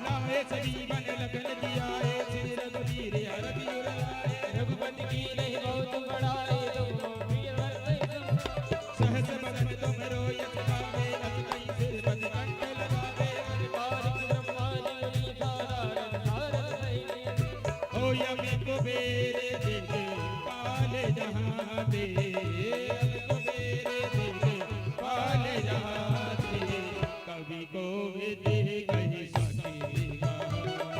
लाए सजीवन लगन दिया श्री रघुवीर हर वीर लाए रघुपति की नहीं बहुत बड़ाई सहस बदन तुम रोयत गावे अस कई सिर पद कंठ लगावे हो यमी कुबेर दिल पाल जहाँ दे कुबेर दिल पाल जहाँ दे कवि को दे कही सके गावे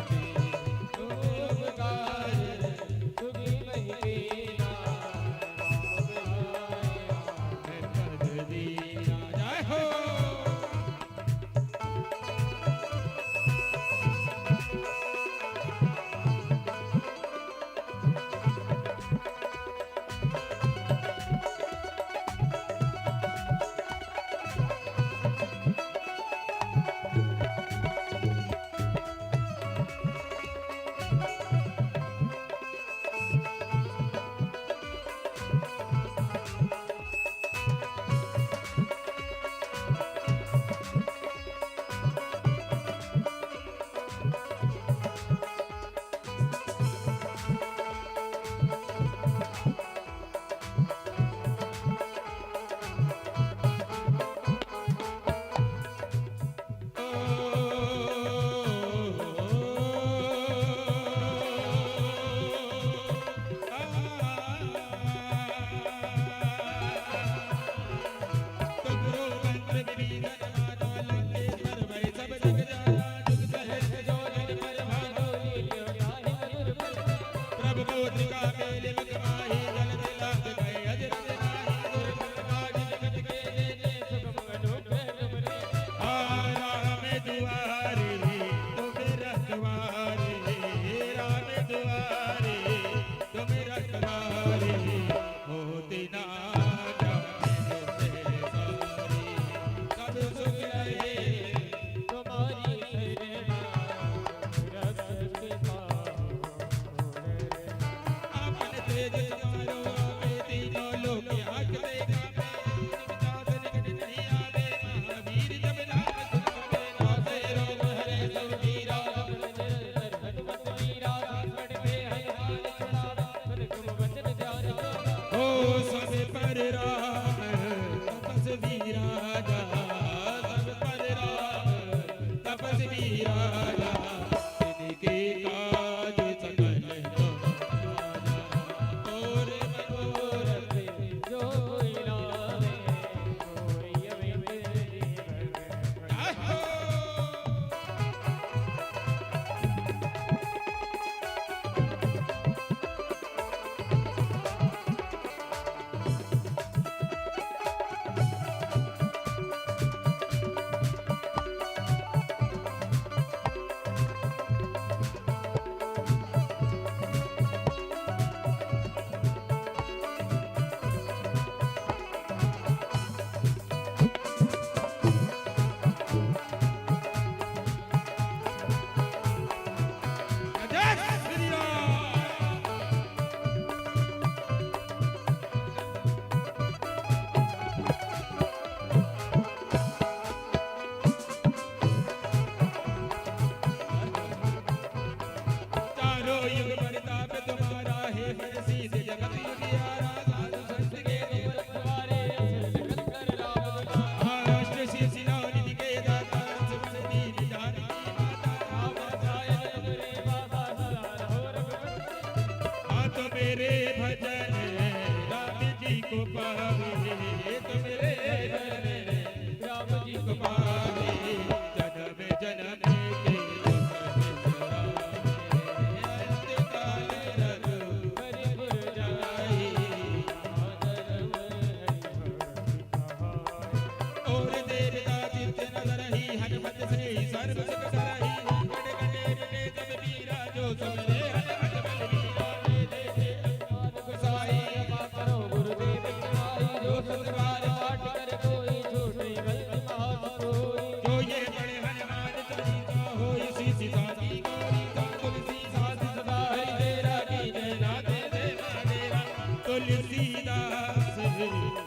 तुलसीदास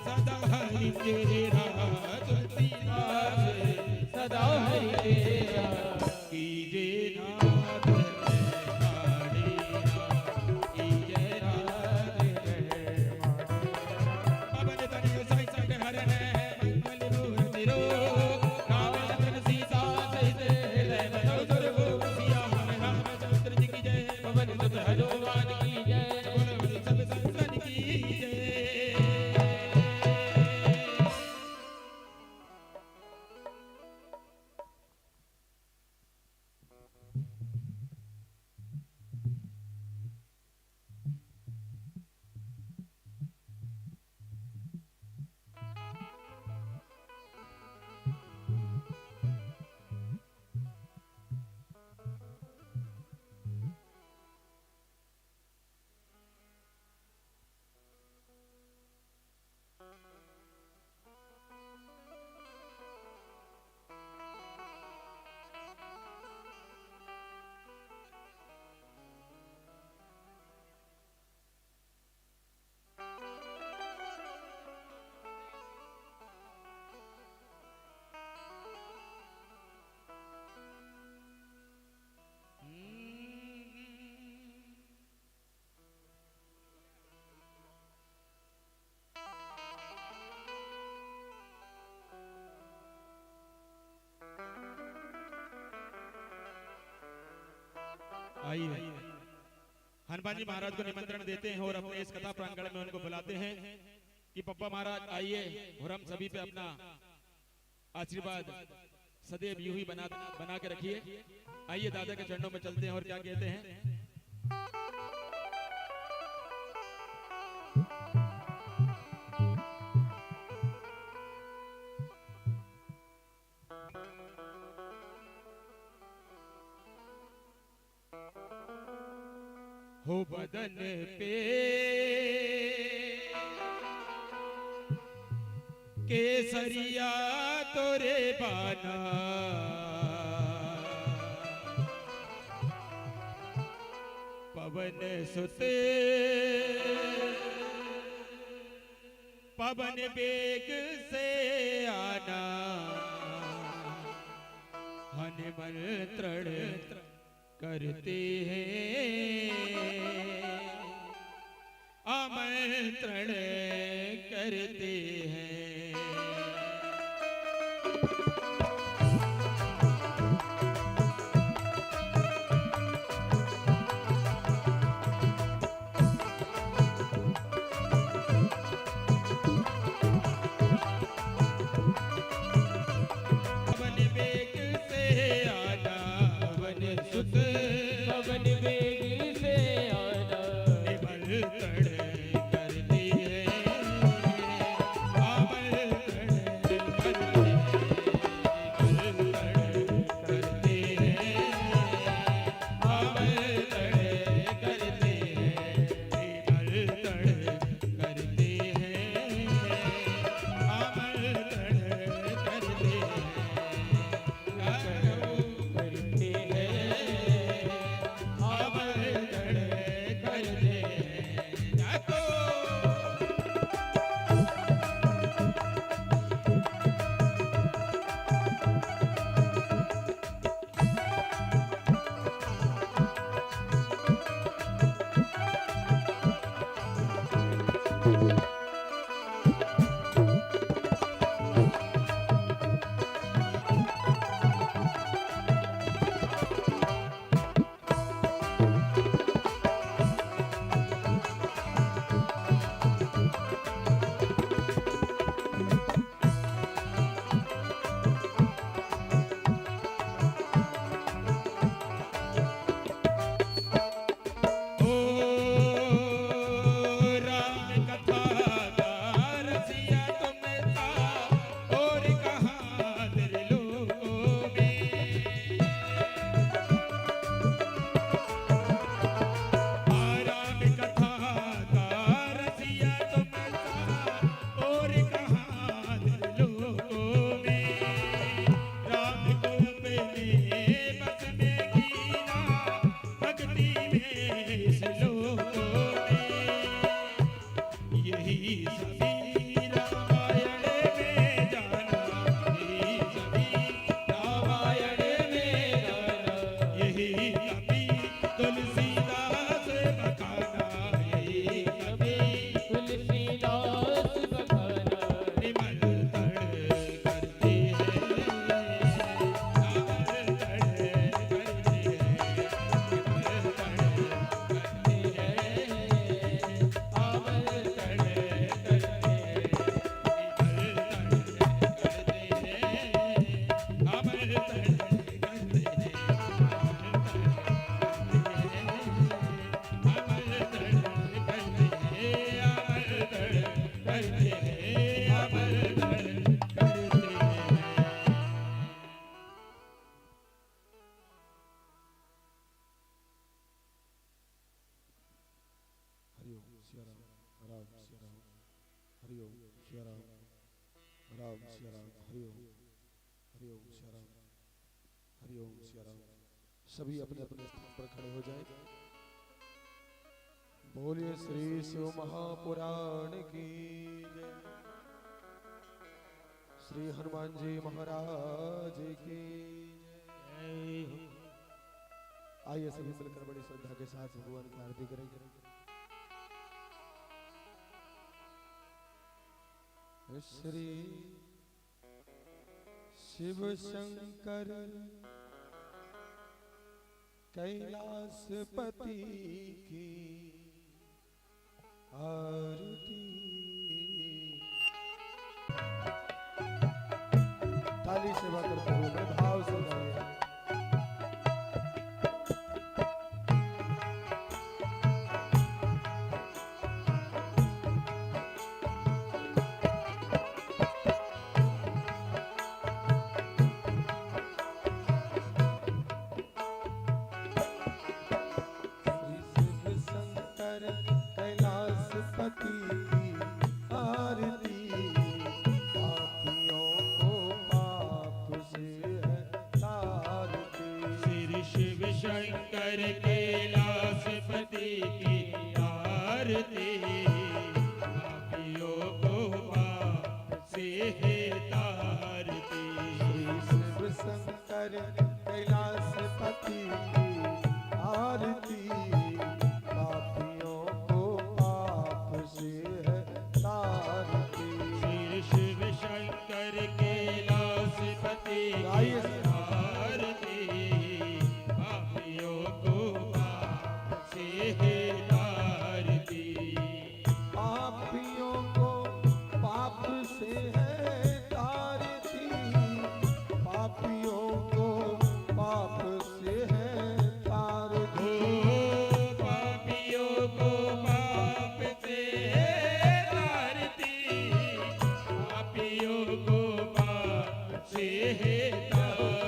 सदा हरि तेरा तुलसीदास तेरा कीजे नाथ रहमाने कीजे नाथ रहमाने पवन तनय साई संग हरण मंगल मूर्ति रो राम लखन सीता सहित हृदय बसो सुरभु सिया रामचंद्र जी की जय पवन सुत हनुमान की जय बोलो बोलो सब संतन की जय। आइए हनुमान जी महाराज को निमंत्रण देते हैं और अपने इस कथा प्रांगण में उनको बुलाते हैं कि पप्पा महाराज आइए और हम सभी पे अपना आशीर्वाद सदैव यूं ही बना के रखिए। आइए दादा के चरणों में चलते हैं और क्या कहते हैं। हो बदन पे केसरिया तोरे बाना पवन सुत पवन बेग से आना हनुमंत्रण करते हैं आमंत्रण करते हैं। पवन बेग से आना पवन सुत पवन वेग से आना निमंत्रण करते हैं हरिओम श्याराम, हरिओम श्याराम। सभी अपने अपने स्थान पर खड़े हो जाएं। बोलिए श्री शिव महापुराण की जय, श्री हनुमान जी महाराज की जय। आइए सभी मिलकर बड़ी श्रद्धा के साथ भगवान की आरती करेंगे। श्री शिव शंकर कैलाशपति की आरती। ताली सेवा करते हुए बड़े भाव से गाएं। शंकर कैलाशपति की आरती, पापियों को पाप से है तारती। श्री शिव शंकर कैलाशपति की आरती, पापियों को पाप से है तारती। श्री शिव शंकर कैलाशपति की आरती, पापियों को पाप से है तारती, पापियों को पाप से है तारती। पापियों को पाप से है तारती, पापियों को पाप से है तारती।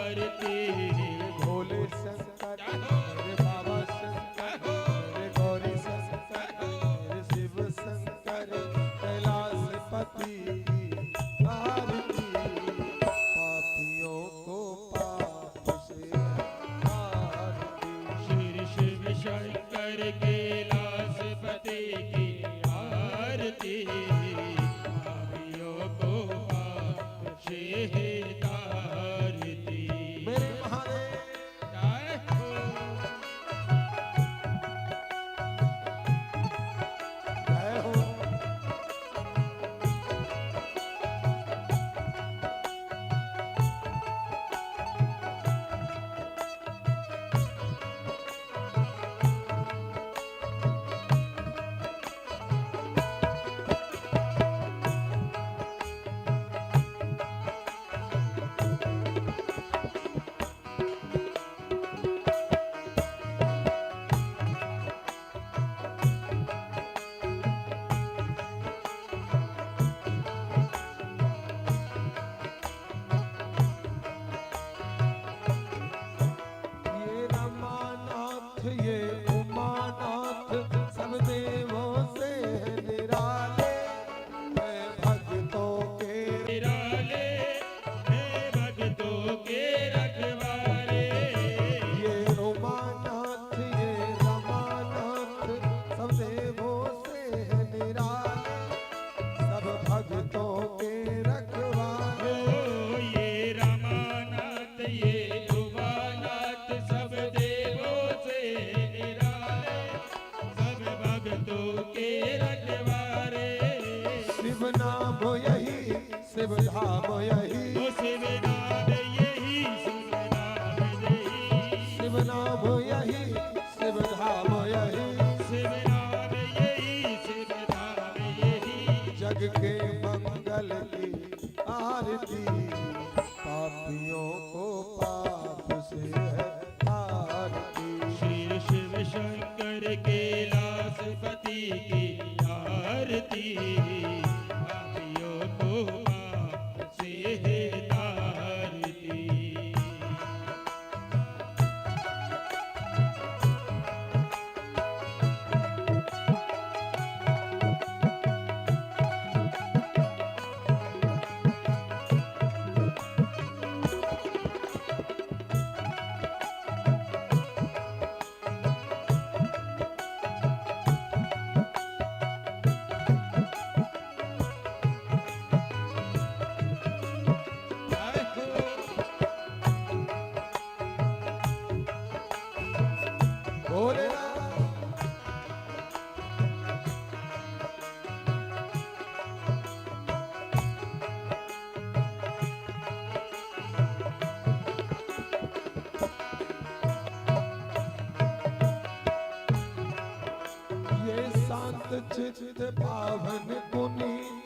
शांत चित्त पावन पुनीत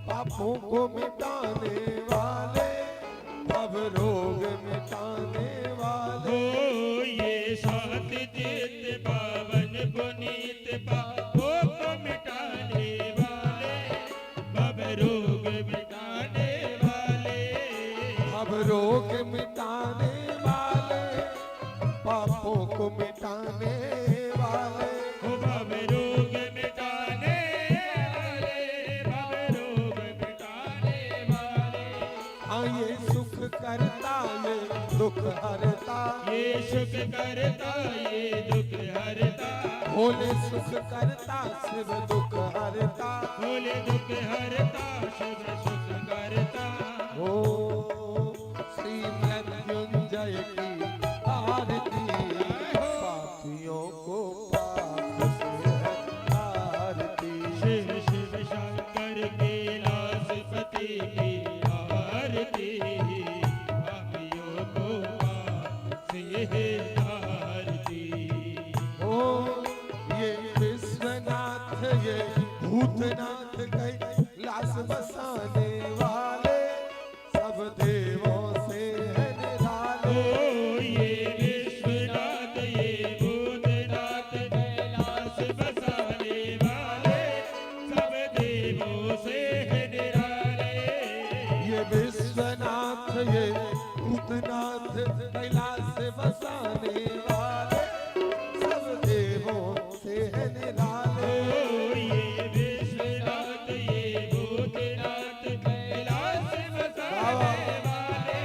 पापों को मिटाने वाले अब रोग मिटाने वाले हो ये शांत चित्त पावन पुनीत पापों को मिटाने वाले अब रोग मिटाने वाले अब रोग मिटाने वाले पापों को मिटाने वाले हो अब रोग मिटाने वाले अब रोग मिटाने वाले हाँ ये सुख करता ये दुख हरता ये सुख करता ये दुख हरता भोले सुख करता शिव दुख हरता भोले दुख हरता शिव सुख करता ओ श्री मृत्युंजय की आरती पापियों को पाप से आरती शिव शिव शंकर कैलाशपति की आरती पापियों को पाप से आरती ओ ये विश्वनाथ ये भूतनाथ कैलाश बसाने वाले सब देवों से है निराले ओ ये विश्वनाथ ये भूतनाथ कैलाश बसाने वाले सब देवों से है निराले ये विश्वनाथ ये भूतनाथ कैलाश बसाने वाले सब देवों से है निराले ओ ये विश्वनाथ ये भूतनाथ कैलाश बसाने वाले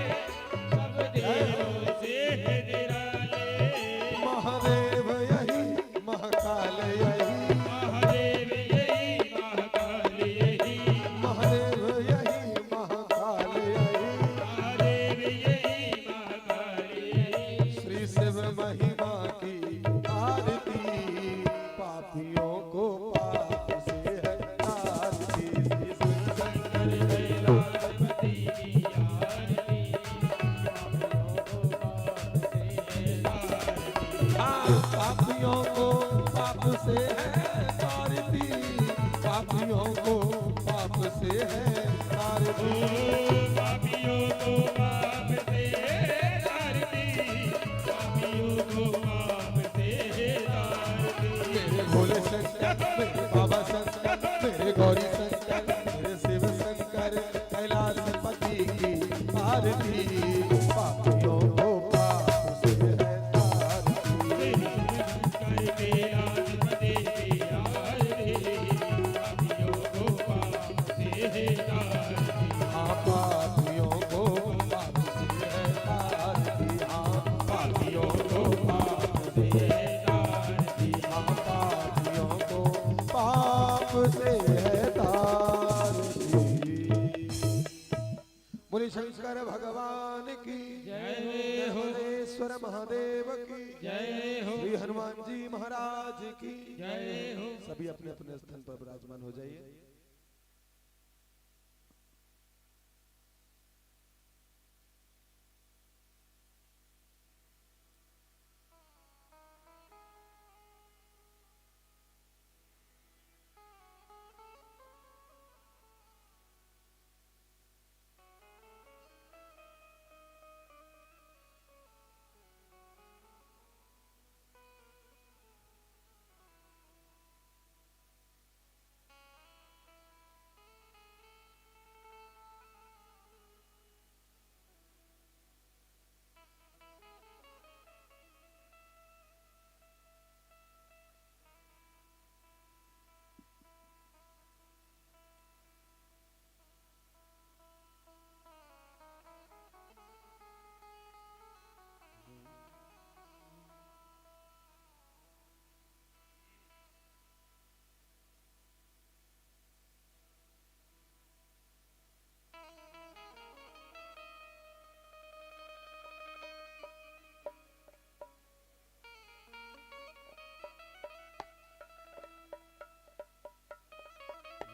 सब देवों से है निराले महादेव यही महाकाल यही महादेव यही महाकाल यही महादेव यही महाकाल यही महादेव यही महाकाल यही श्री शिव महिमा की आरती पापियों को पाप से है आरती श्री शिव शंकर कैलाशपति की आरती पापियों को पाप से आरती पापियों को पाप से है आरती पापियों को पाप से है आरती पापियों को पाप से आरती मेरे भोले शंकर मेरे बाबा शंकर मेरे गौरी शंकर मेरे शिव शंकर कैलाशपति की आरती पापियों को पाप से है आरती हाँ पापियों को पाप से है आरती हाँ पापियों को पाप से है आरती हाँ पापियों को पाप से है आरती बोले शंकर भगवान की जय हो। हरेश्वर महादेव की जय हो। श्री हनुमान जी महाराज की जय हो। सभी अपने अपने स्थान पर विराजमान हो जाइए।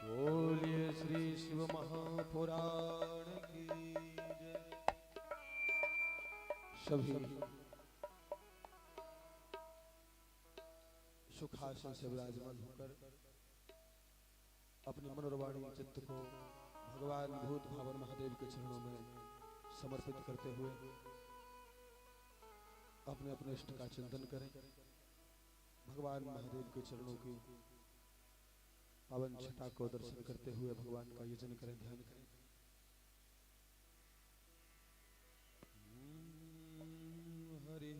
बोलिए श्री शिव महापुराण की जय। सभी सुखासन से विराजमान होकर अपने मनोरवाणी चित्त को भगवान भूत भावन महादेव के चरणों में समर्पित करते हुए अपने अपने इष्ट का चिंतन करें। भगवान महादेव के चरणों की पावन छटा को दर्शन करते हुए भगवान का यजन करें, ध्यान करें। हरि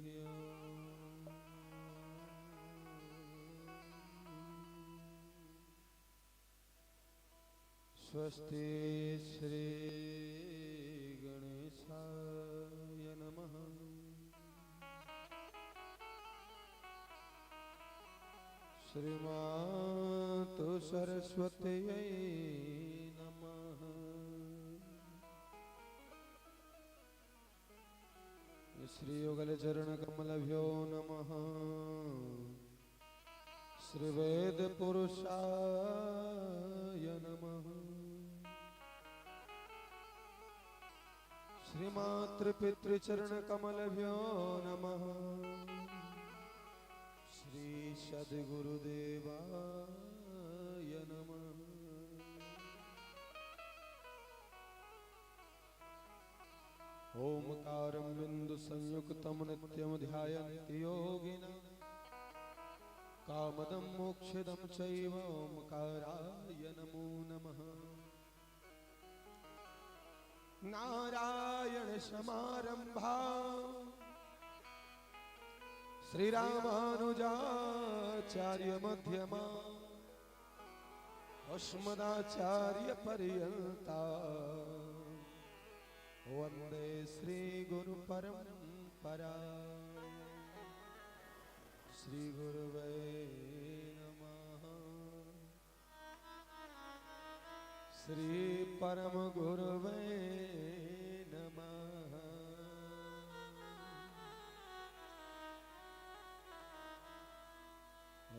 स्वस्ति श्री गणेशाय नमः। श्रीमातु सरस्वत्यै नमः। श्री युगल चरण कमलभ्यो नमः। श्री वेद पुरुषाय नमः। श्री मातृपितृचरण कमलभ्यो नमः। श्री सद्गुरुदेवाय नमः। ओमकारं बिंदु संयुक्तं नित्यं ध्यायन्ति योगिनः। कामदं मोक्षदं चैव ओमकाराय नमो नमः। नारायण समारंभा श्रीरामानुजाचार्य मध्यमा अस्मदाचार्य पर्यन्ता वंदे श्री गुरु परंपरा। श्री गुरुवे नमः। श्री परम गुरुवे नमः।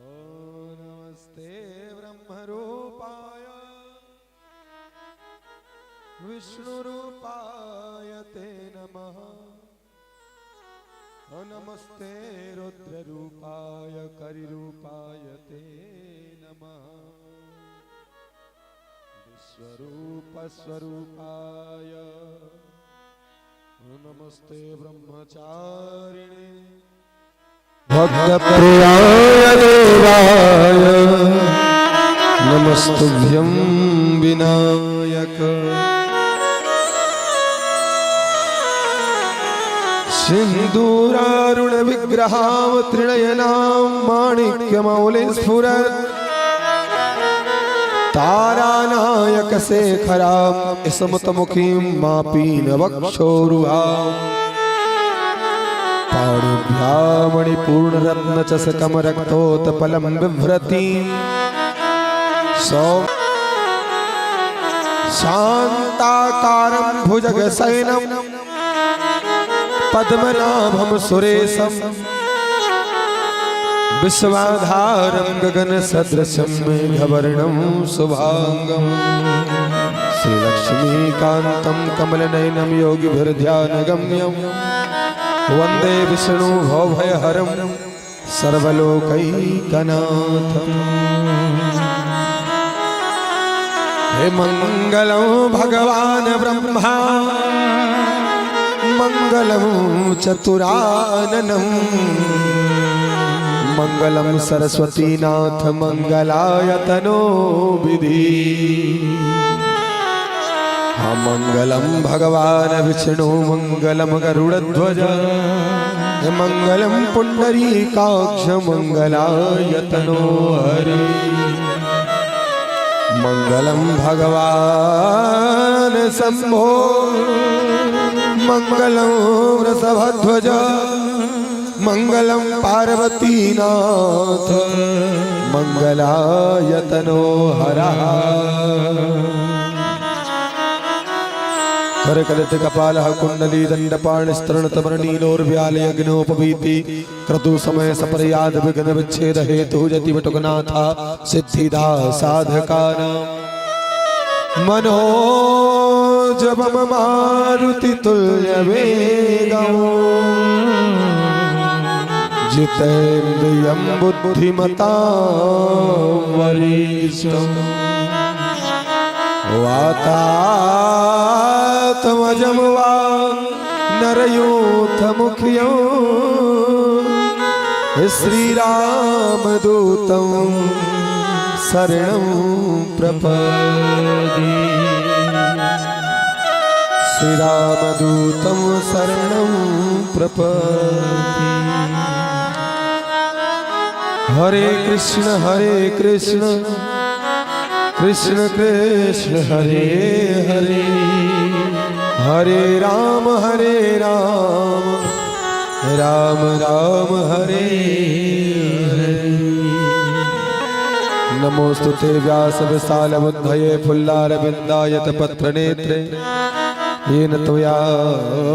ओ नमस्ते ब्रह्मरूपाय विष्णुरूपाय ते नमः। नमस्ते रुद्ररूपाय करिरूपाय ते नमः। विश्वरूपस्वरूपाय नमस्ते ब्रह्मचारिणे भक्तप्रियाय देवाय नमस्तुभ्यं विनायक। सिंदूरारुण विग्रहां त्रिनयनां माणिक्यमौले स्फुरत्। तारानायक शेखरां स्मृतमुखीं मापीनवक्षोरुहां। पाणिभ्यां मणिपूर्णरत्नचषकं रक्तोत्पलं बिभ्रतीं। शान्ताकारं भुजगशयनं पद्मनाभं सुरेशं। विश्वाधारं गगनसदृशं मेघवर्णं शुभांगं। श्रीलक्ष्मीकान्तं कमलनयनं योगिभिर्ध्यानगम्यं। वन्दे विष्णु भवभयहरं सर्वलोकैकनाथम्। हे मंगलं भगवान् ब्रह्मा मंगलं चतुराननं। मंगलं सरस्वतीनाथ मंगलायतनो विधि। मंगलं भगवान् विष्णु मंगलं गरुडध्वज। मंगलं पुंडरीकाक्ष मंगलायतनो हरि। मंगलं भगवान् शंभो मंगलं वृषभध्वज। मंगलं पार्वतीनाथ मंगलायतनो हरः। करकलित कपालः कुंडली दंडपाणिस्तरणतमरणीलोर्व्यालयग्नोपवीति। क्रतु समय सपर्याद विघ्न विच्छेद हेतु जतिवटुकनाथा सिद्धिदा साधकानां। मनोजवम मारुति तुल्य वेगं। जितेन्द्रियं बुद्धिमतां वरिष्ठम्। वातात्मजमवा नरयूथ मुखियो श्री राम दूतं शरणं प्रपदे श्री राम दूतं शरणं प्रपदे हरे कृष्ण कृष्ण कृष्ण हरे हरे हरे राम राम राम हरे हरे नमोस्तुते व्यास विशाल बुद्धये फुल्लारविन्दायत पत्रनेत्रे येन त्वया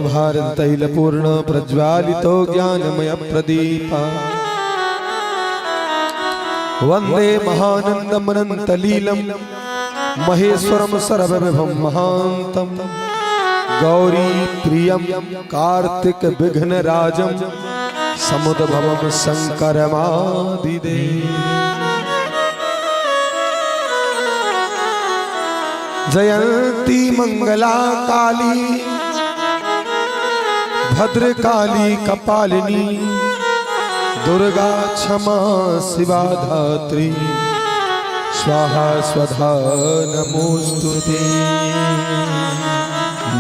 भारत तैलपूर्ण प्रज्वालितो ज्ञानमय प्रदीपः वंदे महानंदमनंतलीलम महेश्वरम सर्वविभम महांतम गौरी प्रियम कार्तिक विघ्न राजम समुद्भवम शंकरमादिदे जयंती मंगला काली भद्रकाली कपालिनी दुर्गा क्षमा शिवा धात्री स्वाहा स्वधा नमोस्तुते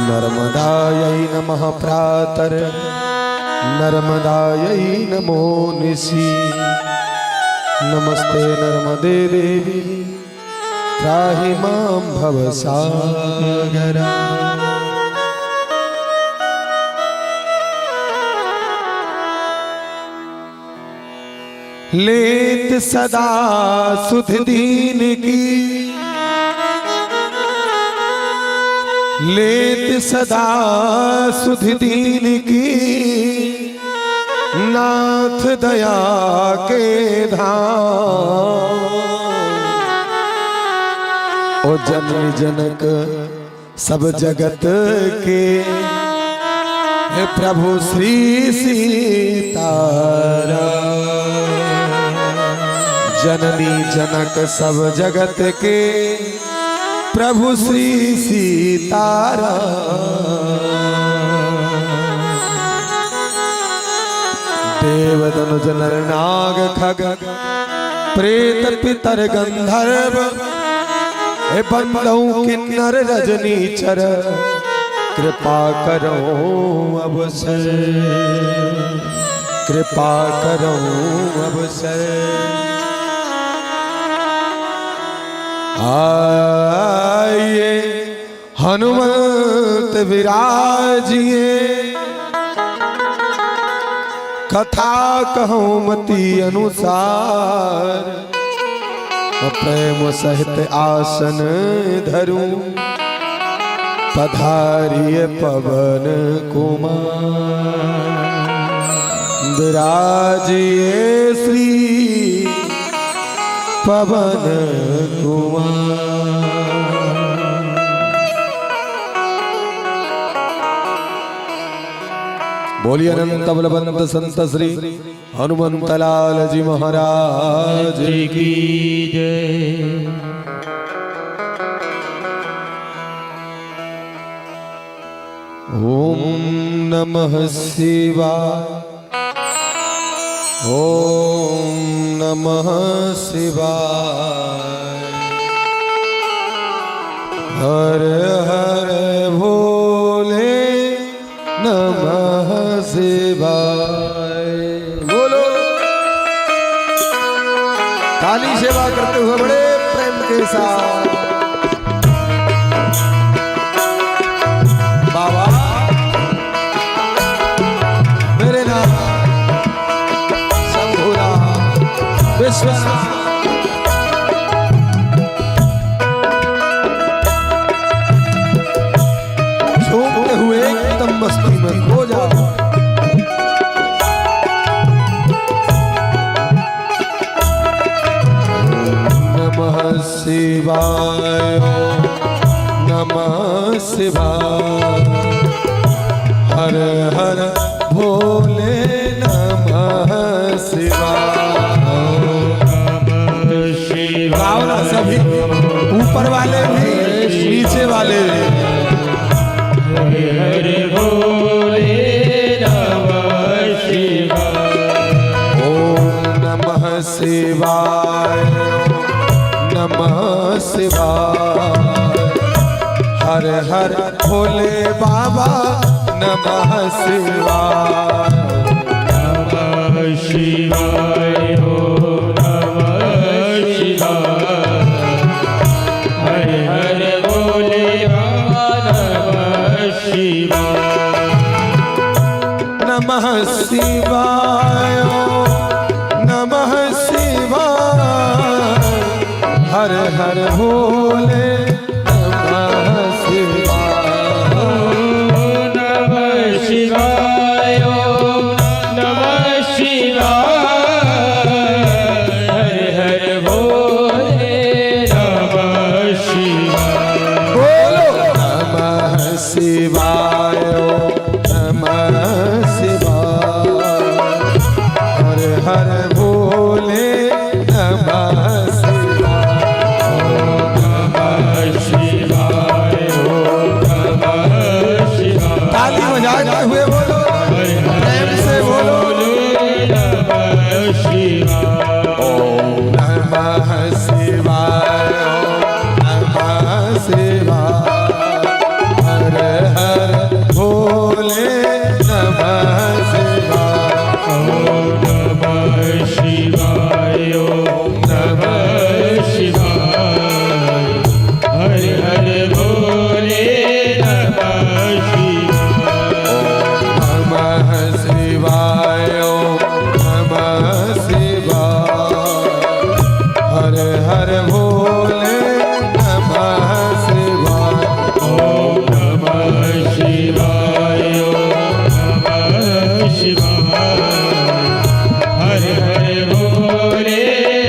नर्मदायै नमः प्रातर नर्मदायै नमो निशि नमस्ते नर्मदे देवी त्राहि मां भवसागरा लेत सदा सुध दीन की लेत सदा सुध दीन की नाथ दया के धाम ओ जननी जनक सब जगत के हे प्रभु श्री सीताराम जननी जनक सब जगत के प्रभु श्री सीताराम देव धनुज नर नाग खग प्रेत पितर गंधर्व हे बंदौ किन्नर रजनीचर कृपा करो अवसर कृपा करो अवसर आइए हनुमंत विराजिए कथा कहूँ मति अनुसार प्रेम सहित आसन धरूं पधारिए पवन कुमार विराजिए श्री पवन कुमार बोलिए अनंत बलवंत संत श्री हनुमंत लाल जी महाराज की जय। ओम नमः शिवाय ओम नमः शिवाय हर हर भोले नमः शिवाय। बोलो काली सेवा करते हुए बड़े प्रेम के साथ बाबा मेरे नाम शंभुनाथ विश्वनाथ झूमते हुए एकदम मस्ती में खो जाओ। नमः शिवाय नमः शिवाय हर हर भोले नमः शिवाय। सभी ऊपर वाले भी वाले। हरे हरे भोले नमः शिवाय। ओम नमः शिवाय, नमः शिवाय। हर हर भोले बाबा नमः शिवाय। नमः शिवाय ओम नमः शिवाय। हरे हरे भोले बाबा नमः शिवाय। नमः शिवाय, नमः शिवाय। हर हर भोले नमः शिवाय। नमः शिवाय ओम नमः शिवाय। हरे हरे भोले नमः शिवाय। बोलो नमः शिवाय, नमः शिवाय। हर हर भोले नमः शिवाय। नमः शिवाय ओम नमः शिवाय। ताली बजाते हुए बोलो, प्रेम से बोलो। नमः शिवाय। ओम नमः शिवाय, नमः शिवाय। हर हर भोले नमः शिवाय। नमः शिवाय ओम नमः शिवाय। हरे हरे भोले नमः शिवाय। नमः शिवाय, नमः शिवाय। हर हर भोले नमः शिवाय। ओम नमः शिवाय ओम नमः शिवाय। हरे हरे भोले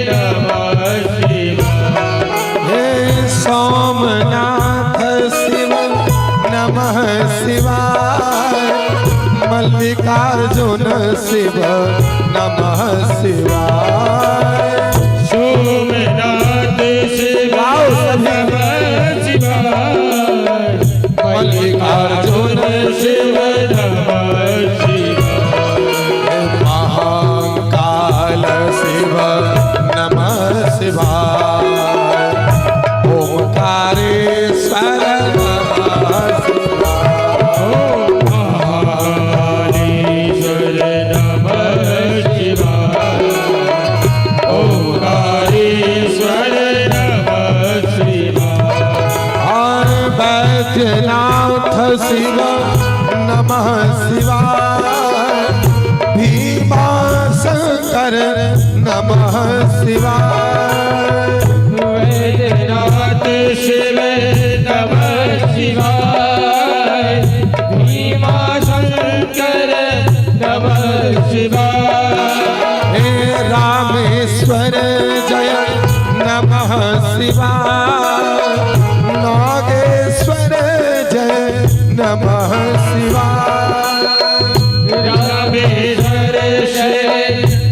नमः शिवाय। हे सोमनाथ शिव नमः शिवाय। मल्लिकार्जुन शिव नमः शिवाय। सोमनाथ शिव नमः शिवाय। मल्लिकार्जुन शिव नमः शिवाय। महाकाल शिव नमः शिवाय। ओंकारेश्वर नमः शिवाय। महाकालेश्वर नमः शिवाय। ओंकारेश्वर नमः शिवाय। और बैद्यनाथ शिव नमः शिवाय। भीमा शंकर नमः शिवाय। वैद्यनाथ शिव नमः शिवाय। भीमा शंकर नमः शिवाय। हे रामेश्वर जय नमः शिवाय। नागेश्वर जय नमः शिवाय। रामेश्वर शिव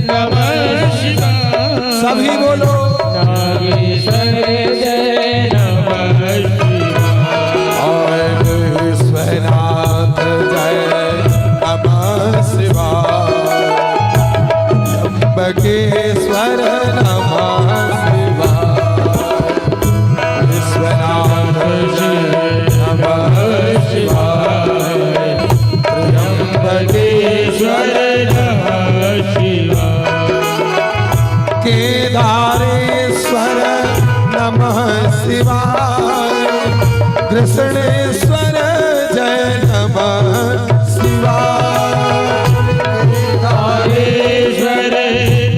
नमः शिवाय। सभी बोलो नागेश्वर जय नमः शिवाय। और विश्वनाथ जय नमः शिवाय। त्र्यंबकेश्वर नमः शिवाय। विश्वनाथ जय नमः शिवाय। त्र्यंबकेश्वर नमः शिवाय। केदारेश्वर नमः शिवाय। कृष्णेश्वर जय नमः शिवाय। केदारेश्वर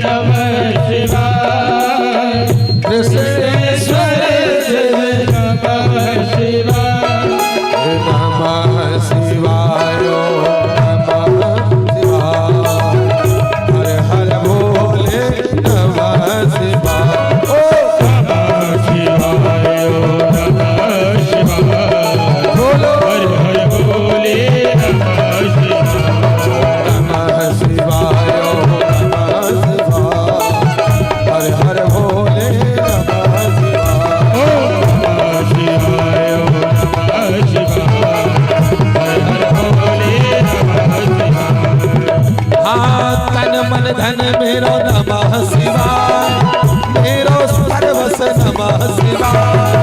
नमः शिवाय। कृष्णेश्वर जय नमः शिवाय। नमः शिवाय, नमः शिवाय। मन धन मेरो नमः शिवाय, मेरो सर्वस नमः शिवाय।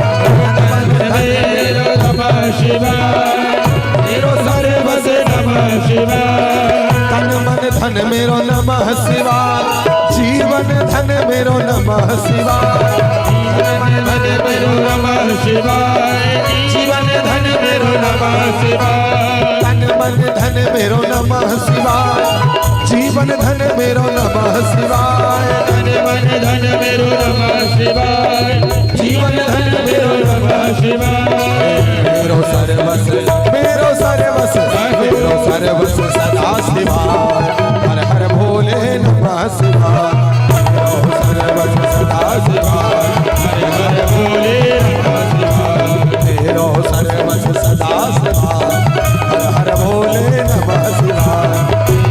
मेरो नमः शिवाय, मेरो सर्वस नमः शिवाय। तन मन धन मेरो नमः शिवाय, जीवन धन मेरो नमः शिवाय। धन मेरो नमः शिवाय, जीवन धन मेरो नमः शिवाय। तन मन धन मेरो नमः शिवाय, जीवन धन मेरो नमः शिवाय। तन मन धन मेरो नमः शिवाय, जीवन धन मेरो नमः शिवाय। मेरो सर्वस मेरो सर्वस मेरो सर्वस सदा शिवाय, हर हर भोले नमः शिवाय। मेरो सर्वस सदा शिवाय, हर हर भोले नमः शिवाय। मेरो सर्वस सदा शिवाय, हर हर भोले नमः शिवाय।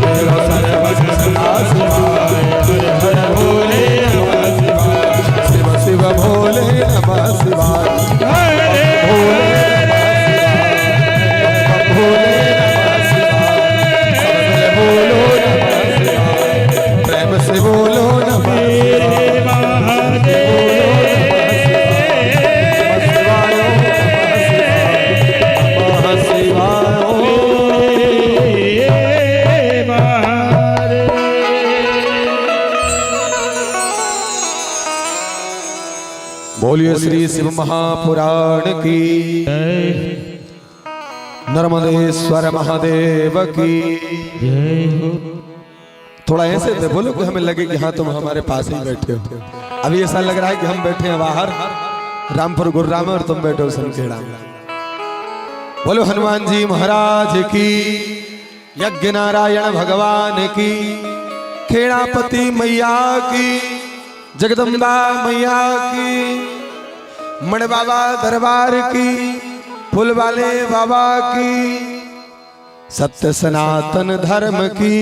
मेरो सर्वस सदा शिवाय, हर हर भोले नमः शिवाय। शिव शिव भोले नमः शिवाय, हरे भोले भोले नमः शिवाय। सब मिल बोलो नमः शिवाय, प्रेम से बोलो नमः शिवाय। नमः शिवाय, बोलिए श्री शिव महापुराण की, नर्मदेश्वर महादेव की। थोड़ा ऐसे दे बोलो कि हमें लगे कि हाँ तुम हमारे पास ही बैठे हो। अभी ऐसा लग रहा है कि हम बैठे हैं बाहर रामपुर गुरुग्राम में और तुम बैठे हो संखेड़ा में। बोलो हनुमान जी महाराज की, यज्ञ नारायण भगवान की, खेड़ापति मैया की, जगदम्बा मैया की, मण बाबा दरबार की, फूल वाले बाबा की, सत्य सनातन धर्म की,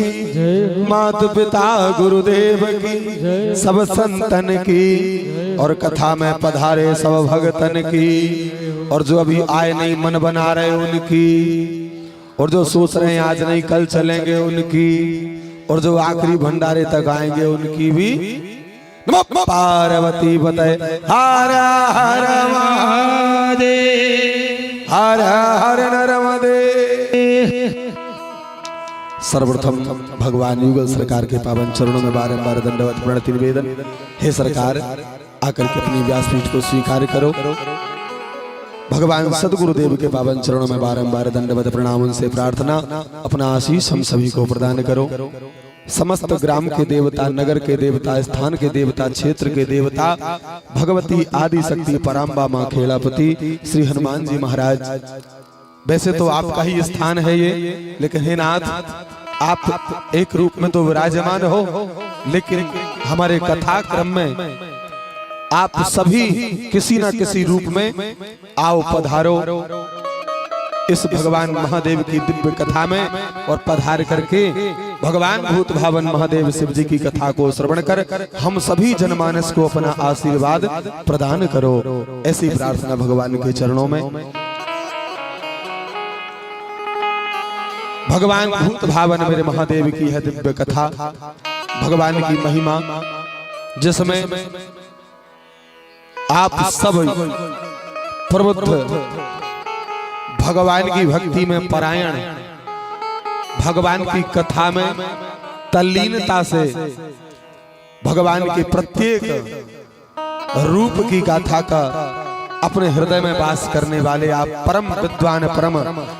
माता पिता गुरुदेव की, सब संतन की, और कथा में पधारे सब भगतन की, और जो अभी आए नहीं मन बना रहे उनकी, और जो सोच रहे हैं आज नहीं कल चलेंगे उनकी, और जो आखिरी भंडारे तक आएंगे उनकी भी। नमः पार्वती पतये हर हर महादेव, हर हर नर्मदे। सर्वप्रथम भगवान युगल सरकार के पावन चरणों में बारंबार दंडवत प्रणति निवेदन। हे सरकार, आकर के अपनी व्यासपीठ को स्वीकार करो। भगवान सदगुरुदेव के पावन चरणों में बारंबार दंडवत प्रणाम, उनसे प्रार्थना अपना आशीष हम सभी को प्रदान करो। समस्त ग्राम के देवता, नगर के देवता, स्थान के देवता, क्षेत्र के देवता, भगवती आदि शक्ति पराम्बा मां खेड़ापति श्री हनुमान जी महाराज। वैसे तो आपका ही स्थान है ये, लेकिन हे नाथ, आप एक रूप में तो विराजमान हो, लेकिन हमारे कथा क्रम में आप सभी किसी न किसी रूप में आओ पधारो इस भगवान महादेव की दिव्य कथा में, और पधार करके भगवान भूत भावन महादेव शिव जी की कथा को श्रवण कर हम सभी जनमानस को अपना आशीर्वाद प्रदान करो। ऐसी प्रार्थना भगवान के चरणों में। भगवान भूत भावन मेरे महादेव की है दिव्य कथा, भगवान की महिमा, जिसमें आप सब प्रबुद्ध भगवान की भक्ति में परायण, भगवान की कथा में तल्लीनता से भगवान के प्रत्येक रूप की गाथा का अपने हृदय में वास करने वाले आप परम विद्वान, परम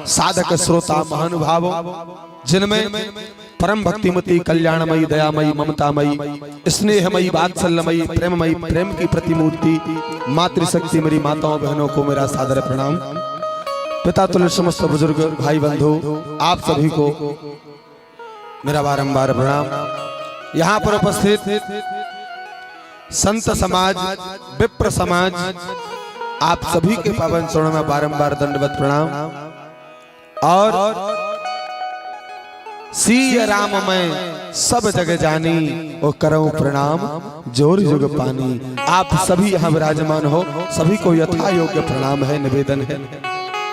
साधक, श्रोता, महानुभाव, जिनमें परम भक्तिमती, कल्याणमयी, दयामयी, ममतामयी, स्नेहमयी, वात्सल्यमयी, प्रेममयी, प्रेम की प्रतिमूर्ति मातृशक्ति मेरी माताओं बहनों को मेरा सादर प्रणाम। पिता तुल्य समस्त बुजुर्ग भाई बंधु आप सभी को मेरा बारंबार प्रणाम। यहाँ पर उपस्थित संत समाज, विप्र समाज, आप सभी के पावन चरणों में बारंबार दंडवत प्रणाम। और सिया राम में सब जग जानी, ओ करऊं प्रणाम जोर जुग पानी। आप सभी यहाँ विराजमान हो, सभी को यथा योग्य प्रणाम है, निवेदन है।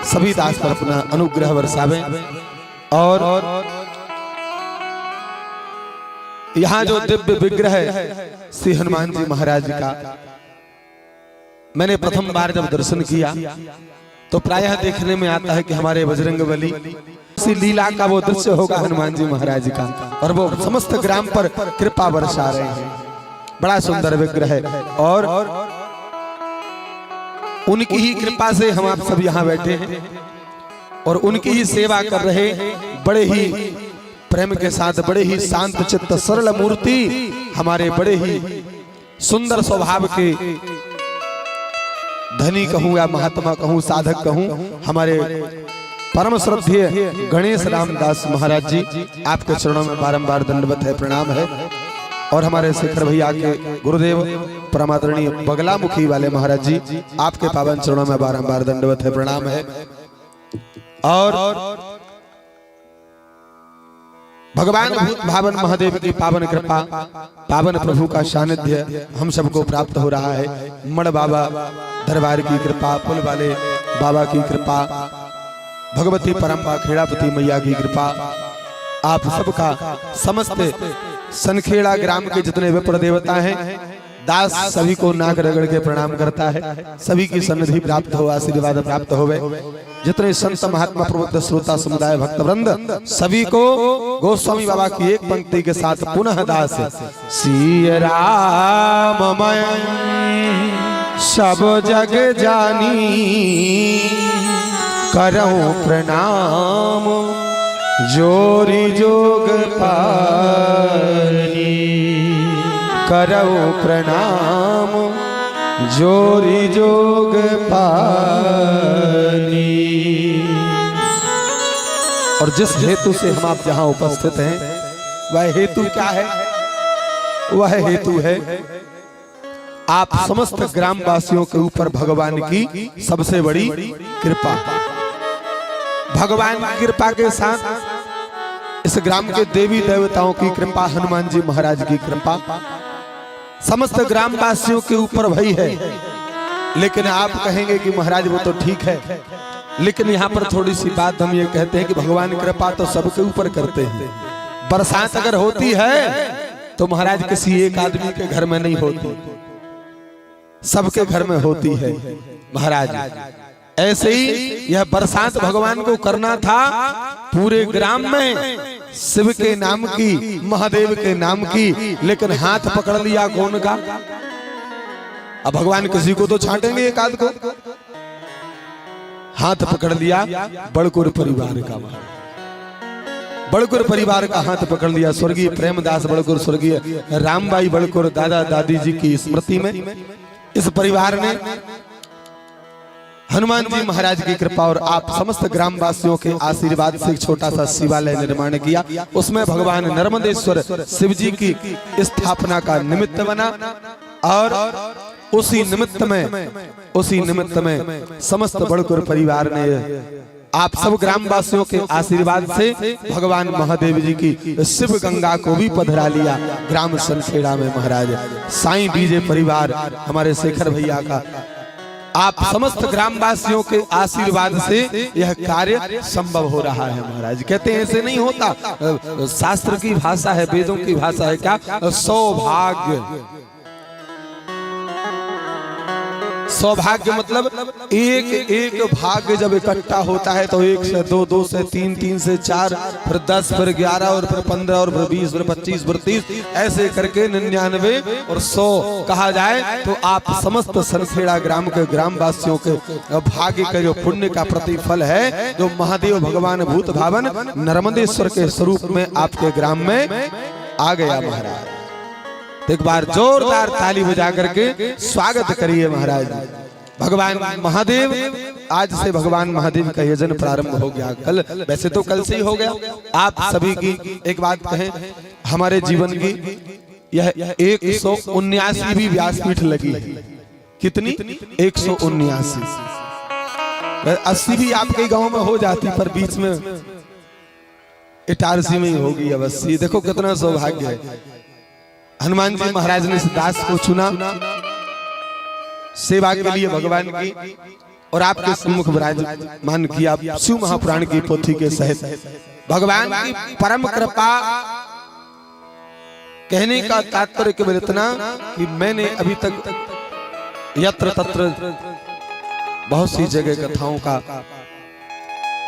सभी दास पर अपना अनुग्रह बरसावें। और यहाँ जो दिव्य विग्रह है श्री हनुमान जी महाराज का, मैंने प्रथम बार जब दर्शन किया तो प्रायः देखने में आता है कि हमारे बजरंगबली सी लीला का वो दृश्य होगा हनुमान जी महाराज का, और वो समस्त ग्राम पर कृपा बरसा रहे हैं। बड़ा सुंदर विग्रह है, और उनकी ही कृपा से हम आप सब यहाँ बैठे हैं और उनकी ही सेवा कर रहे, बड़े ही प्रेम के साथ, बड़े ही शांत चित्त सरल मूर्ति, हमारे बड़े ही सुंदर स्वभाव के धनी कहूँ या महात्मा कहूँ, साधक कहूँ, हमारे परम श्रद्धेय गणेश रामदास महाराज जी, आपके चरणों में बारंबार दंडवत है, प्रणाम है। और हमारे शेखर भैया के गुरुदेव परमादरणीय बगलामुखी वाले महाराज जी, आपके पावन चरणों में बारंबार दंडवत है, प्रणाम है। और भगवान भावन महादेव की पावन कृपा, पावन प्रभु का सानिध्य हम सबको प्राप्त हो रहा है। मड़ बाबा दरबार की कृपा, पुल वाले बाबा की कृपा, भगवती परम्पा खेड़ापति मैया की कृपा, आप सबका, समस्त सनखेड़ा ग्राम के जितने विप्र देवता हैं, दास सभी को नाक रगड़ के प्रणाम करता है। सभी की सन्निधि प्राप्त हो, आशीर्वाद प्राप्त होवे। जितने संत महात्मा प्रबुद्ध श्रोता समुदाय भक्त वृंद, सभी को गोस्वामी बाबा की एक पंक्ति के साथ पुनः दास सिय राममय सब जग जानी, करऊं प्रणाम जोरी जोग पानी, करऊं प्रणाम जोरी जोग पानी। और जिस हेतु से हम आप जहां उपस्थित हैं, वह हेतु क्या है? वह हेतु है आप समस्त ग्रामवासियों के ऊपर भगवान की सबसे बड़ी कृपा। भगवान की कृपा के साथ इस ग्राम के देवी देवताओं की कृपा, हनुमान जी महाराज की कृपा समस्त ग्रामवासियों के ऊपर भई है। लेकिन आप कहेंगे कि महाराज वो तो ठीक है, लेकिन यहाँ पर थोड़ी सी बात हम ये कहते हैं कि भगवान कृपा तो सबके ऊपर करते हैं। बरसात अगर होती है तो महाराज किसी एक आदमी के घर में नहीं होती, सबके घर में होती है महाराज। ऐसे ही यह बरसात भगवान को करना था पूरे ग्राम में, शिव के नाम की, महादेव के नाम की, लेकिन हाथ पकड़ लिया कौन का? अब भगवान किसी को तो छांटेंगे, एक आध को। हाथ पकड़ लिया बड़कुर परिवार का, बड़कुर परिवार का हाथ पकड़ लिया। स्वर्गीय प्रेमदास बड़कुर, स्वर्गीय रामबाई बड़कुर दादा दादी जी की स्मृति में इस परिवार ने हनुमान जी महाराज की कृपा और आप समस्त ग्रामवासियों के आशीर्वाद से एक छोटा सा शिवालय निर्माण किया। उसमें भगवान नर्मदेश्वर शिव जी की स्थापना का निमित्त बना, और उसी निमित्त में समस्त बड़कुर परिवार ने आप सब ग्रामवासियों के आशीर्वाद से भगवान महादेव जी की शिव गंगा को भी पधरा लिया ग्राम सनखेड़ा में महाराज। साईं डीजे परिवार, हमारे शेखर भैया का, आप समस्त ग्रामवासियों के आशीर्वाद से यह कार्य संभव हो रहा है महाराज। कहते हैं ऐसे नहीं होता, शास्त्र की भाषा है, वेदों की भाषा है क्या? सौभाग्य। सौभाग्य मतलब एक एक भाग्य जब इकट्ठा होता है तो 1 से 2, 2 से 3, 3 से 4, फिर 10, फिर 11 और फिर 15 और फिर 20, फिर 25, फिर 30, ऐसे करके 99 और 100 कहा जाए तो आप समस्त सनखेड़ा ग्राम के ग्रामवासियों के भाग्य का जो पुण्य का प्रतिफल है, जो महादेव भगवान भूत भावन नर्मदेश्वर के स्वरूप में आपके ग्राम में आ गया महाराज। एक बार जोरदार ताली बजा करके स्वागत करिए महाराज। भगवान महादेव, आज से भगवान महादेव का यजन प्रारंभ हो गया। कल, वैसे तो कल से ही हो गया। आप सभी की एक बात कहें, हमारे जीवन की यह 179 भी व्यासपीठ लगी है। कितनी? 179। 80 भी आपके गांव में हो जाती, पर बीच में इटारसी में ही होगी अब 80। देखो कितना सौभाग्य है। हनुमान जी महाराज ने इस दास को चुना सेवा के लिए भगवान की, और आपके सम्मुख विराजमान किया शिव महापुराण की पोथी के सहित। भगवान की परम कृपा कहने का तात्पर्य केवल इतना कि मैंने अभी तक यत्र तत्र बहुत सी जगह कथाओं का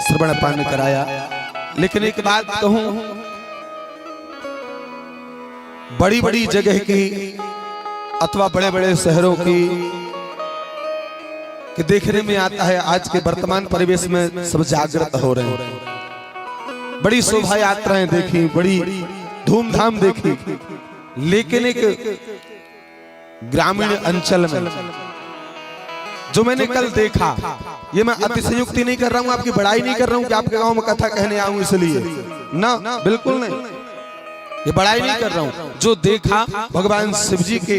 श्रवण पान कराया, लेकिन एक बात कहूं, बड़ी बड़ी जगह की अथवा बड़े बड़े शहरों की कि देखने में आता है आज के वर्तमान परिवेश में सब जागृत हो रहे हैं, बड़ी शोभा यात्राएं देखी, बड़ी धूमधाम देखी, लेकिन एक ग्रामीण अंचल में जो मैंने कल देखा, ये मैं अतिशयोक्ति नहीं कर रहा हूं, आपकी बड़ाई नहीं कर रहा हूं कि आपके गांव में कथा कहने आऊं इसलिए ना, बिल्कुल नहीं, ये बड़ाई नहीं कर रहा हूं। जो देखा भगवान शिव जी के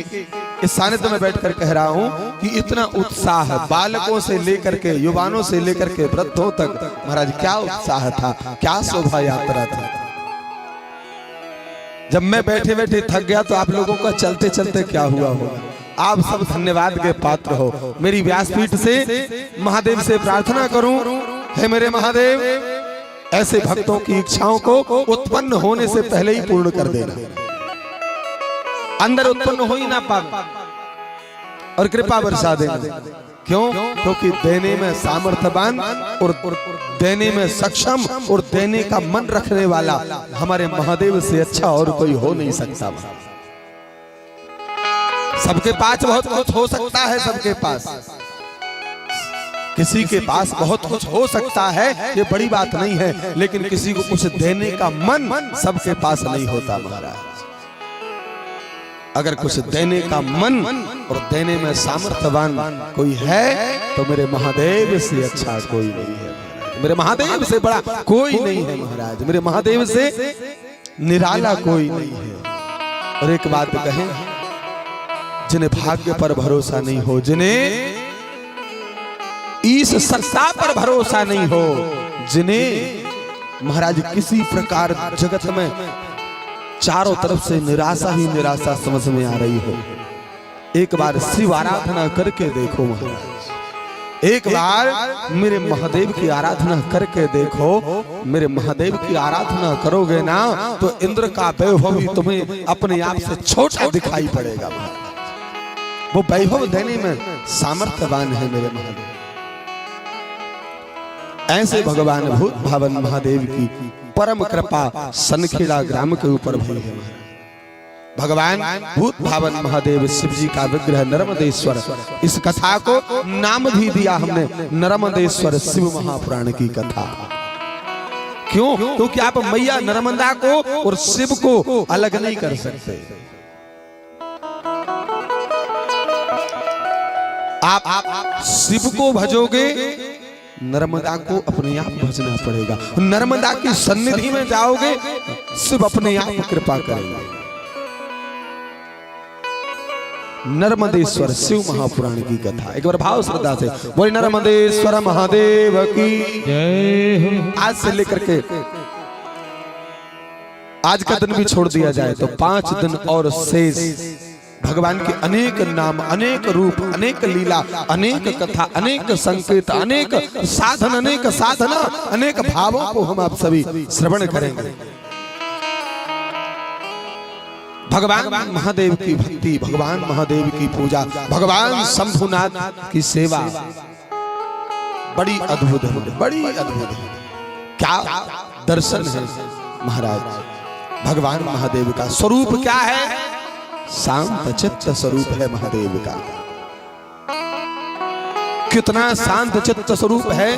इस सानिध्य में बैठकर कह रहा हूं कि इतना उत्साह, बालकों से लेकर के युवानों से लेकर के वृद्धों तक, महाराज क्या उत्साह था, क्या शोभा यात्रा थी। जब मैं बैठे बैठे थक गया तो आप लोगों का चलते चलते क्या हुआ होगा। आप सब धन्यवाद के पात्र हो। मेरी व्यासपीठ से महादेव से प्रार्थना करूं, हे मेरे महादेव, ऐसे भक्तों की इच्छाओं को उत्पन्न होने से पहले ही पूर्ण कर देना, अंदर उत्पन्न हो ही ना पावे और कृपा बरसा देना। क्यों? क्योंकि देने में सामर्थ्यवान और देने में सक्षम और देने का मन रखने वाला हमारे महादेव से अच्छा और कोई हो नहीं सकता। सबके पास बहुत कुछ हो सकता है, सबके पास किसी के पास बहुत कुछ हो सकता है, ये बड़ी बात नहीं है, लेकिन किसी को कुछ देने का मन सबके पास नहीं होता महाराज। अगर कुछ देने का मन और देने में सामर्थ्यवान कोई है तो मेरे महादेव से अच्छा कोई नहीं है, मेरे महादेव से बड़ा कोई नहीं है महाराज, मेरे महादेव से निराला कोई नहीं है। और एक बात कहें, जिन्हें भाग्य पर भरोसा नहीं हो, जिन्हें इस सत्ता पर भरोसा नहीं हो, जिन्हें महाराज किसी प्रकार जगत में चारों तरफ से निराशा ही निराशा समझ में आ रही हो, एक बार शिव आराधना करके देखो महाराज, एक बार मेरे महादेव की आराधना करके देखो। मेरे महादेव की आराधना करोगे ना तो इंद्र का वैभव ही तुम्हें अपने आप से छोटा दिखाई पड़ेगा महाराज। वो वैभव देने में सामर्थ्यवान है मेरे महादेव। ऐसे भगवान भूत भावन महादेव की परम कृपा सनखेड़ा ग्राम के ऊपर भई है। भगवान भूत भावन महादेव शिव जी का विग्रह नर्मदेश्वर, इस कथा को नाम भी दिया हमने नर्मदेश्वर शिव महापुराण की कथा। क्यों? क्योंकि आप मैया नर्मदा को और शिव को अलग नहीं कर सकते। आप शिव को भजोगे, नर्मदा को अपने आप भजना पड़ेगा। नर्मदा की सन्निधि में जाओगे, शिव अपने आप कृपा करेंगे। नर्मदेश्वर शिव महापुराण की कथा एक बार भाव श्रद्धा से बोले नर्मदेश्वर महादेव की जय हो। आज से लेकर के आज का दिन भी छोड़ दिया जाए तो 5 दिन और शेष भगवान के अनेक नाम, अनेक रूप, अनेक लीला, अनेक कथा, अनेक संकेत, अनेक साधन, अनेक साधना, अनेक भावों को हम आप सभी श्रवण करेंगे। भगवान महादेव की भक्ति, भगवान महादेव की पूजा, भगवान शंभुनाथ की सेवा बड़ी अद्भुत है, बड़ी अद्भुत है। क्या दर्शन है महाराज। भगवान महादेव का स्वरूप क्या है? शांत चित्त स्वरूप है महादेव का। कितना शांत चित्त स्वरूप है,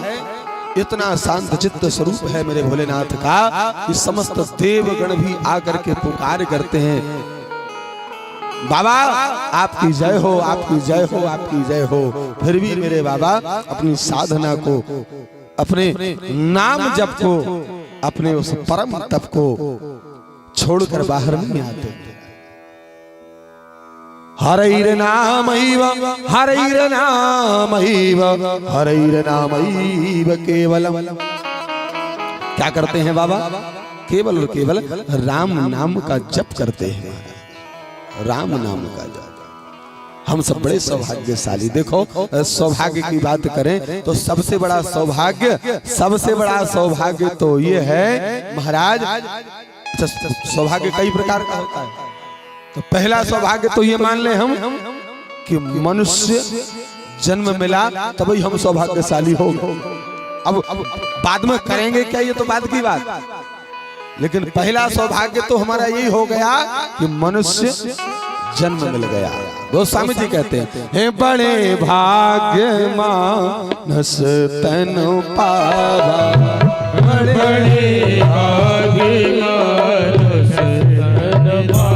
इतना शांत चित्त स्वरूप है मेरे भोलेनाथ का कि समस्त देवगण भी आकर के पुकार करते हैं, बाबा आपकी जय हो, आपकी जय हो, आपकी जय हो। फिर भी मेरे बाबा अपनी साधना को, अपने नाम जप को, अपने उस परम तप को छोड़कर बाहर नहीं आते। हरैर नामैव, हरैर नामैव, हरैर नामैव केवलम। क्या करते हैं बाबा? केवल और केवल राम नाम का जप करते हैं, राम नाम का जप। हम सब बड़े सौभाग्यशाली। देखो सौभाग्य की बात करें तो सबसे बड़ा सौभाग्य, सबसे बड़ा सौभाग्य तो ये है महाराज। सौभाग्य कई प्रकार का होता है। तो पहला सौभाग्य तो ये मान ले हम कि मनुष्य जन्म मिला तभी हम सौभाग्यशाली हो गए। अब बाद में करेंगे क्या, ये तो बाद की बात, लेकिन पहला सौभाग्य तो हमारा यही हो गया कि मनुष्य जन्म मिल गया। गोस्वामी जी कहते हैं, हे बड़े भाग्य मानस तन पावा, बड़े भाग्य मानस तन पावा,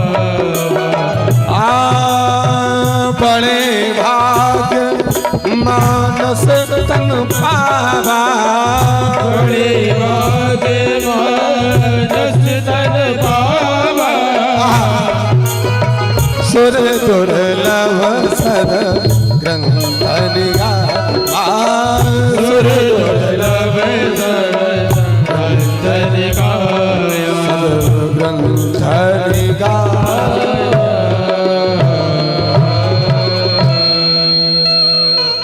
बड़े भाग्य मानस तन पावा, बड़े भाग्य मानस तन पावा, सुर दुर्लभ सर ग्रंथ निगाहा, सुर दुर्लभ सर ग्रंथ निगाहा, ग्रंथ निगाहा।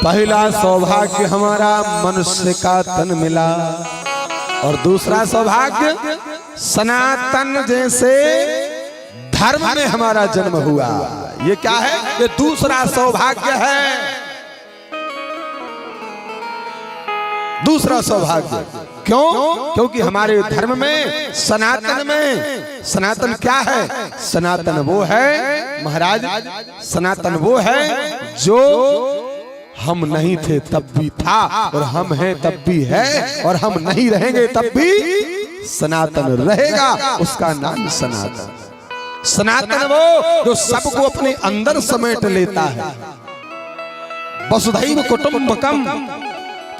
पहला सौभाग्य हमारा मनुष्य का तन मिला, और दूसरा सौभाग्य सनातन जैसे धर्म में हमारा जन्म हुआ। ये क्या है? ये दूसरा सौभाग्य है। दूसरा सौभाग्य क्यों? क्योंकि हमारे धर्म में, सनातन क्या है? सनातन वो है महाराज, सनातन वो है जो हम नहीं थे तब भी था, और हम हैं तब भी है, और हम नहीं रहेंगे तब भी सनातन रहेगा। उसका नाम सनातन। सनातन वो जो सबको अपने अंदर समेट लेता है, वसुधैव कुटुंबकम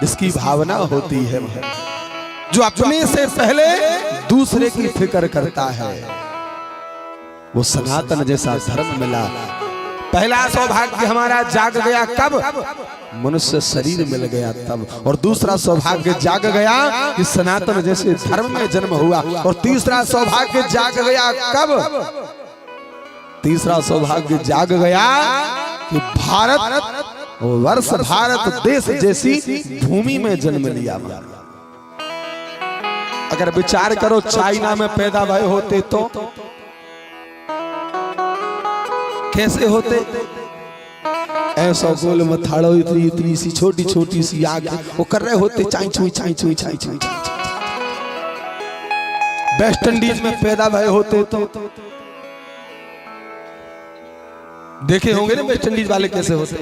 जिसकी भावना होती है, जो अपने से पहले दूसरे की फिक्र करता है, वो सनातन जैसा धर्म मिला। पहला सौभाग्य हमारा जाग गया कब? मनुष्य शरीर मिल गया तब। और दूसरा सौभाग्य जाग गया कि सनातन जैसे धर्म में जन्म हुआ। और तीसरा सौभाग्य जाग गया कब? तीसरा सौभाग्य जाग गया कि भारत वर्ष, भारत देश जैसी भूमि में जन्म लिया। अगर विचार करो चाइना में पैदा भय होते तो कैसे होते? ऐसा गोल मथाड़ो, इतनी इतनी सी छोटी छोटी सी आग, वो कर रहे होते चाई चुई चाई चुई चाई चुई। वेस्ट इंडीज में पैदा भय होते तो देखे होंगे ना वेस्ट इंडीज वाले कैसे होते,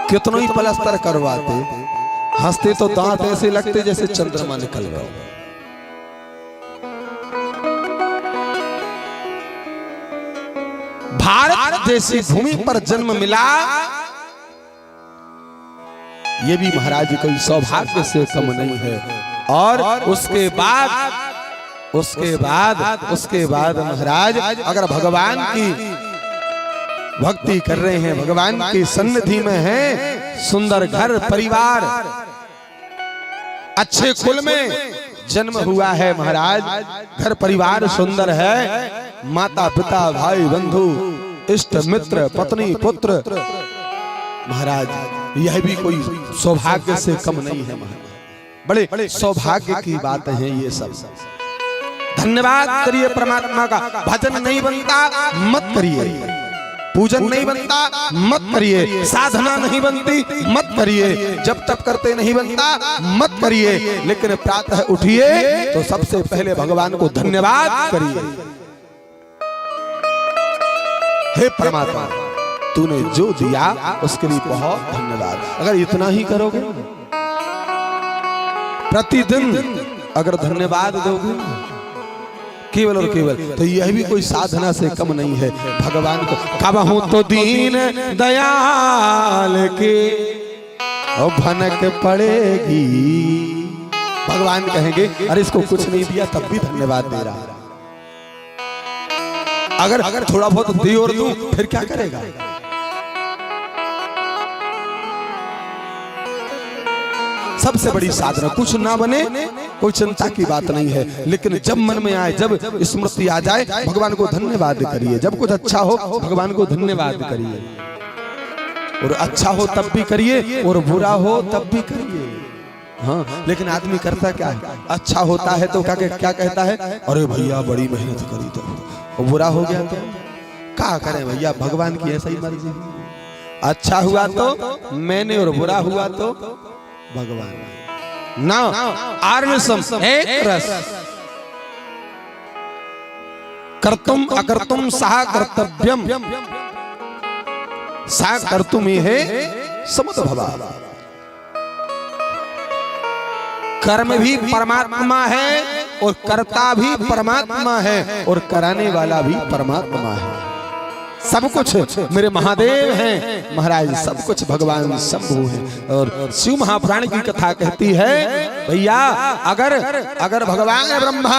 कितना ही प्लास्टर करवाते, हंसते तो दांत ऐसे लगते जैसे चंद्रमा निकल रहा हो। भारत जैसी भूमि पर जन्म मिला, ये भी महाराज कोई सौभाग्य से कम नहीं है। और उसके बाद महाराज अगर भगवान की भक्ति कर रहे हैं, भगवान की सन्निधि में हैं, सुंदर घर परिवार, अच्छे कुल में जन्म हुआ है महाराज, घर परिवार सुंदर है, माता पिता भाई बंधु इष्ट मित्र पत्नी पुत्र, महाराज यह भी कोई सौभाग्य से कम नहीं है महाराज। बड़े सौभाग्य की बात है ये सब। धन्यवाद करिए परमात्मा का। भजन नहीं बनता मत करिए, पूजन नहीं बनता मत करिए, साधना नहीं बनती मत करिए, जब तक करते नहीं बनता मत करिए, लेकिन प्रातः उठिए तो सबसे पहले भगवान को धन्यवाद करिए। हे परमात्मा, तूने जो दिया उसके लिए बहुत धन्यवाद। अगर इतना ही करोगे, प्रतिदिन अगर धन्यवाद दोगे केवल और केवल, तो यह भी कोई साधना से कम नहीं है। भगवान को कबहू तो दीन दयाल के भनक पड़ेगी, भगवान कहेंगे अरे इसको कुछ नहीं दिया तब भी धन्यवाद दे रहा है, अगर थोड़ा बहुत दे और दूं फिर क्या करेगा। सबसे बड़ी साधना, कुछ ना बने कोई चिंता की बात नहीं है, लेकिन जब मन में आए, जब स्मृति आ जाए, भगवान को धन्यवाद करिए। जब कुछ अच्छा हो भगवान को धन्यवाद करिए, और अच्छा हो तब भी करिए और बुरा हो तब भी करिए। हाँ, लेकिन आदमी करता क्या है, अच्छा होता है तो क्या कहता है, अरे भैया बड़ी मेहनत करी तो बुरा हो गया तो क्या करें भैया, भगवान की ऐसा ही मर्जी। अच्छा हुआ तो मैंने और बुरा हुआ तो भगवान। ना आर्यसम एक रस, कर्तुम अकर्तुम सह कर्तव्यम, सा कर्तुम है समद्भवा। कर्म भी परमात्मा है और कर्ता भी परमात्मा है और कराने वाला भी परमात्मा है। सब कुछ मेरे महादेव हैं महाराज, सब कुछ भगवान शंभु हैं। और शिव महापुराण की कथा कहती है भैया अगर भगवान ब्रह्मा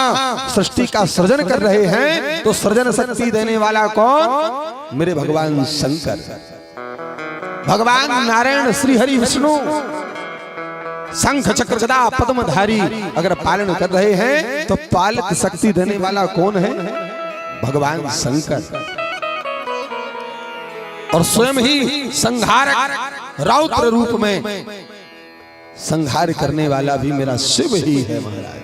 सृष्टि का सृजन कर रहे हैं तो सृजन शक्ति देने वाला कौन, मेरे भगवान शंकर। भगवान नारायण श्री हरि विष्णु शंख चक्र गदा पद्मधारी अगर पालन कर रहे हैं तो पालित शक्ति देने वाला कौन है, भगवान शंकर। और स्वयं ही संहारक रौद्र रूप में संहार करने वाला भी मेरा शिव ही है महाराज।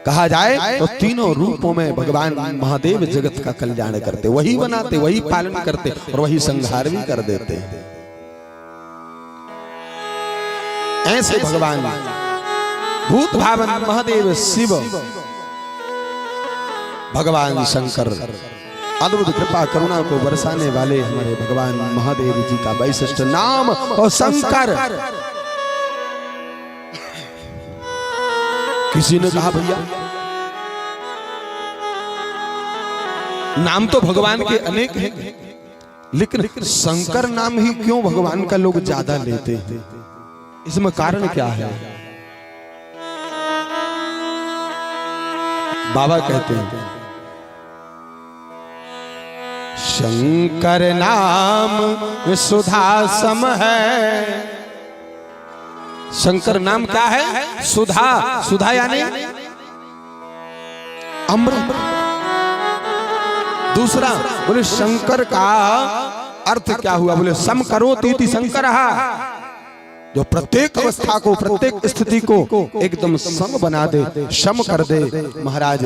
कहा जाए तो तीनों रूपों में भगवान महादेव जगत का कल्याण करते, वही बनाते, वही पालन करते और वही संहार भी कर देते हैं। ऐसे भगवान भूत भावन महादेव शिव भगवान शंकर अद्भुत कृपा करुणा को बरसाने वाले हमारे भगवान महादेव जी का वैशिष्ट नाम और शंकर। किसी ने कहा भैया नाम तो भगवान के अनेक हैं, लेकिन शंकर नाम ही क्यों भगवान का लोग ज्यादा लेते हैं, इसमें कारण क्या है? बाबा कहते हैं शंकर नाम सुधा सम है। शंकर नाम क्या है? सुधा। सुधा यानी अमृत। दूसरा बोले शंकर का अर्थ क्या हुआ, बोले सम करोति शंकर, जो प्रत्येक अवस्था को प्रत्येक स्थिति को एकदम सम बना दे, शम कर दे महाराज।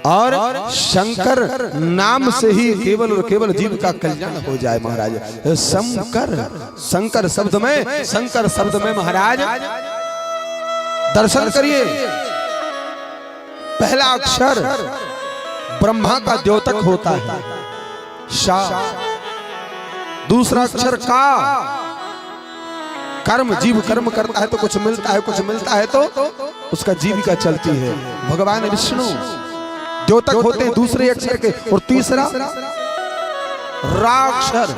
और शंकर नाम से ही केवल और केवल जीव का कल्याण हो जाए महाराज। शंकर, शंकर शब्द में, शंकर शब्द में महाराज दर्शन करिए, पहला अक्षर ब्रह्मा का द्योतक होता है शा, दूसरा अक्षर का, कर्म, जीव कर्म करता है तो कुछ मिलता है, कुछ मिलता है तो उसका जीविका चलती है। भगवान विष्णु द्योतक होते हैं दूसरे अक्षर के, और तीसरा राक्षर,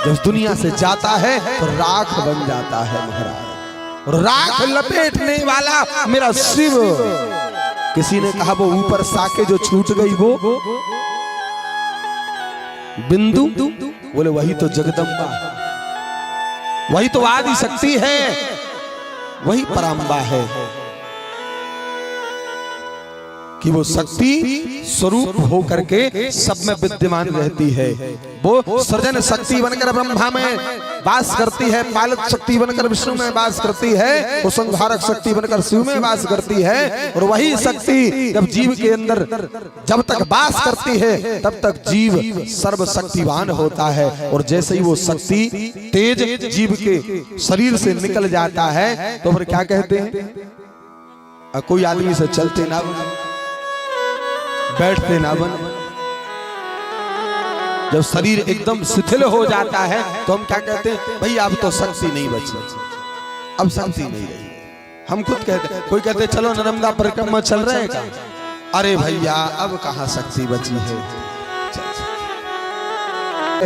जब दुनिया से जाता है तो राख बन जाता है महाराज, और राख लपेटने वाला मेरा शिव। किसी ने कहा वो ऊपर साके जो छूट गई वो बिंदु, बोले वही तो जगदम्बा, वही तो आदि शक्ति है, वही पराम्बा है कि वो शक्ति स्वरूप हो करके सब में विद्यमान रहती है। वो सृजन शक्ति बनकर ब्रह्मा में वास करती है, पालक शक्ति बनकर विष्णु में वास करती है, वो संहारक शक्ति बनकर शिव में वास करती है। और वही शक्ति जब जीव के अंदर जब तक वास करती है तब तक जीव सर्वशक्तिवान होता है। और जैसे ही वो शक्ति तेज जीव के शरीर से निकल जाता है तो फिर क्या कहते हैं, कोई आदमी से चलते ना बने, बैठते ना बने। जब शरीर एकदम शिथिल हो जाता है तो हम क्या कहते हैं, भाई अब तो शक्ति नहीं बची, अब शक्ति नहीं रही। हम खुद कहते हैं, कोई कहते चलो नर्मदा परिक्रमा चल रहे का, अरे भैया अब कहाँ शक्ति बची है।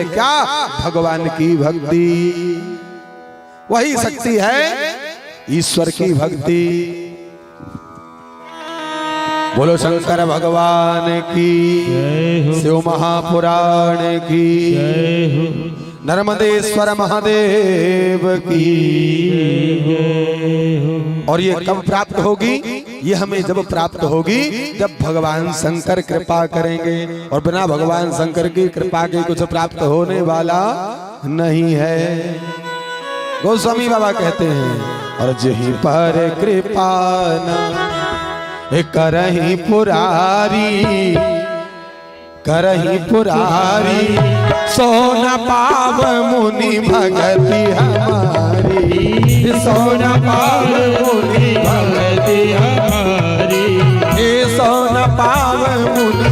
क्या भगवान की भक्ति वही शक्ति है, ईश्वर की भक्ति। बोलो शंकर भगवान की, शिव महापुराण की, नर्मदेश्वर महादेव की। और ये कब प्राप्त होगी, ये हमें जब प्राप्त होगी जब भगवान शंकर कृपा करेंगे। और बिना भगवान शंकर की कृपा के कुछ प्राप्त होने वाला नहीं है। गोस्वामी बाबा कहते हैं और जहीं पर कृपा न करही पुरारी सो न पाव मुनि भगति हमारी, सो न पाव मुनि भगति हमारी, सो न पाव मुनि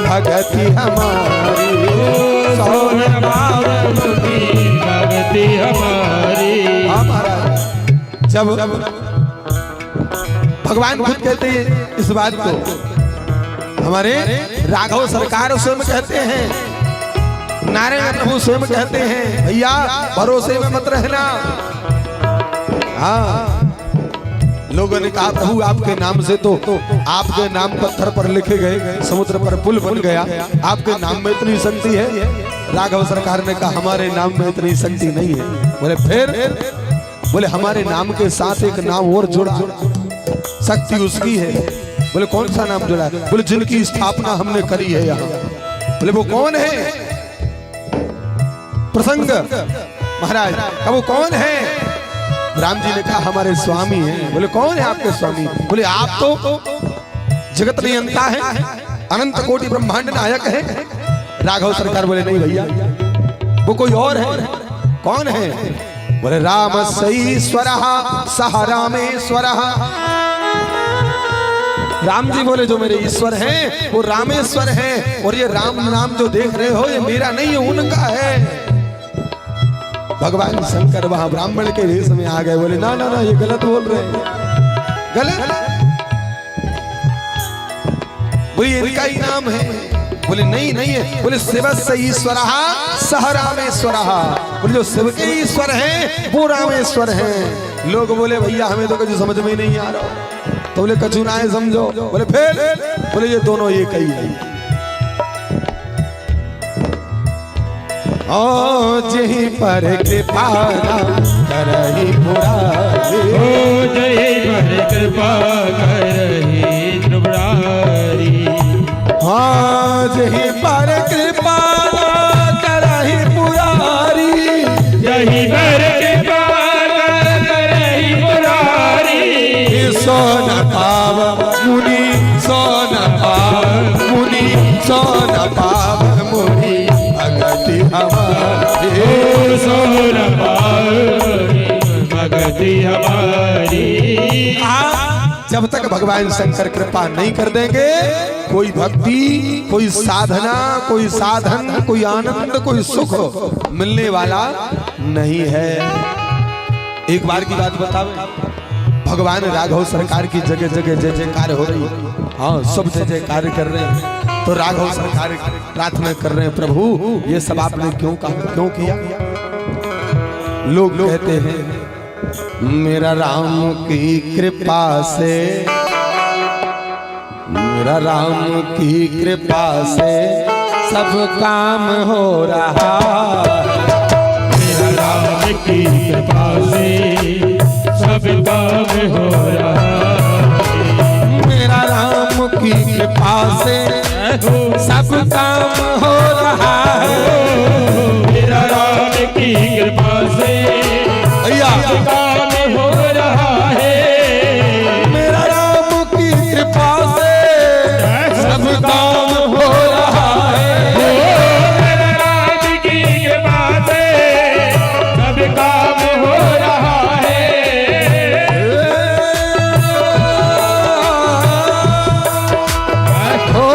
भगति हमारी, सो न पाव मुनि भगति हमारी। हमारा जब भगवान खुद कहते हैं इस बात को, हमारे राघव सरकार स्वयं कहते हैं, नारायण प्रभु स्वयं कहते हैं भैया भरोसे में मत रहना। हाँ, लोगों ने कहा प्रभु आपके नाम से तो आपके नाम पत्थर पर लिखे गए, समुद्र पर पुल बन गया, आपके नाम में इतनी शक्ति है। राघव सरकार ने कहा हमारे नाम में इतनी शक्ति नहीं है। बोले फिर? बोले हमारे नाम के साथ एक नाम और जुड़ा, शक्ति उसकी है। बोले कौन सा नाम जुड़ा? बोले जिनकी स्थापना हमने करी है यहाँ। बोले वो कौन है? प्रसंग महाराज का वो कौन है? राम जी ने कहा हमारे स्वामी हैं। बोले कौन है आपके स्वामी? बोले आप तो जगत नियंता है, अनंत कोटि ब्रह्मांड नायक है। राघव सरकार बोले नहीं भैया वो कोई और है। कौन है? बोले राम सईश्वर सह रामेश्वर। राम जी बोले जो मेरे ईश्वर हैं वो रामेश्वर हैं, और ये राम नाम जो देख रहे हो ये मेरा नहीं है उनका है। भगवान शंकर वहां ब्राह्मण के वेश में आ गए। बोले ना ना ना ये गलत बोल रहे हैं, गलत। बोले इनका ही नाम है। बोले नहीं नहीं है। बोले शिव से ईश्वर सह रामेश्वर। बोले जो शिव के ईश्वर हैं वो रामेश्वर हैं। लोग बोले भैया हमें तो कुछ समझ में नहीं आ रहा। तो बोले कछु ना है समझो। बोले फिर? बोले ये दोनों एक ही है। ओ जहीं पर कृपा करही मुरारी, ओ जहीं पर कृपा करही मुरारी, हाँ जहीं पर कृपा करही मुरारी, जहीं पर कृपा करही मुरारी, सो न पाव मुनि, सो न पाव मुनि, सो न पाव मुनि भगति हमारी, सो न पाव भगति हमारी। जब तक भगवान शंकर कृपा नहीं कर देंगे कोई भक्ति, कोई साधना, कोई साधन, कोई आनंद, कोई सुख मिलने वाला नहीं है। एक बार की बात बतावे, भगवान राघव सरकार की जगह जगह जय जयकार हो रही है। हाँ सब जय जयकार कर रहे हैं। तो राघव सरकार प्रार्थना कर रहे हैं प्रभु ये सब आपने क्यों कहा, क्यों किया? लोग कहते हैं मेरा राम की कृपा से, मेरा राम की कृपा से सब काम हो रहा है, मेरा राम की कृपा से सब काम हो रहा है, मेरा राम की कृपा से सब काम हो रहा है, मेरा राम की कृपा से सब काम हो रहा है, मेरा राम की कृपा से सब काम हो रहा है, मेरा राम की कृपा से सब काम हो रहा है, ओ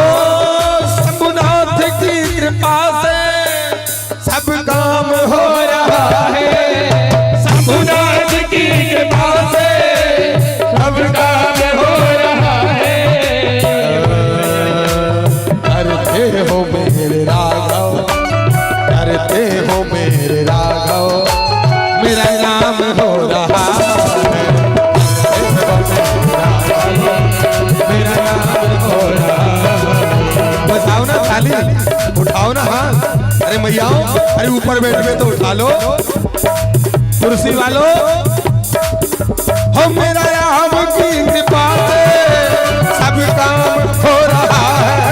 शंभुनाथ की कृपा से सब काम हो रहा है, शंभुनाथ की कृपा से सब काम हो रहा है, करते हो मेरे राघव, करते हो मेरे राघव, मेरा नाम हो रहा है, मेरा नाम हो रहा है। बताओ ना खाली, उठाओ ना हाथ। अरे मैयाओ, अरे ऊपर बैठ में तो उठा लो कुर्सी वालों। हम मेरा राम की कृपा से सब काम हो रहा है,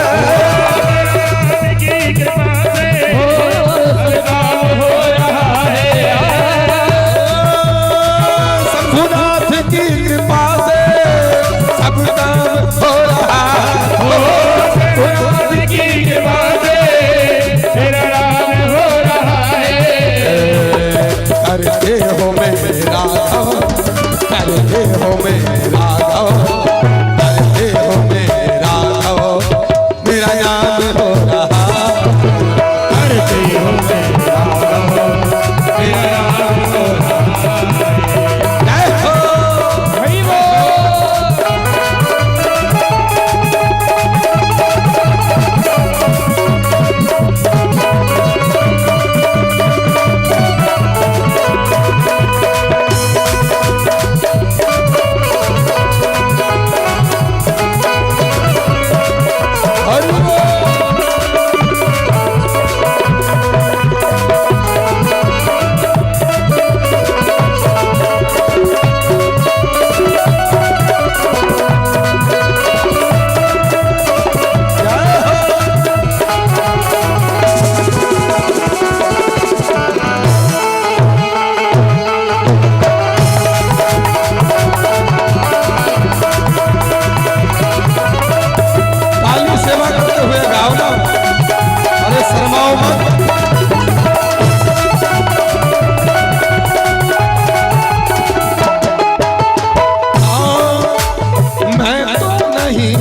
की कृपा से सब काम हो रहा है,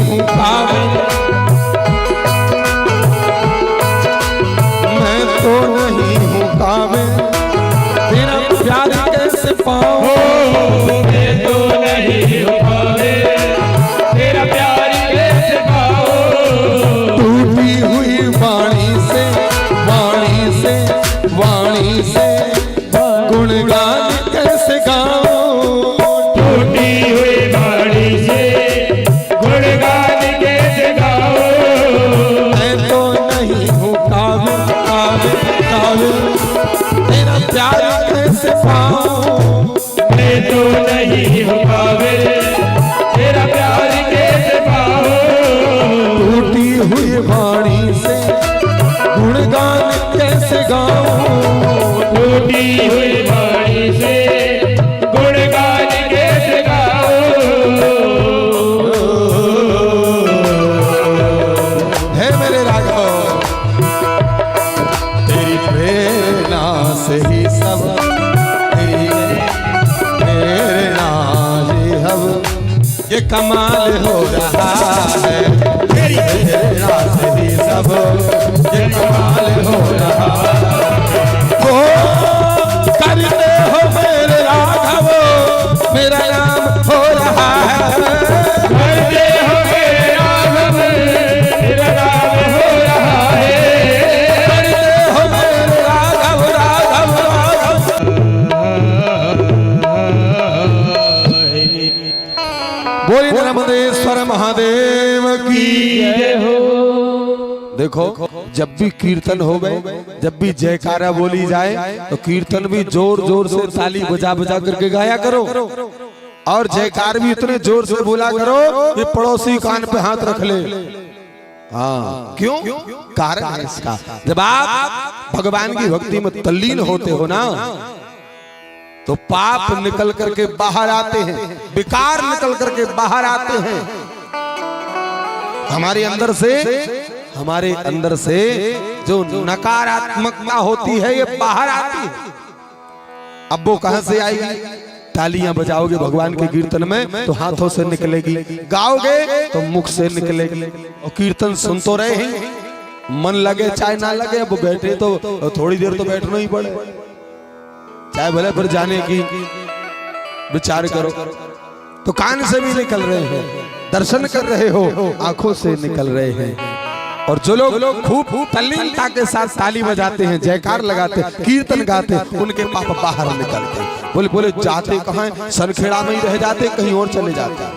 हूँ काबिल, मैं तो नहीं हूँ काबिल, तेरा प्यार कैसे पाऊं, मैं तो नहीं हो पावे तेरा प्यार कैसे पाऊं। टूटी हुई वाणी से गुणगान कैसे गाऊं, टूटी हुई वाणी से गुणगान कैसे गाऊं। मैं तो नहीं हूँ काबिल, तेरा प्यार कैसे पाऊं, मैं तो नहीं हो पावे तेरा प्यार कैसे पाऊं। टूटी हुई वाणी से गुणगान कैसे गाऊं, टूटी हुई वाणी से गुणगान कैसे गाऊं। है मेरे राघव, तेरी प्रेरणा से ही सब, तेरी प्रेरणा ही हम, ये कमाल हो रहा है, तेरी प्रेरणा से ही सब ये कमाल हो रहा है। ओ करते हो मेरे राघव, मेरा नाम हो रहा है, करते हो मेरे राघव तेरा नाम हो रहा है। करते हो मेरे राघव, बोले नर्मदेश्वर महादेव की जय हो। देखो जब भी कीर्तन हो गए, जब भी जयकारा बोली जाए तो कीर्तन भी जोर जोर से ताली बजा बजा करके गाया करो, और जयकार भी इतने जोर से बोला करो कि पड़ोसी कान पे हाथ रख ले। हाँ, क्यों? कारण है इसका, जब आप भगवान की भक्ति में तल्लीन होते हो ना, तो पाप निकल करके बाहर आते हैं, विकार निकल करके बाहर आते हैं, हमारे अंदर से जो नकारात्मकता होती है ये बाहर आती है। अब वो कहां से आएगी? तालियां बजाओगे भगवान के कीर्तन में तो हाथों से निकलेगी, गाओगे तो मुख से निकलेगी, और कीर्तन सुन तो रहे हैं, मन लगे चाहे ना लगे, अब बैठे तो थोड़ी देर तो बैठना ही पड़े, चाहे भले फिर जाने की विचार करो। तो कान से भी निकल रहे हैं, दर्शन कर रहे हो, आंखों से निकल रहे हैं, और जो लोग खूब तल्लीनता के साथ ताली बजाते हैं, जयकार लगाते हैं, कीर्तन गाते हैं, उनके पाप बाहर निकलते हैं। बोले जाते कहाँ हैं? सनखेड़ा में ही रह जाते, कहीं और चले जाते हैं।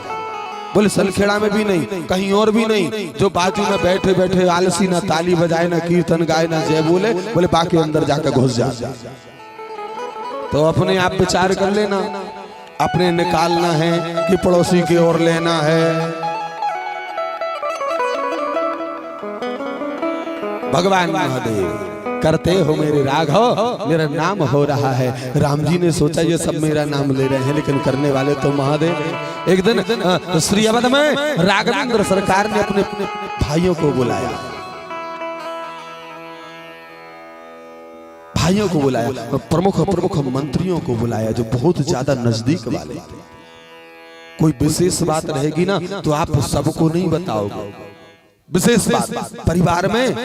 बोले सनखेड़ा में भी नहीं, कहीं और भी नहीं, जो बाजू में बैठे बैठे आलसी ना ताली बजाए, ना कीर्तन गाए, ना जय बोले, बोले बाकी अंदर जाकर घुस जाते। तो अपने आप विचार कर लेना, अपने निकालना है कि पड़ोसी की ओर लेना है। भगवान महादेव करते हो मेरे राघव, मेरा नाम हो रहा है। राम जी ने सोचा ये सब मेरा नाम ले रहे हैं, लेकिन करने वाले तो महादेव। एक दिन श्री अवध में राघवेंद्र सरकार ने अपने भाइयों को बुलाया, प्रमुख मंत्रियों को बुलाया, जो बहुत ज्यादा नजदीक वाले थे। कोई विशेष बात रहेगी ना तो आप सबको नहीं बताओगे, विशेष बात परिवार में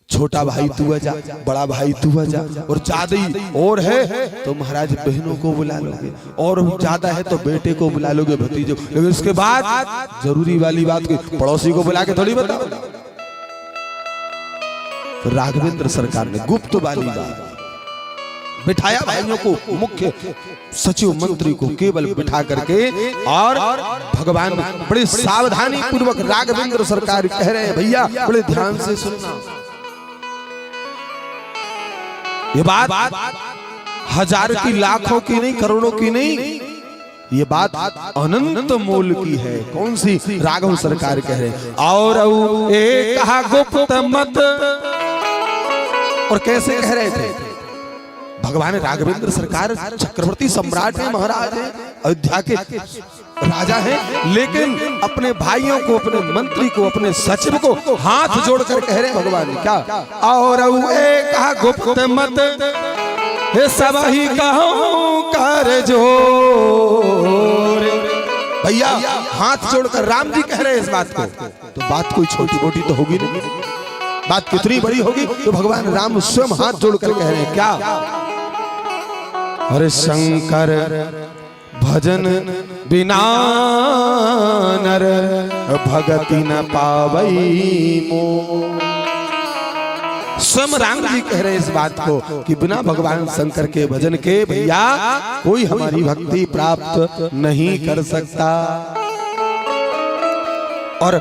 छोटा भाई तू आजा, बड़ा भाई तू आजा, और ज्यादा और है तो महाराज बहनों को बुला लोगे, और ज्यादा है तो बेटे को बुला लोगे, भतीजों, लेकिन उसके बाद जरूरी वाली बात की पड़ोसी को बुला के थोड़ी बताओ। तो राघवेंद्र सरकार ने गुप्त वाली बात बिठाया, भाइयों को, मुख्य सचिव मंत्री को केवल बिठा करके, और भगवान बड़े सावधानी पूर्वक राघवेंद्र सरकार कह रहे हैं, भैया बड़े ध्यान से सुनना, ये बात हजार की, लाखों की नहीं, करोड़ों की नहीं, ये बात अनंत मूल की है। कौन सी? राघव सरकार कह रहे हैं, और एक कहा गुप्त मत, और कैसे कह रहे थे? भगवान राघवेंद्र सरकार चक्रवर्ती सम्राट है, महाराज है, अयोध्या के राजा हैं, लेकिन अपने भाइयों को, अपने मंत्री को, अपने सचिव को हाथ जोड़कर कह रहे भगवान क्या? और कहा गुप्त मत हे सब ही कहो कर जोर, भैया हाथ जोड़कर राम जी कह रहे हैं इस बात को, तो बात कोई छोटी मोटी तो होगी नहीं, बात कितनी बड़ी होगी। तो भगवान राम स्वयं हाथ जोड़कर कह रहे हैं क्या, अरे शंकर भजन बिना नर भगति न पावई मोह। स्वयं राम जी कह रहे हैं इस बात को कि बिना भगवान शंकर के भजन के भैया कोई हमारी भक्ति प्राप्त नहीं कर सकता। और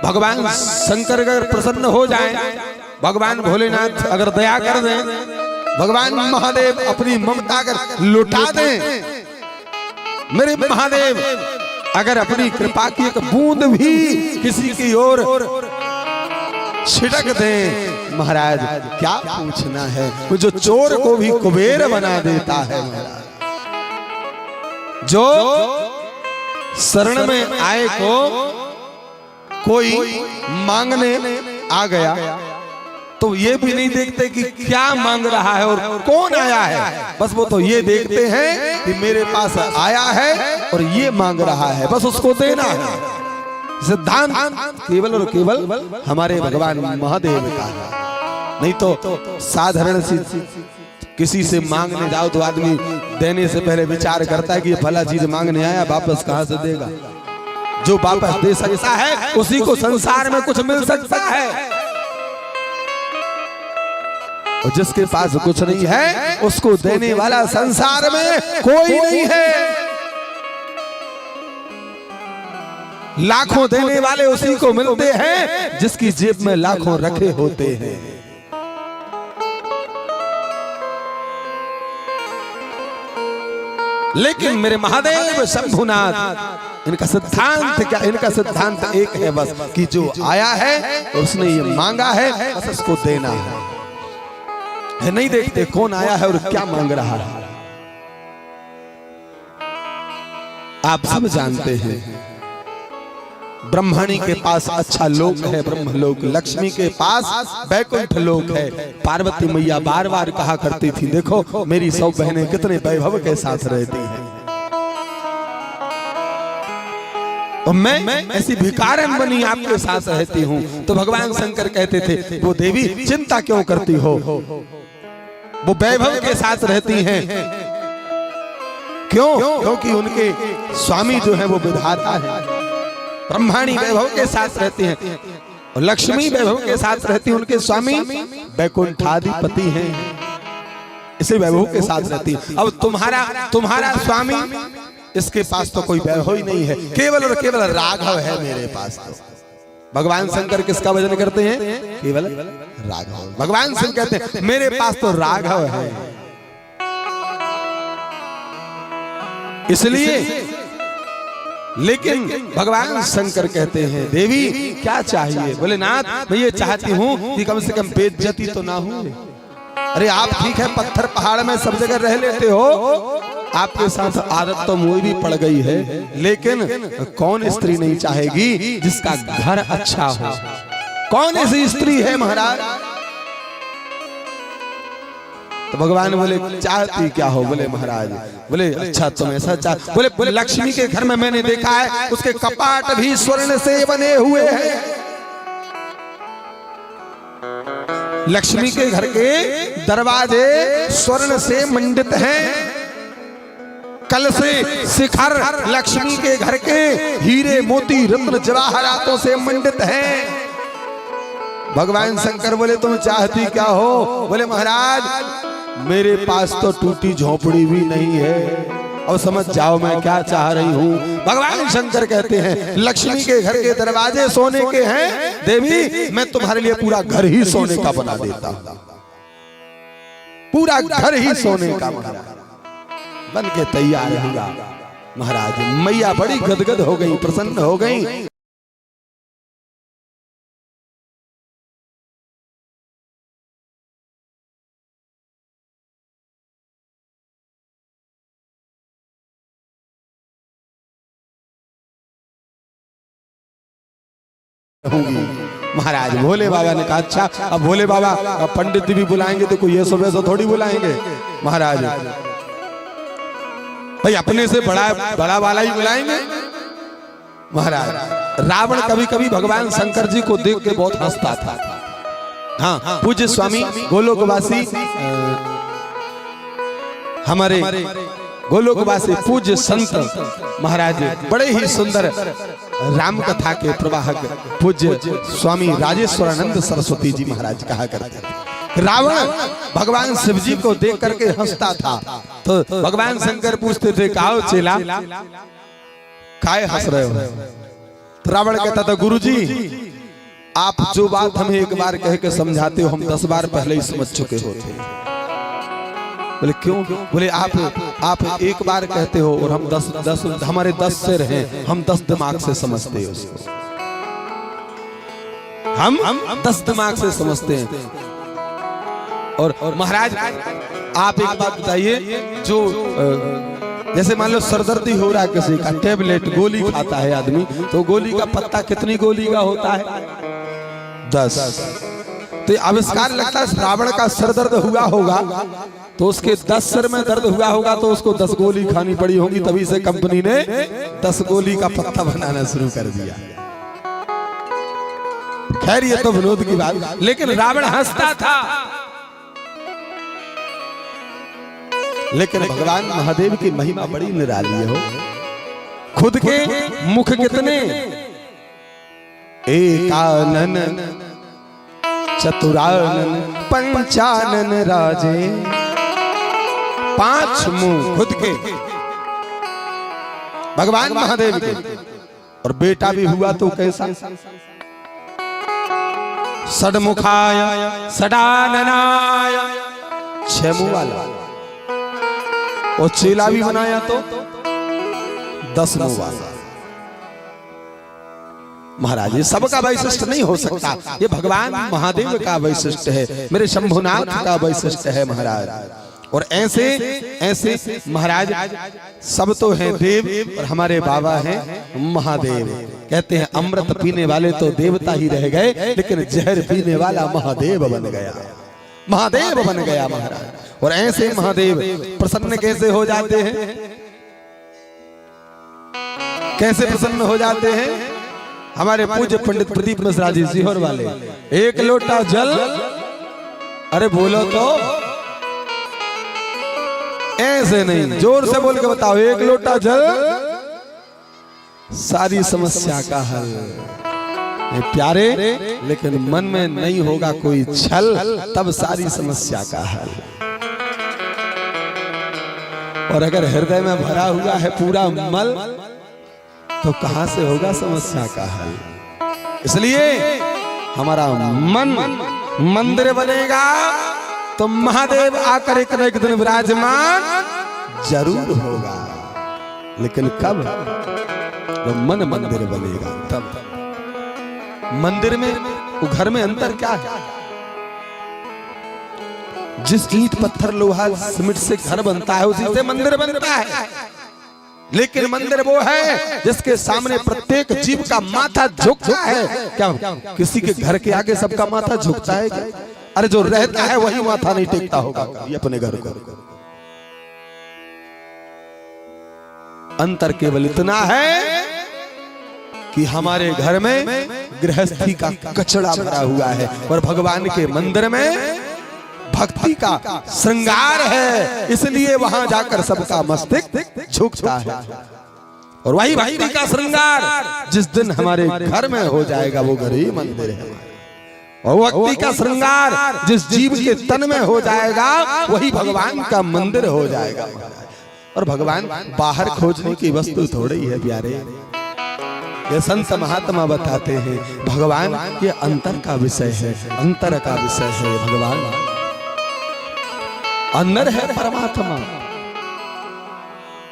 भगवान शंकर अगर प्रसन्न हो जाए, भगवान भोलेनाथ अगर दया कर दें, भगवान महादेव अपनी ममता अगर लुटा दें, मेरे महादेव अगर अपनी कृपा की एक बूंद भी किसी की ओर छिड़क दें, महाराज क्या पूछना है, जो चोर को भी कुबेर बना देता है महाराज। जो शरण में आए को कोई मांगने आ गया तो ये भी नहीं देखते कि क्या मांग रहा है और कौन आया है, बस वो तो ये देखते हैं कि मेरे पास आया है और ये मांग रहा है, बस उसको देना है। सिद्धांत केवल और केवल हमारे भगवान महादेव का है। नहीं तो साधारण सी किसी से मांगने जाओ तो आदमी देने से पहले विचार करता है कि ये भला चीज मांगने आया, वापस कहां से देगा। जो वापस दे सकता है उसी को संसार में कुछ मिल सकता है, और जिसके पास कुछ नहीं है उसको देने वाला संसार में कोई नहीं है। लाखों देने वाले उसी को मिलते हैं जिसकी जेब में लाखों रखे होते हैं। लेकिन मेरे महादेव शंभुनाथ इनका सिद्धांत क्या, इनका सिद्धांत एक है बस कि जो आया है उसने ये मांगा है बस उसको देना है। नहीं देखते कौन आया है और क्या मांग रहा है। आप सब जानते हैं ब्रह्मणी के पास अच्छा लोक है, ब्रह्मलोक। लक्ष्मी के पास वैकुंठ लोक है। पार्वती मैया बार बार कहा करती थी, देखो मेरी सब बहनें कितने वैभव के साथ रहती हैं, और मैं ऐसी भिखारन बनी आपके साथ रहती हूँ। तो भगवान शंकर कहते थे, वो देवी चिंता क्यों करती हो, वो वैभव के साथ रहती हैं। क्यों? क्योंकि उनके स्वामी जो है वो विधाता है। ब्रह्माणी वैभव के साथ रहती हैं और लक्ष्मी वैभव के साथ रहती है, उनके स्वामी वैकुंठाधिपति हैं, इसे वैभव के साथ रहती है। अब तुम्हारा स्वामी, इसके पास तो कोई वैभव ही नहीं है, केवल और केवल राघव है मेरे पास। तो भगवान शंकर किसका भजन करते हैं? केवल राघव। भगवान शंकर कहते हैं मेरे पास तो राघव है। इसलिए लेकिन भगवान शंकर कहते हैं, देवी क्या चाहिए? बोले नाथ, मैं ये चाहती हूँ कि कम से कम बेइज्जती तो ना हो। अरे आप ठीक है पत्थर पहाड़ में सब जगह रह लेते हो, आपके साथ आदत तो मुझे भी पड़ गई है, लेकिन कौन स्त्री नहीं चाहेगी जिसका घर अच्छा हो? कौन ऐसी स्त्री है महाराज? तो भगवान बोले चाहती क्या हो? बोले महाराज, बोले अच्छा तुम ऐसा चाह, बोले लक्ष्मी के घर में मैंने देखा है उसके कपाट भी स्वर्ण से बने हुए हैं। लक्ष्मी के घर के दरवाजे स्वर्ण से मंडित हैं। कल से शिखर लक्ष्मी के घर के हीरे मोती रत्न जवाहरातों से मंडित हैं। भगवान शंकर बोले तुम चाहती क्या हो? बोले महाराज मेरे पास तो टूटी झोपड़ी भी नहीं है, और समझ जाओ मैं क्या चाह रही हूँ। भगवान शंकर कहते हैं लक्ष्मी के घर के दरवाजे सोने के हैं, देवी मैं तुम्हारे लिए पूरा घर ही सोने का बना देता हूँ, पूरा घर ही सोने का बन के तैयार होगा। महाराज मैया बड़ी गदगद हो गई, प्रसन्न हो गई। महाराज भोले बाबा ने कहा अच्छा, अब भोले बाबा अब पंडित भी बुलाएंगे तो कोई ये सुबह से थोड़ी बुलाएंगे। महाराज भाई अपने से बड़ा वाला ही बुलाएंगे। महाराज रावण कभी कभी भगवान शंकर जी को देख के बहुत हंसता था। हाँ, पूज्य स्वामी गोलोकवासी हमारे गोलोकवासी पूज्य संत महाराज बड़े ही सुंदर राम कथा के प्रवाहक पूज्य स्वामी राजेश्वरानंद सरस्वती जी महाराज कहा करते थे, रावण भगवान शिव जी को देख करके हंसता था। तो भगवान शंकर पूछते थे, काओ चेला काहे हंस रहे हो? तो रावण कहता था, गुरुजी आप जो बात हमें एक बार कह के समझाते हो हम 10 बार पहले ही समझ चुके होते। बोले क्यों? बोले आप एक बार कहते हो और हम 10 हमारे 10 सिर हैं, हम 10 दिमाग से समझते हैं उसको, हम 10 दिमाग से समझते हैं। और महाराज आप एक बात बताइए, जो जैसे मान लो सरदर्दी हो रहा है किसी का, टेबलेट गोली खाता है आदमी, तो गोली का पत्ता कितनी गोली का होता है? 10। तो आविष्कार लगता है रावण का सर दर्द हुआ होगा तो उसके 10 सिर में दर्द हुआ होगा तो उसको 10 गोली खानी पड़ी होगी, तभी से कंपनी ने 10 गोली का पत्ता बनाना शुरू कर दिया। खैर ये तो विनोद की बात, लेकिन रावण हंसता था। लेकिन भगवान महादेव की महिमा बड़ी निराली हो। खुद के मुख कितने, एकानन चतुरानन पंचानन राजे, 5 मुंह खुद के भगवान महादेव के। और बेटा भी हुआ तो कैसा? षडमुखाय षडाननाय, 6 मुंह वाला। और चेला भी बनाया तो 10 मुंह वाला। महाराज ये सबका वैशिष्ट नहीं हो सकता, ये भगवान महादेव का वैशिष्ट है, मेरे शंभुनाथ का वैशिष्ट है महाराज। और ऐसे महाराज सब तो हैं देव और हमारे बाबा हैं महादेव। कहते हैं अमृत पीने वाले तो देवता ही रह गए, लेकिन जहर पीने वाला महादेव बन गया, महादेव बन गया महाराज। और ऐसे महादेव प्रसन्न कैसे हो जाते हैं? कैसे प्रसन्न हो जाते हैं? हमारे पूज्य पंडित प्रदीप मिश्रा जी सीहोर वाले, 1 लोटा जल, अरे बोलो तो, ऐसे नहीं, जोर से बोल के बताओ, 1 लोटा जल सारी समस्या का हल। प्यारे, लेकिन मन में नहीं होगा कोई छल, तब सारी समस्या का हल। और अगर हृदय में भरा हुआ है पूरा मल, तो कहां से होगा समस्या का हल? इसलिए हमारा मन मंदिर बनेगा तो महादेव आकर एक न एक दिन विराजमान जरूर होगा। लेकिन कब? तो मन मंदिर बनेगा तब। मंदिर में वो घर में अंतर क्या है? जिस ईंट पत्थर लोहा सीमेंट से घर बनता है उसी से मंदिर बनता है। लेकिन मंदिर वो है जिसके सामने प्रत्येक जीव का माथा झुकता है। क्या किसी के घर के आगे सबका माथा झुकता है क्या? अरे जो रहता है वही माथा नहीं टेकता होगा अपने घर को। अंतर केवल इतना है कि हमारे घर में गृहस्थी का कचरा भरा हुआ है और भगवान के मंदिर में भक्ति का श्रृंगार है, इसलिए वहां जाकर सबका मस्तिष्क झुकता है। और वही भक्ति का श्रृंगार जिस दिन हमारे घर में हो जाएगा वो घर ही मंदिर है। और भक्ति का श्रृंगार जिस जीव के तन में हो जाएगा वही भगवान का मंदिर हो जाएगा। और भगवान बाहर खोजने की वस्तु थोड़ी है प्यारे। ये संत महात्मा बताते हैं भगवान ये अंतर का विषय है, अंतर का विषय है। भगवान अंदर है परमात्मा।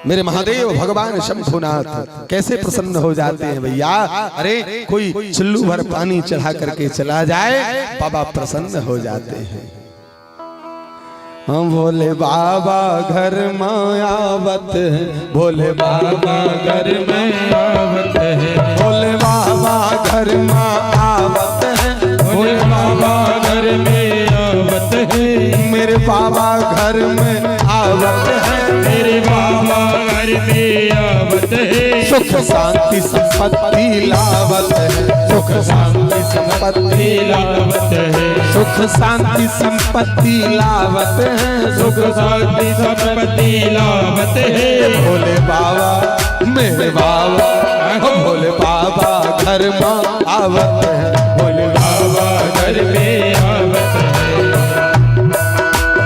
मेरे महादेव भगवान शंभुनाथ कैसे प्रसन्न हो जाते हैं भैया। अरे कोई चुल्लू भर पानी चढ़ा करके चला जाए बाबा प्रसन्न हो जाते हैं। हम भोले बाबा घर में आवत है, भोले बाबा घर में आवत है, भोले बाबा घर में आवत है, भोले बाबा घर में आवत है, मेरे बाबा घर में आवत है, मेरे बाबा घर में आवत लावत है, सुख शांति संपत्ति लावत है, सुख शांति संपत्ति लावत है, सुख शांति संपत्ति लावत है, सुख शांति संपत्ति लावत है। भोले बाबा मेरे बाबा, भोले बाबा घर में आवत है, भोले बाबा घर में आवत है।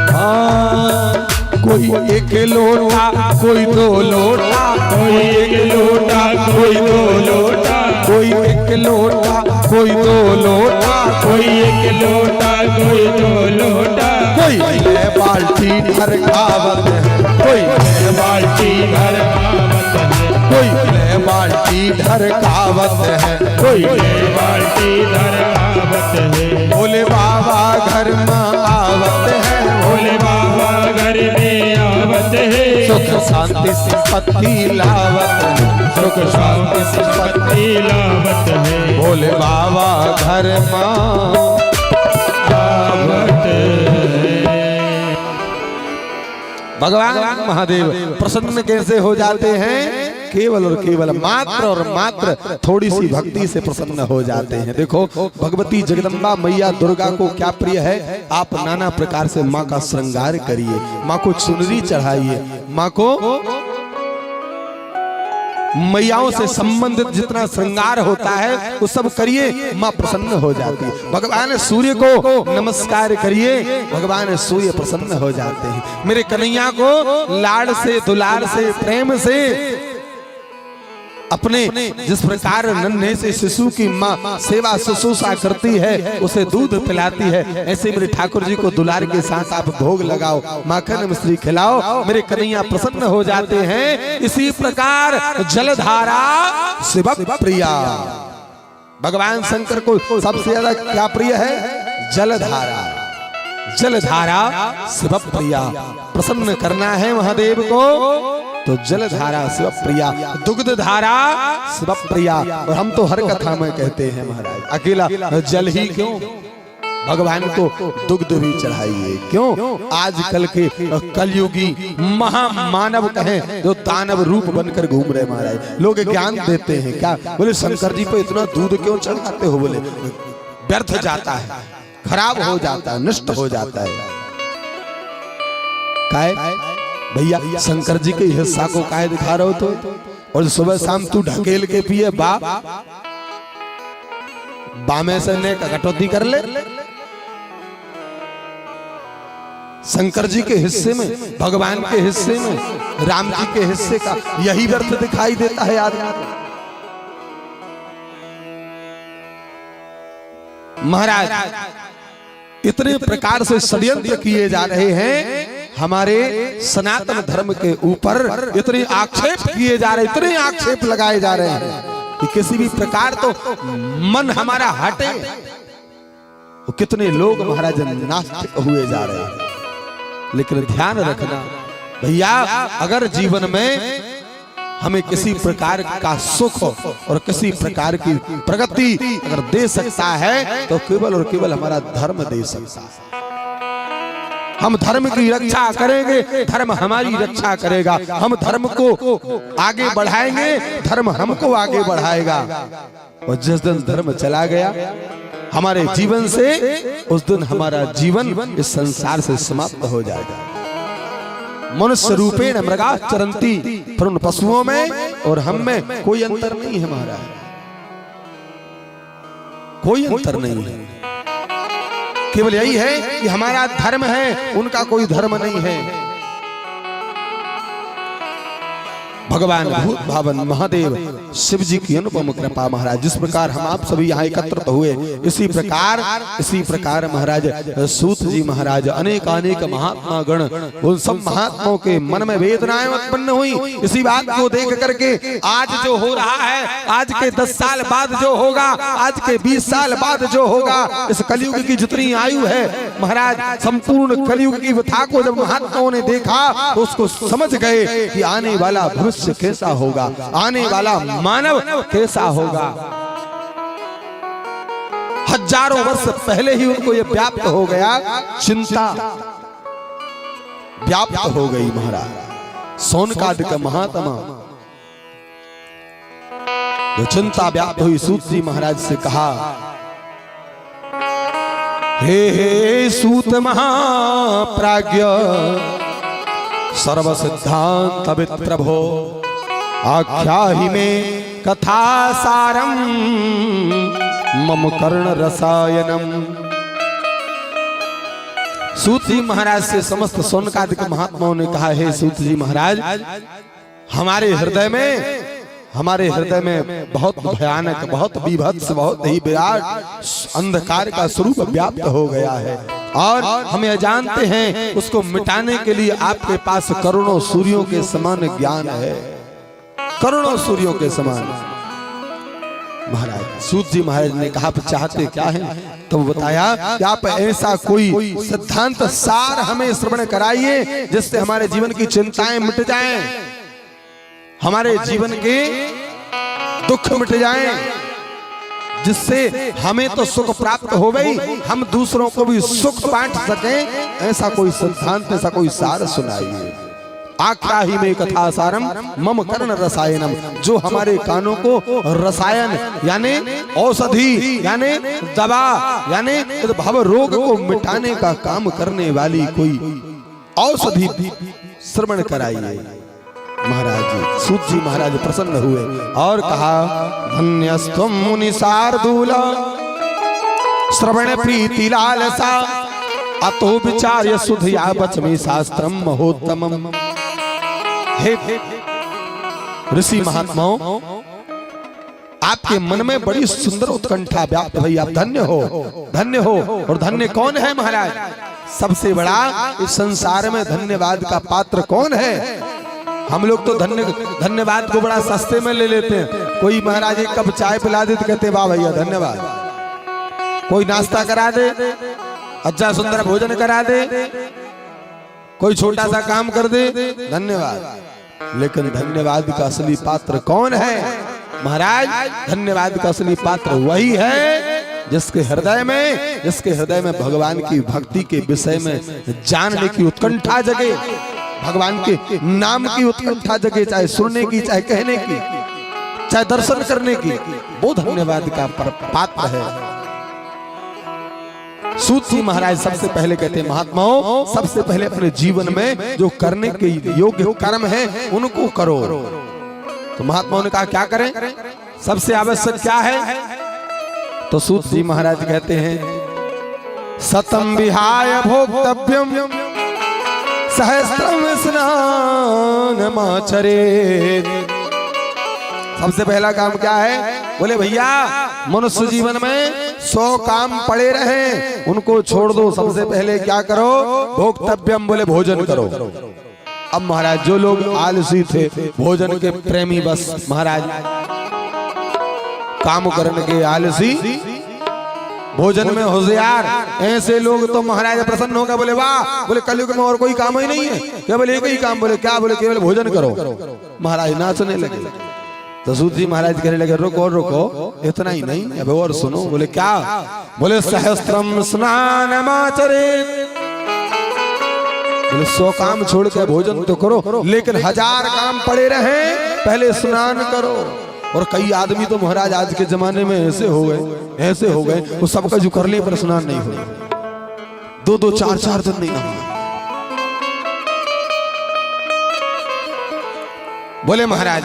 हाँ, कोई एक लोटा कोई दो लोटा, कोई एक लोटा कोई दो लोटा, कोई एक लोटा कोई दो लोटा, कोई एक लोटा कोई दो लोटा, कोई ले बाल्टी भर खावत है, कोई ले बाल्टी भर आवत है, कोई ले बाल्टी भर खावत है, कोई कोई बाल्टी भर आवत है। भोले बाबा घर में आवत है, भोले बाबा घर में आवत है, सुख शांति संपत्ति लावत है, सुख शांति संपत्ति लावत है। भोले बाबा घर में आवत है। भगवान महादेव प्रसन्न कैसे हो जाते हैं? केवल और केवल मात्र और मात्र थोड़ी सी भक्ति से प्रसन्न हो जाते हैं। देखो भगवती जगदम्बा मैया दुर्गा को क्या प्रिय है, आप नाना प्रकार से माँ का श्रृंगार करिए, माँ को चुनरी चढ़ाइए, माँ को मैयाओं से संबंधित जितना श्रृंगार होता है वो सब करिए, माँ प्रसन्न हो जाती है। भगवान सूर्य को नमस्कार करिए, भगवान सूर्य प्रसन्न हो जाते हैं। मेरे कन्हैया को लाड़ से दुलार से प्रेम से अपने जिस प्रकार नन्हे से शिशु की माँ सेवा शुश्रूषा करती है, उसे दूध पिलाती है, ऐसे मेरे ठाकुर जी को दुलार के साथ आप भोग लगाओ, माखन मिश्री खिलाओ, मेरे कन्हैया प्रसन्न हो जाते हैं। इसी प्रकार जलधारा शिव प्रिया, भगवान शंकर को सबसे ज्यादा क्या प्रिय है? जलधारा। जलधारा शिव प्रिया, प्रसन्न करना है महादेव को तो जलधारा शिव प्रिया, दुग्ध धारा शिव प्रिया। और हम तो हर कथा में कहते हैं महाराज, अकेला जल ही क्यों, भगवान को दुग्ध भी चढ़ाइए। क्यों? आजकल के कलयुगी महामानव कहें जो दानव रूप बनकर घूम रहे महाराज, लोग ज्ञान देते हैं क्या, बोले शंकर जी पे इतना दूध क्यों चढ़ाते हो, बोले व्यर्थ जाता है, खराब हो जाता है, नष्ट हो जाता है। काय भैया शंकर जी के हिस्सा को काय दिखा रहे हो तो, और सुबह शाम तू ढकेल के पिए बामे से ने कटौती कर ले। शंकर जी के हिस्से में, भगवान के हिस्से में, राम जी के हिस्से का यही व्यर्थ दिखाई देता है आदमी। महाराज इतने प्रकार से षड्यंत्र किए जा रहे हैं हमारे सनातन धर्म के ऊपर, इतने आक्षेप किए जा रहे, इतने आक्षेप लगाए जा रहे हैं कि किसी भी प्रकार तो मन हमारा हटे। तो कितने लोग महाराज नास्तिक हुए जा रहे हैं। लेकिन ध्यान रखना भैया, अगर जीवन में हमें किसी प्रकार का सुख और किसी प्रकार की प्रगति अगर दे सकता है तो केवल और केवल हमारा धर्म दे सकता है। हम धर्म की रक्षा करेंगे, धर्म हमारी रक्षा करेगा। हम धर्म को आगे बढ़ाएंगे, धर्म हमको आगे बढ़ाएगा। और जिस दिन धर्म चला गया हमारे जीवन से, उस दिन हमारा जीवन इस संसार से समाप्त हो जाएगा। मनुष्य रूपेण मृगा चरंती, पर उन पशुओं में और हम में कोई अंतर नहीं है महाराज, कोई अंतर नहीं है। केवल यही है कि हमारा धर्म है, उनका कोई धर्म नहीं है। भगवान भूत भावन महादेव शिव जी की अनुपम कृपा महाराज, जिस प्रकार हम आप सभी यहाँ एकत्रित हुए, इसी प्रकार महाराज सूत जी महाराज, अनेक महात्मा गण, उन सब महात्माओं के मन में वेदनाएं उत्पन्न हुई। इसी बात को देख करके आज जो हो रहा है, आज के 10 साल बाद जो होगा, आज के 20 साल बाद जो होगा, इस कलयुग की जितनी आयु है महाराज, संपूर्ण कलयुग की व्यथा को जब महात्माओं ने देखा तो उसको समझ गए कि आने वाला भविष्य कैसा होगा, आने वाला मानव कैसा होगा। हजारों वर्ष पहले ही उनको यह व्याप्त हो गया, चिंता व्याप्त हो गई महाराज। सोनकाद का महात्मा तो चिंता व्याप्त हुई सूत जी महाराज से कहा, हे सूत महाप्राज्ञ सर्व सिद्धांत विप्रभो आख्याहि में कथा सारम मम कर्ण रसायनम। सूत जी महाराज से समस्त सौनकादिक महात्माओं ने कहा, हे सूत जी महाराज, हमारे हृदय में बहुत भयानक, बहुत विभत्स, बहुत ही विराट अंधकार का स्वरूप व्याप्त हो गया है और हम यह जानते हैं उसको मिटाने के लिए आपके पास करोड़ों सूर्यों के समान ज्ञान है, करोड़ों सूर्यों के समान। महाराज सूत जी महाराज ने कहा, आप चाहते क्या है? तो बताया कि आप ऐसा कोई सिद्धांत सार हमें श्रवण कराइए जिससे हमारे जीवन की चिंताएं मिट जाएं, हमारे जीवन के दुख मिट जाएं, जिससे हमें तो सुख प्राप्त हो गई, हम दूसरों को भी सुख बांट सकें। ऐसा कोई सिद्धांत, ऐसा कोई सार सुनाइए। आख्याहि में कथा सारम मम कर्ण रसायनम, जो हमारे कानों को रसायन यानी औषधि यानी दवा यानी भव रोग को मिटाने का काम करने वाली कोई औषधि श्रवण कराइए। महाराज जी सूत जी महाराज प्रसन्न हुए और कहा, धन्यस्त्वं मुनि शार्दूल श्रवण प्रीति लालसा अतो विचार्य सुधया वचमे शास्त्रम महोत्तमम। हे ऋषि महात्माओं, आपके मन में बड़ी सुंदर उत्कंठा व्याप्त भई, आप धन्य हो। और धन्य कौन है महाराज? सबसे बड़ा इस संसार में धन्यवाद का पात्र कौन है? हम लोग तो धन्यवाद को बड़ा सस्ते में ले लेते हैं। कोई महाराज एक कप चाय पिला दे तो कहते वाह भैया धन्यवाद, कोई नाश्ता करा दे, अच्छा सुंदर भोजन करा दे, कोई छोटा सा काम कर दे, धन्यवाद। लेकिन धन्यवाद का असली पात्र कौन है महाराज? धन्यवाद का असली पात्र वही है जिसके हृदय में भगवान की भक्ति के विषय में जानने की उत्कंठा जगे, भगवान के नाम की उत्कंठा जगे, चाहे सुनने की, चाहे कहने की, चाहे दर्शन करने की, वो धन्यवाद का पात्र है। सूत जी महाराज सबसे पहले कहते हैं, महात्माओं सबसे पहले अपने जीवन में जो करने के योग्य कर्म है उनको करो। तो महात्माओं ने कहा क्या करें, सबसे आवश्यक क्या है? तो सूत जी महाराज कहते हैं, सतम विहाय भोक्तव्यम सहस्त्रम स्नानमाचरेत्। सबसे पहला काम क्या है? बोले भैया मनुष्य जीवन में 100 काम पड़े रहे, उनको छोड़ दो, सबसे पहले क्या करो? भोक्तव्यम, बोले भोजन करो। अब महाराज जो लोग आलसी थे, भोजन के प्रेमी, बस महाराज काम करने के आलसी, भोजन में होशियार, ऐसे लोग तो महाराज प्रसन्न होगा, बोले वाह, बोले कलयुग में और कोई काम ही नहीं है, केवल एक ही काम, बोले क्या? बोले केवल भोजन करो। महाराज नाचने लगे। तो सूत जी महाराज कहने लगे, रुको, इतना ही नहीं, अब और सुनो। बोले क्या? बोले सहस्त्रम स्नानमाचरेत्, बोले 100 काम छोड़ के भोजन तो करो, लेकिन 1000 काम पड़े रहे, पहले स्नान करो। और कई आदमी तो महाराज आज के जमाने में ऐसे हो गए, वो सबका जो करने पर स्नान नहीं हुआ, 2-2, 4-4 दिन नहीं नहाया। बोले महाराज,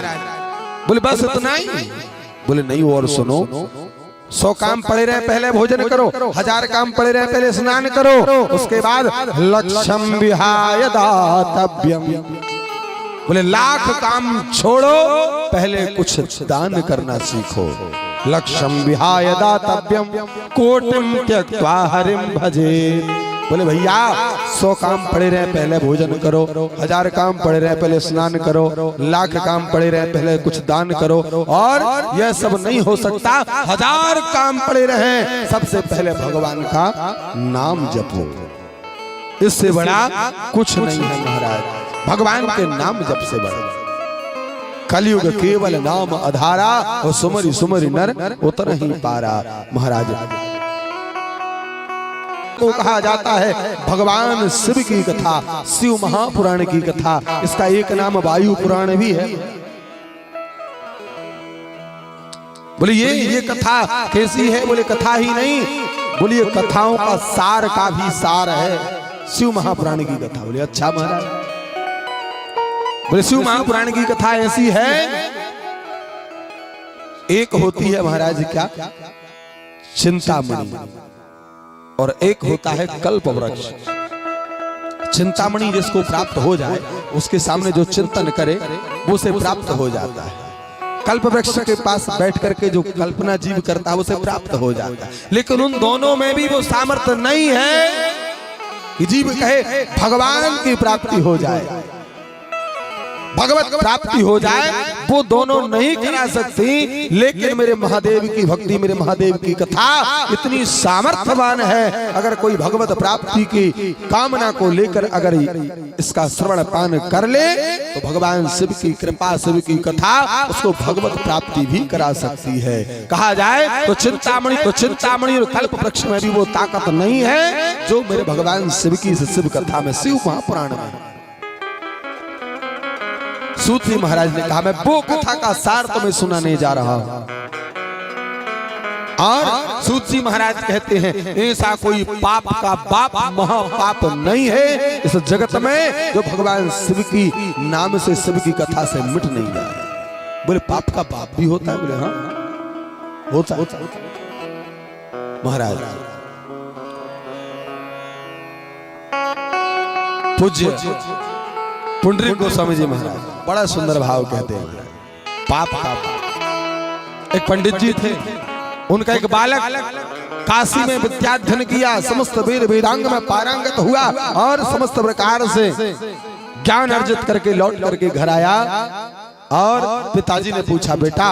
बोले बस इतना ही? बोले नहीं, और सुनो, 100 काम पड़े रहे पहले भोजन करो, 1000 काम पड़े रहे पहले स्नान करो, उसके बाद लक्ष्यम विहाय दातव्यम, बोले 1,00,000 काम छोड़ो, पहले कुछ दान करना सीखो। लक्ष्यम विहाय दातव्यम कोटिम त्यक्त्वा हरिम भजे। बोले भैया 100 काम पड़े रहे पहले भोजन करो, 1000 काम पड़े रहे पहले स्नान करो, 1,00,000 काम पड़े रहे पहले कुछ दान करो, और यह सब नहीं हो सकता, 1000 काम पड़े रहे सबसे पहले भगवान का नाम जपो। इससे बड़ा कुछ नहीं है महाराज, भगवान के नाम जप से बड़ा। कलयुग केवल नाम आधारा, और सुमरि सुमरि नर उतर ही पारा। महाराज को कहा जाता है भगवान शिव की कथा, शिव महापुराण की कथा, इसका एक नाम वायु पुराण भी है। बोले ये कथा कैसी है? बोले कथा ही नहीं, बोले ये कथाओं का सार का भी सार है, शिव महापुराण की कथा। बोले अच्छा महाराज। बोले शिव महापुराण की कथा ऐसी है, एक होती है महाराज क्या, चिंतामणि, और एक होता है कल्प वृक्ष। चिंतामणि जिसको प्राप्त हो जाए, उसके सामने जो चिंतन करे वो उसे प्राप्त हो जाता है। कल्प वृक्ष के पास बैठ करके जो कल्पना जीव करता है उसे प्राप्त हो जाता है। लेकिन उन दोनों में भी वो सामर्थ्य नहीं है कि जीव कहे भगवान की प्राप्ति हो जाए, भगवत प्राप्ति हो जाए, वो दोनों नहीं करा सकती। लेकिन मेरे महादेव की भक्ति, मेरे महादेव की कथा इतनी सामर्थ्यवान है, अगर कोई भगवत प्राप्ति की कामना को लेकर अगर इसका श्रवण पान कर ले तो भगवान शिव की कृपा, शिव की कथा उसको भगवत प्राप्ति भी करा सकती है। कहा जाए तो चिंतामणि और कल्प वृक्ष में भी वो ताकत नहीं है जो मेरे भगवान शिव की शिव कथा में, शिव महापुराण में। सूत जी महाराज ने कहा मैं वो कथा का सार तुम्हें सुनाने जा रहा हूं। और सूत जी महाराज कहते हैं ऐसा कोई पाप का बाप महापाप नहीं है इस जगत में जो भगवान शिव की नाम से, शिव की कथा से मिट नहीं जाए। बोले पाप का बाप भी होता है? बोले हाँ होता है महाराज। पूज्य पुंडरीक गोस्वामी जी महाराज बड़ा सुंदर भाव कहते हैं, पाप का। एक पंडित जी थे, उनका एक बालक काशी में विद्याध्ययन किया, समस्त वेद वेदांग में पारंगत हुआ और समस्त प्रकार से ज्ञान अर्जित करके लौट करके घर आया। और पिताजी ने पूछा बेटा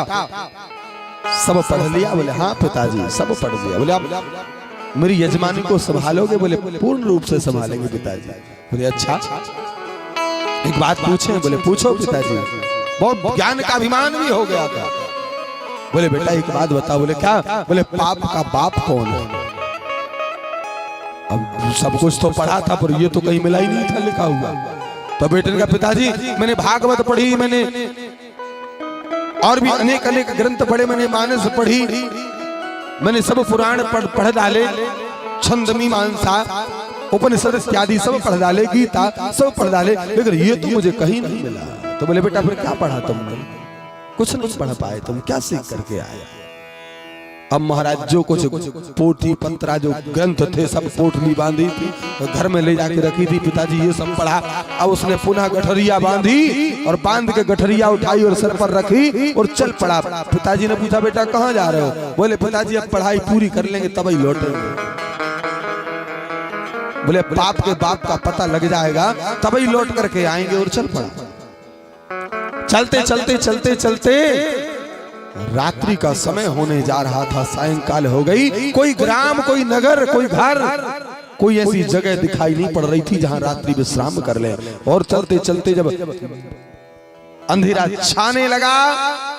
सब पढ़ लिया? बोले हाँ पिताजी सब पढ़ लिया। बोले आप मेरी यजमानी को संभालोगे? बोले पूर्ण रूप से संभालेंगे पिताजी। बोले अच्छा एक बात पूछे? बोले पूछो पिताजी। बहुत ज्ञान का अभिमान भी हो गया था। बोले बेटा एक बात बताओ। बोले क्या? बोले पाप का बाप कौन है? अब सब कुछ तो पढ़ा था पर ये तो कहीं मिला ही नहीं था लिखा हुआ। तो बेटे ने कहा पिताजी मैंने भागवत पढ़ी, मैंने और भी अनेक अनेक ग्रंथ पढ़े, मैंने मानस पढ़ी, मैंने सब पुराण पढ़ डाले, छंद मीमांसा उपनिषद इत्यादि सब पढ़ डाले, गीता सब पढ़ डाले, लेकिन ये तो मुझे कहीं नहीं मिला। तो बोले बेटा फिर क्या पढ़ा तुमने? कुछ नहीं पढ़ पाए, तुम क्या सीख करके आए? अब महाराज जो कुछ पोथी पंत्रा जो ग्रंथ थे सब पोटली बांधी थी, तो घर में ले जाके रखी थी। पिताजी ये सब पढ़ा। अब उसने पुनः गठरिया बांधी और बांध के गठरिया उठाई और सर पर रखी और चल पड़ा। पिताजी ने पूछा बेटा कहाँ जा रहे हो? बोले पिताजी अब पढ़ाई पूरी कर लेंगे तभी लौटेंगे। बोले पाप के बाप का पता लग जाएगा तभी लौट करके आएंगे, और चल पड़ा। चलते चलते चलते चलते रात्रि का समय होने जा रहा था, सायंकाल हो गई। कोई ग्राम, कोई नगर, कोई घर, कोई ऐसी जगह दिखाई नहीं पड़ रही थी जहां रात्रि विश्राम कर ले। और चलते चलते जब अंधेरा छाने लगा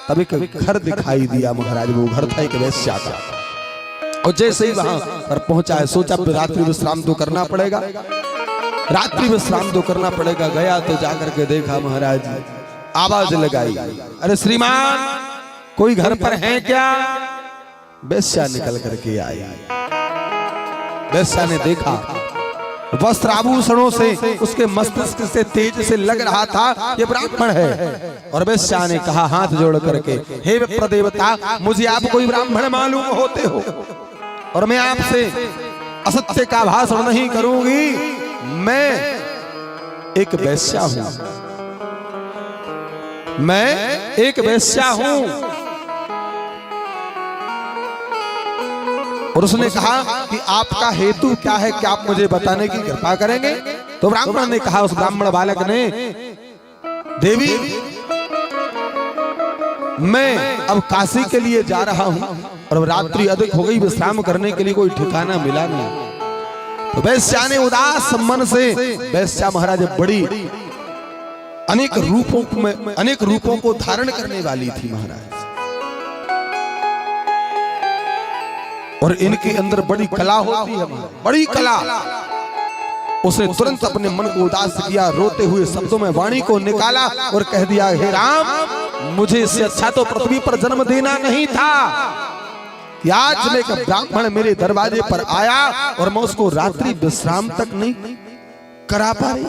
तब एक घर दिखाई दिया महाराज। वो घर था एक वेश्या का। और जैसे ही वहां पर पहुंचा है सोचा रात्रि विश्राम तो करना पड़ेगा, रात्रि विश्राम तो करना पड़ेगा। गया तो जाकर के देखा महाराज, आवाज लगाई, अरे श्रीमान कोई घर पर है क्या? वेश्या निकल करके आई। वेश्या ने देखा वस्त्र आभूषणों से उसके मस्तिष्क से तेज से लग रहा था ये ब्राह्मण है। और वेश्या ने कहा हाथ जोड़ करके, हे विप्र देवता मुझे आप कोई ब्राह्मण मालूम होते हो और मैं आपसे असत्य का भाषण नहीं करूंगी, मैं एक वेश्या हूं, मैं एक वेश्या हूं। और उसने कहा कि आपका हेतु क्या है, क्या आप मुझे बताने की कृपा करेंगे? तो ब्राह्मण ने कहा, उस ब्राह्मण बालक ने, देवी मैं अब काशी के लिए जा रहा हूं और रात्रि अधिक हो गई, विश्राम करने के लिए कोई ठिकाना मिला नहीं। तो वेश्या ने उदास मन से, वेश्या महाराज बड़ी अनेक रूपों को धारण करने वाली थी महाराज, और इनके अंदर बड़ी कला होती है, बड़ी कला। उसने तुरंत अपने मन को उदास किया, रोते हुए शब्दों में वाणी को निकाला और कह दिया, हे राम मुझे इससे अच्छा तो पृथ्वी पर जन्म देना नहीं था। आज में एक ब्राह्मण मेरे दरवाजे पर आया और मैं उसको रात्रि विश्राम तक नहीं करा पाई।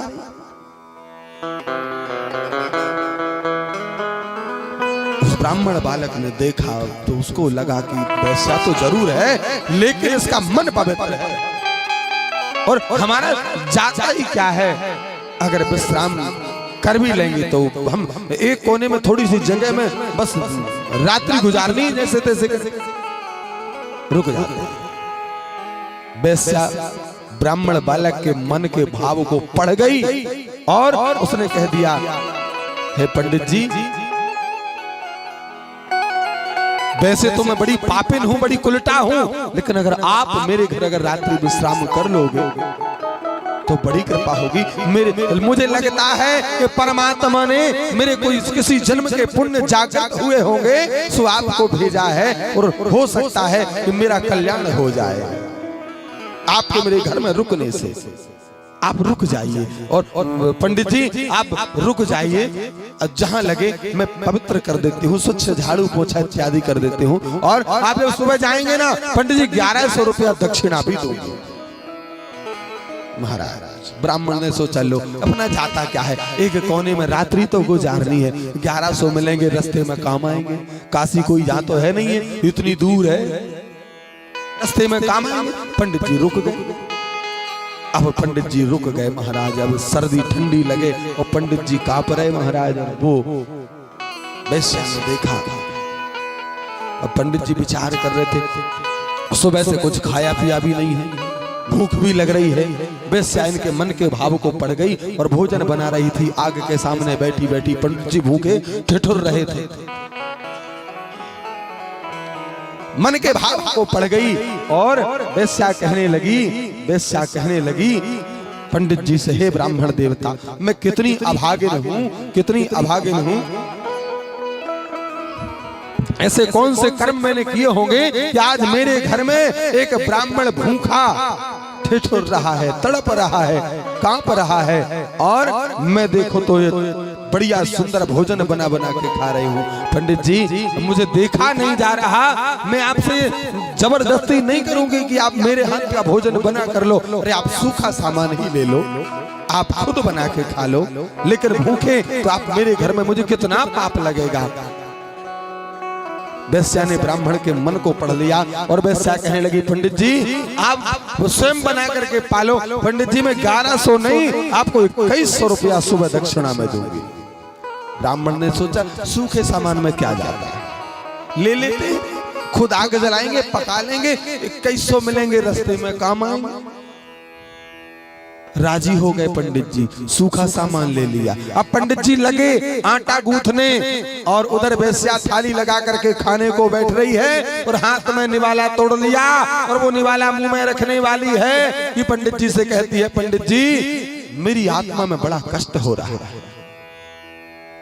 उस ब्राह्मण बालक ने देखा तो उसको लगा कि वैसा तो जरूर है लेकिन इसका मन पवित्र है और हमारा जाता ही क्या है। अगर विश्राम कर भी लेंगे तो हम एक कोने में थोड़ी सी जगह में बस रात्रि गुजारनी जैसे तैसे रुक जाते। वैसा ब्राह्मण बालक के मन के भाव को पढ़ गई और उसने कह दिया, हे पंडित जी, वैसे तो मैं बड़ी पापिन हूं, बड़ी कुलटा हूं, लेकिन अगर आप मेरे घर अगर रात्रि विश्राम कर लोगे तो बड़ी कृपा होगी। मुझे लगता है कि परमात्मा ने मेरे कोई किसी जन्म के पुण्य जागृत हुए होंगे सो आपको भेजा है और हो सकता है कि मेरा कल्याण हो जाए आपके मेरे घर में रुकने से। आप रुक जाइए और पंडित जी आप रुक जाइए, जहां लगे मैं पवित्र कर देती हूँ, स्वच्छ झाड़ू पोछा इत्यादि कर देती हूँ और आप जब सुबह जाएंगे ना पंडित जी 1100 रुपया दक्षिणा भी दूंगी। महाराज ब्राह्मण ने सोचा लो अपना जाता क्या है, एक कोने में रात्रि तो गुजारनी है, 1100 मिलेंगे रास्ते में काम आएंगे। काशी कोई यहाँ तो है नहीं है, इतनी दूर है, रास्ते में काम आएंगे। पंडित जी रुक गए। अब पंडित जी रुक गए महाराज। अब सर्दी ठंडी लगे और पंडित जी कांप रहे महाराज। वो वैश्या ने देखा, अब पंडित जी विचार कर रहे थे, सुबह से कुछ खाया पिया भी नहीं है, भूख भी लग रही है। वैश्या इनके मन के भाव को पढ़ गई और भोजन बना रही थी। आग के सामने बैठी बैठी पंडित जी भूखे ठिठुर रहे थे, मन के भाव को पढ़ गई और वैश्या कहने लगी पंडित जी से, हे ब्राह्मण देवता, मैं कितनी अभागिन हूं, कितनी अभागिन हूं। ऐसे कौन से कर्म मैंने किए होंगे कि आज मेरे घर में एक ब्राह्मण भूखा ठिठुर रहा है, तड़प रहा है, कांप रहा है और मैं देखो तो ये बढ़िया सुंदर भोजन बना बना के खा रही हूँ। पंडित जी मुझे देखा नहीं जा रहा, मैं आपसे जबरदस्ती नहीं करूंगी कि आप मेरे हाथ का भोजन बना कर लो। अरे आप सूखा सामान ही ले लो, आप खुद बना के खा लो, लेकिन भूखे तो आप मेरे घर में, मुझे कितना पाप लगेगा। वैश्या ने ब्राह्मण के मन को पढ़ लिया और वैश्या कहने लगी, पंडित जी आप स्वयं बना करके पालो। पंडित जी मैं 1100 नहीं, आपको 2100 रुपया सुबह दक्षिणा में दूंगी। ब्राह्मण ने सोचा सूखे सामान में क्या जाता है, ले लेते, खुद आग जलाएंगे, पका लेंगे, 2100 मिलेंगे, रास्ते में काम आएंगे। राजी हो गए पंडित जी, सूखा सामान ले लिया। अब पंडित जी लगे आटा गूंथने और उधर वैश्या थाली लगा करके खाने को बैठ रही है और हाथ में निवाला तोड़ लिया और वो निवाला मुंह में रखने वाली है कि पंडित जी से कहती है, पंडित जी मेरी आत्मा में बड़ा कष्ट हो रहा है,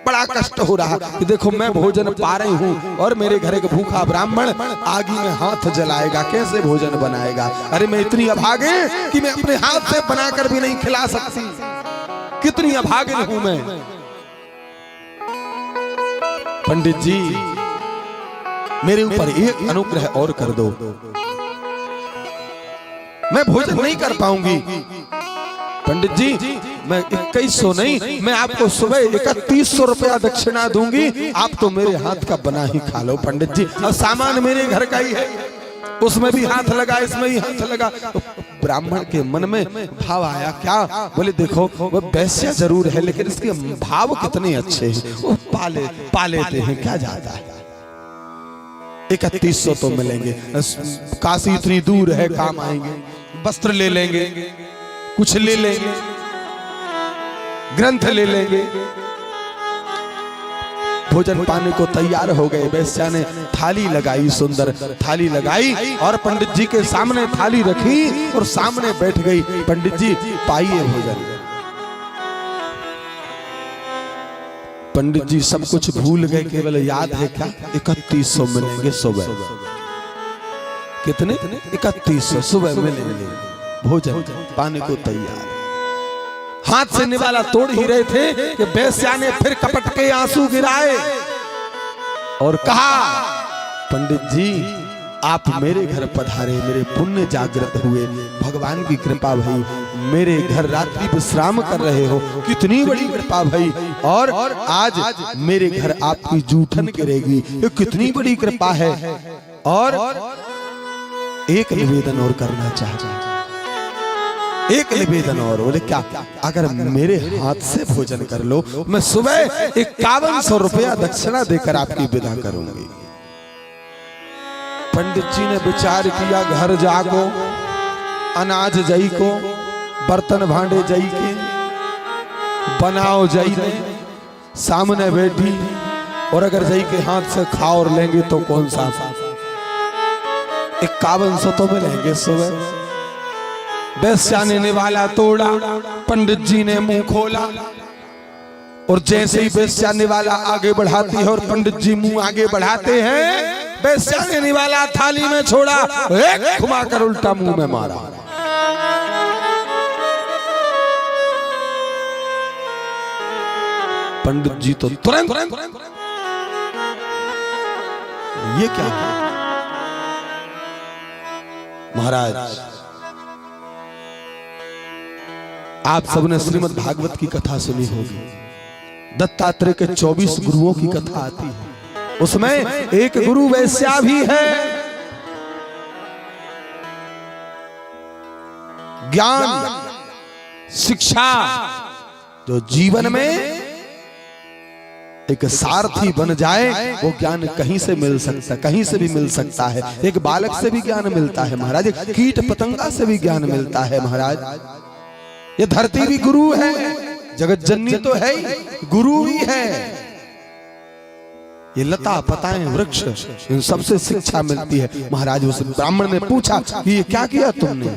बड़ा कष्ट हो रहा कि देखो मैं भोजन पा रही हूँ और मेरे घर एक भूखा ब्राह्मण आगी में हाथ जलाएगा, कैसे भोजन बनाएगा। अरे मैं इतनी अभागिन कि मैं अपने हाथ से बनाकर भी नहीं खिला सकती, कितनी अभागिन हूं मैं। पंडित जी मेरे ऊपर एक अनुग्रह और कर दो, मैं भोजन नहीं कर पाऊंगी। पंडित जी मैं 2100 नहीं, मैं आपको सुबह 3100 रुपया दक्षिणा दूंगी, आप तो मेरे हाथ का बना ही खा लो। पंडित जी और सामान मेरे घर का ही है, उसमें भी हाथ लगा, इसमें भी हाथ लगा। तो ब्राह्मण के मन में भाव आया, क्या? बोले देखो वो वैश्या जरूर है लेकिन इसके भाव कितने अच्छे हैं, वो पा लेते हैं, क्या जाता है। 3100 तो मिलेंगे, काशी इतनी दूर है, काम आएंगे, वस्त्र ले लेंगे, कुछ ले लेंगे, ग्रंथ ले लेंगे। भोजन पाने को तैयार हो गए। वैश्या ने थाली लगाई, सुंदर थाली लगाई और पंडित जी के सामने थाली रखी और सामने बैठ गई। पंडित जी पाइए भोजन। पंडित जी सब कुछ भूल गए, केवल याद है क्या 3100 मिलेंगे सुबह। कितने? 3100 सुबह मिलेंगे। भोजन पाने को तैयार। हाथ से निवाला तोड़ ही रहे थे कि वैश्या ने फिर कपट के आंसू गिराए और कहा, पंडित जी आप मेरे घर पधारे, मेरे पुण्य जागृत हुए, भगवान की कृपा भई, मेरे घर रात्रि विश्राम कर रहे हो, कितनी बड़ी कृपा भई, और आज मेरे घर आपकी जूठन गिरेगी, ये कितनी बड़ी कृपा है। और एक निवेदन और करना चाहता, एक निवेदन और। बोले क्या? अगर मेरे हाथ से भोजन कर लो, मैं सुबह 5100 रुपया दक्षिणा देकर आपकी विदा करूंगी। पंडित जी ने विचार किया, घर जाको अनाज जई को, बर्तन भांडे जई के, बनाओ जई ने सामने बैठी, और अगर जई के हाथ से खा और लेंगे तो कौन सा 5100 तो मिलेंगे। सुबह बेस्या ने निवाला तोड़ा, पंडित जी ने मुंह खोला, और जैसे ही बेस्या निवाला आगे बढ़ाती है और पंडित जी मुंह आगे बढ़ाते हैं, बेस्या ने निवाला थाली में छोड़ा, एक घुमाकर उल्टा मुंह में मारा। पंडित जी तो तुरंत ये क्या किया? महाराज आप सबने श्रीमद् भागवत की कथा सुनी होगी, दत्तात्रेय के 24 गुरुओं की कथा आती है, उसमें एक गुरु वैश्या भी है। ज्ञान शिक्षा जो जीवन में एक सारथी बन जाए, वो ज्ञान कहीं से मिल सकता, कहीं से भी मिल सकता है। एक बालक से भी ज्ञान मिलता है महाराज, एक कीट पतंगा से भी ज्ञान मिलता है महाराज। ये धरती भी गुरु है, जगत जननी तो है ही, गुरु भी है। ये लता पताएं वृक्ष, इन सबसे शिक्षा मिलती है महाराज। उस ब्राह्मण ने पूछा कि ये क्या किया तुमने?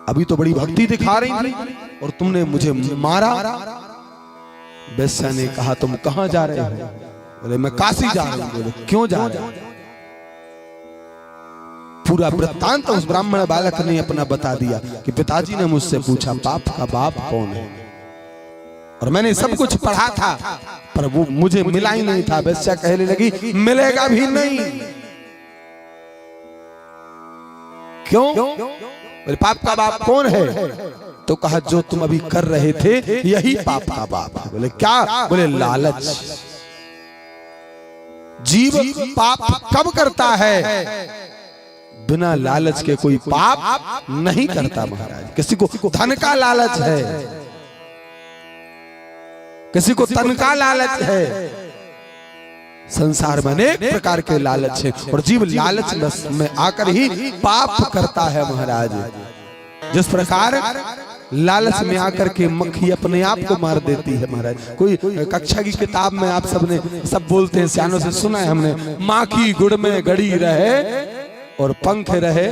अभी तो बड़ी भक्ति दिखा रही थी और तुमने मुझे मारा। बेस्या ने कहा, तुम कहां जा रहे हो? बोले मैं काशी जा रहा हूं। बोले क्यों जा रहे हो? पूरा वृत्तांत उस ब्राह्मण बालक ने अपना बता दिया कि पिताजी ने मुझसे पूछा पाप का बाप कौन है, और मैंने सब कुछ पढ़ा था, पर वो मुझे मिला ही नहीं था। बेस्या कहने लगी, मिलेगा भी नहीं। क्यों? बोले पाप का बाप कौन है? तो कहा, जो तुम अभी कर रहे थे यही पाप का बाप है। बोले क्या? बोले लालच। जीव पाप कब करता है? बिना लालच के कोई पाप नहीं करता महाराज। किसी को धन का लालच है, किसी को तन का लालच है, संसार में अनेक प्रकार के लालच है, और जीव लालच में आकर ही पाप करता है महाराज। जिस प्रकार लालच में आकर के मक्खी अपने आप को मार देती है महाराज। कोई कक्षा की किताब में आप सबने सब बोलते हैं, सियानों से सुना है हमने, माखी गुड़ में गड़ी रहे और पंख रहे,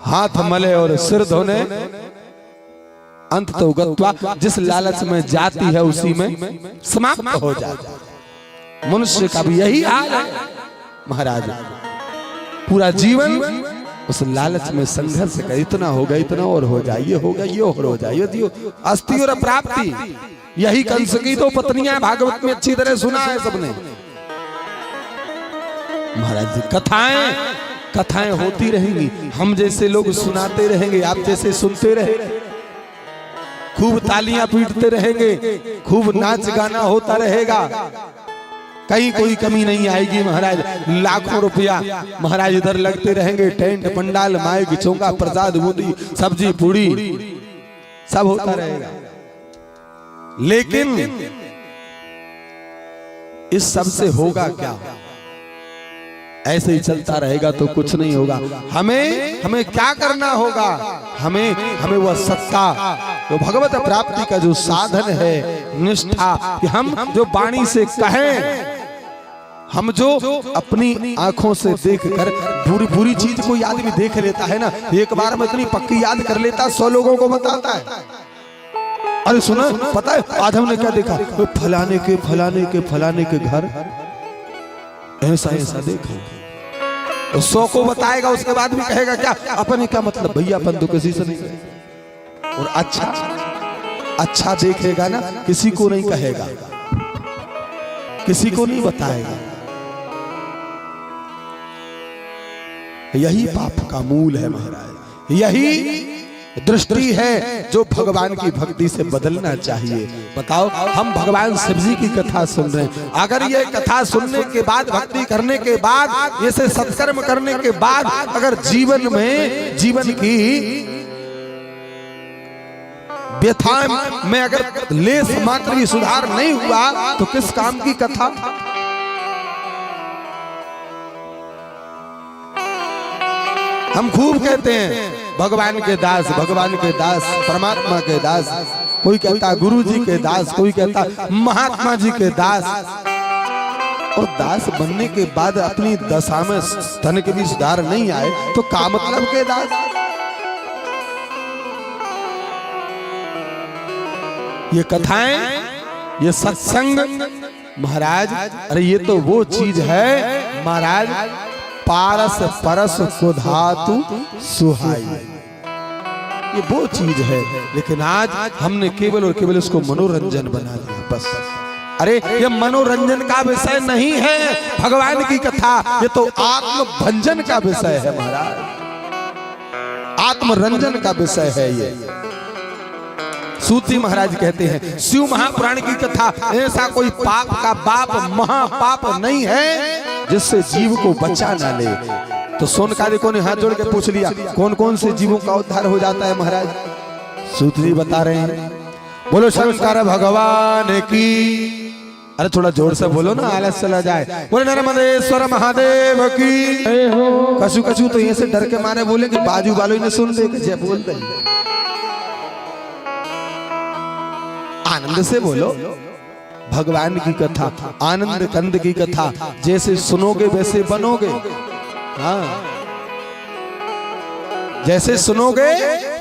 हाथ मले और सिर धोने, अंत तो गत्वा। जिस लालच में जाती है उसी में समाप्त हो जाता है। मनुष्य का भी यही हाल है महाराज। पूरा जीवन उस लालच में संघर्ष कर, इतना होगा, इतना और हो जाए, ये होगा, ये और हो जाए, ये अस्थि और प्राप्ति। यही कंस की तो पत्नियां भागवत में अच्छी तरह सुना है सबने महाराज जी। कथाएं होती रहेंगी, हम जैसे लोग सुनाते रहेंगे, आप जैसे सुनते रहेंगे, खूब तालियां पीटते रहेंगे, खूब नाच गाना होता रहेगा, कहीं कोई कमी नहीं आएगी महाराज। लाखों रुपया महाराज इधर लगते रहेंगे, टेंट पंडाल माइक चोंगा प्रसाद बूंदी सब्जी पूड़ी सब होता रहेगा। लेकिन इस सब से होगा क्या? ऐसे ही चलता रहेगा तो कुछ नहीं होगा। हमें क्या करना होगा? हमें वह सत्ता, जो भगवत प्राप्ति का जो साधन है, निष्ठा, कि हम जो वाणी से कहें, हम जो अपनी आंखों से देखकर बुरी चीज को आदमी देख लेता है ना, एक बार में इतनी पक्की याद कर लेता, 100 लोगों को बताता है। अरे सुना, पता है आज हमने क्या देखा? फलाने के घर ऐसा देखा, तो 100 को बताएगा, उसके बाद भी कहेगा क्या? अपने क्या मतलब भैया, अपन तो किसी से नहीं। और अच्छा देखेगा ना, किसी को नहीं कहेगा। किसी को नहीं बताएगा। यही पाप का मूल है महाराज, यही दृष्टि है जो भगवान की भक्ति से बदलना चाहिए। बताओ, हम भगवान शिव जी की कथा सुन रहे हैं, अगर ये कथा सुनने के बाद, भक्ति करने के बाद, ऐसे सत्कर्म करने के बाद अगर जीवन में, जीवन की व्यथा में अगर लेस मात्र भी सुधार नहीं हुआ तो किस काम की कथा। हम खूब कहते हैं भगवान के दास, भगवान के दास, परमात्मा के दास, कोई कहता गुरु जी के दास, कोई कहता महात्मा जी के दास। और दास बनने के बाद अपनी दशा में धन के भी सुधार नहीं आए तो का मतलब के दास। ये कथाएं, ये सत्संग महाराज, अरे ये तो वो चीज है महाराज, पारस परस को धातु सुहाई, ये वो चीज है। लेकिन आज हमने केवल और केवल इसको मनोरंजन बना लिया बस। अरे ये मनोरंजन का विषय नहीं है भगवान की कथा, ये तो आत्मभंजन का विषय है महाराज, आत्मरंजन का विषय है ये। सूत्री महाराज कहते हैं शिव महापुराण की कथा ऐसा कोई पाप का बाप महापाप नहीं है जिससे जीव को बचा ना ले। तो सोनकालिकों ने हाथ जोड़ के पूछ लिया कौन कौन से जीवों का उद्धार हो जाता है महाराज। सूत्री बता रहे हैं, बोलो शंकर भगवान की, अरे थोड़ा जोर से बोलो ना, आलस चला जाए। बोले नर्मदेश्वर महादेव की। कछु कछु तो ये से डर के मारे बोले कि बाजू वालों ने सुन दे जय बोल दे। आनंद से बोलो, भगवान की कथा, आनंद कंद की कथा, जैसे सुनोगे वैसे बनोगे। हाँ, जैसे सुनोगे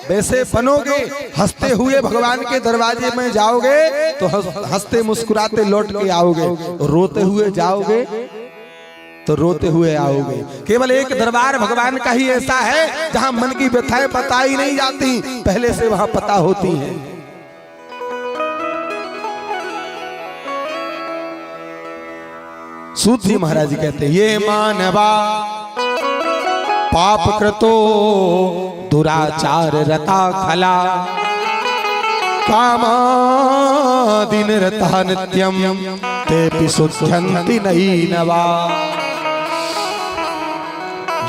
वैसे बनोगे। हंसते हुए भगवान के दरवाजे में जाओगे तो हंसते मुस्कुराते लौट के आओगे, रोते हुए जाओगे तो रोते हुए आओगे। केवल एक दरबार भगवान का ही ऐसा है जहां मन की व्यथाएं बताई नहीं जाती, पहले से वहां पता होती हैं। सूत जी महाराज कहते हैं ये मानवा पाप कृतो दुराचार रता खला कामादिन रता नित्यम ते शुद्धंति नहीं नवा।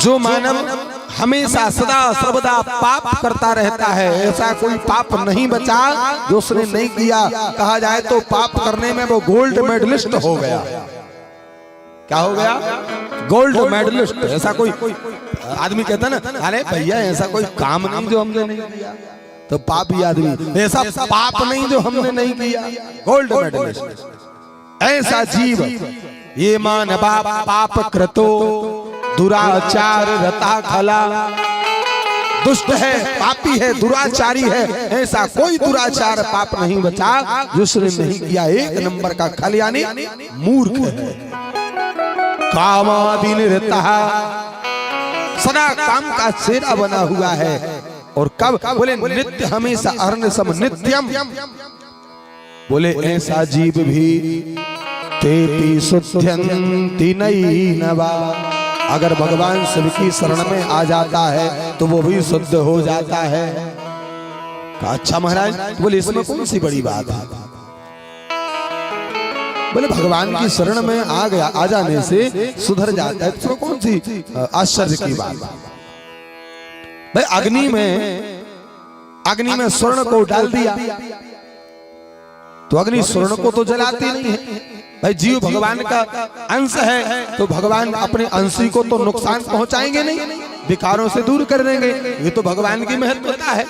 जो मानव हमेशा सदा सर्वदा पाप करता रहता है, ऐसा कोई पाप नहीं बचा जो उसने नहीं किया। कहा जाए तो पाप करने में वो गोल्ड मेडलिस्ट हो गया। क्या हो गया? Gold medallist. ऐसा कोई आदमी कहता ना, अरे भैया ऐसा कोई काम नहीं जो हमने नहीं किया, तो पापी आदमी। ऐसा पाप नहीं जो हमने नहीं किया, गोल्ड मेडलिस्ट। ऐसा जीव ये मानवा पाप कृतो दुराचार रता खला, दुष्ट है, पापी है, दुराचारी है, ऐसा कोई दुराचार पाप नहीं बचा जो उसने नहीं किया। एक नंबर का खल यानी मूर्ख है। कामादीन रहता है, सदा काम का सेरा बना हुआ है। और कब बोले नित्य, हमेशा अरण्य सम नित्यम। बोले ऐसा जीव भी तेपि शुद्धंति नहीं नवा। अगर भगवान शिव की शरण में आ जाता है तो वो भी शुद्ध हो जाता है। अच्छा महाराज, बोले इसमें कौन सी बड़ी बात है? बोले भगवान की शरण में आ जाने से सुधर जाता है, तो कौन सी आश्चर्य की बात? भाई अग्नि में स्वर्ण को डाल दिया तो अग्नि स्वर्ण को तो जलाती नहीं है। भाई जीव भगवान का अंश है तो भगवान अपने अंशी को तो नुकसान पहुंचाएंगे नहीं, विकारों से दूर कर देंगे। ये तो भगवान की महत्वता है।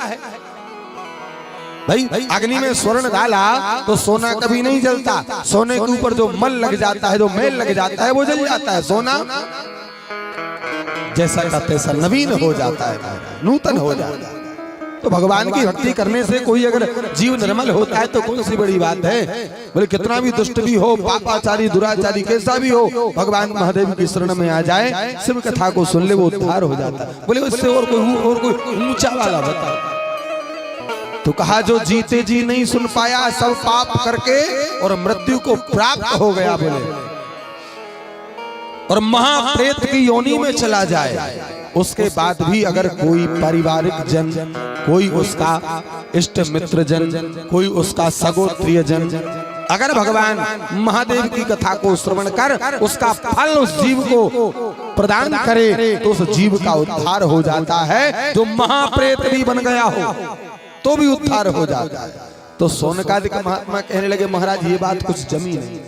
भाई अग्नि में स्वर्ण डाला तो सोना कभी नहीं जलता। सोने के ऊपर जो मल लग जाता है, जो मैल लग जाता है, वो जल जाता है। सोना जैसा का तैसा नवीन हो जाता है, नूतन हो जाता है। तो भगवान की भक्ति करने से कोई अगर जीव निर्मल होता है तो कौन सी बड़ी बात है? बोले कितना भी दुष्ट भी हो, पापाचारी, दुराचारी, कैसा भी हो, भगवान महादेव की शरण में आ जाए, शिव कथा को सुन ले, वो उद्धार हो जाता है। बोले उससे और कोई ऊंचा वाला बता। तो कहा जो जीते जी नहीं सुन पाया सब पाप करके और मृत्यु को प्राप्त हो गया बोले, और महाप्रेत की योनि में चला जाए, उसके बाद भी अगर कोई पारिवारिक जन, कोई उसका इष्ट मित्र जन, कोई उसका सगोत्रीय जन अगर भगवान महादेव की कथा को श्रवण कर उसका फल उस जीव को प्रदान करे तो उस जीव का उद्धार हो जाता है। जो महाप्रेत भी बन गया हो तो भी उद्धार हो जाता है। तो सोनकादिक महात्मा कहने लगे महाराज ये बात कुछ जमी नहीं।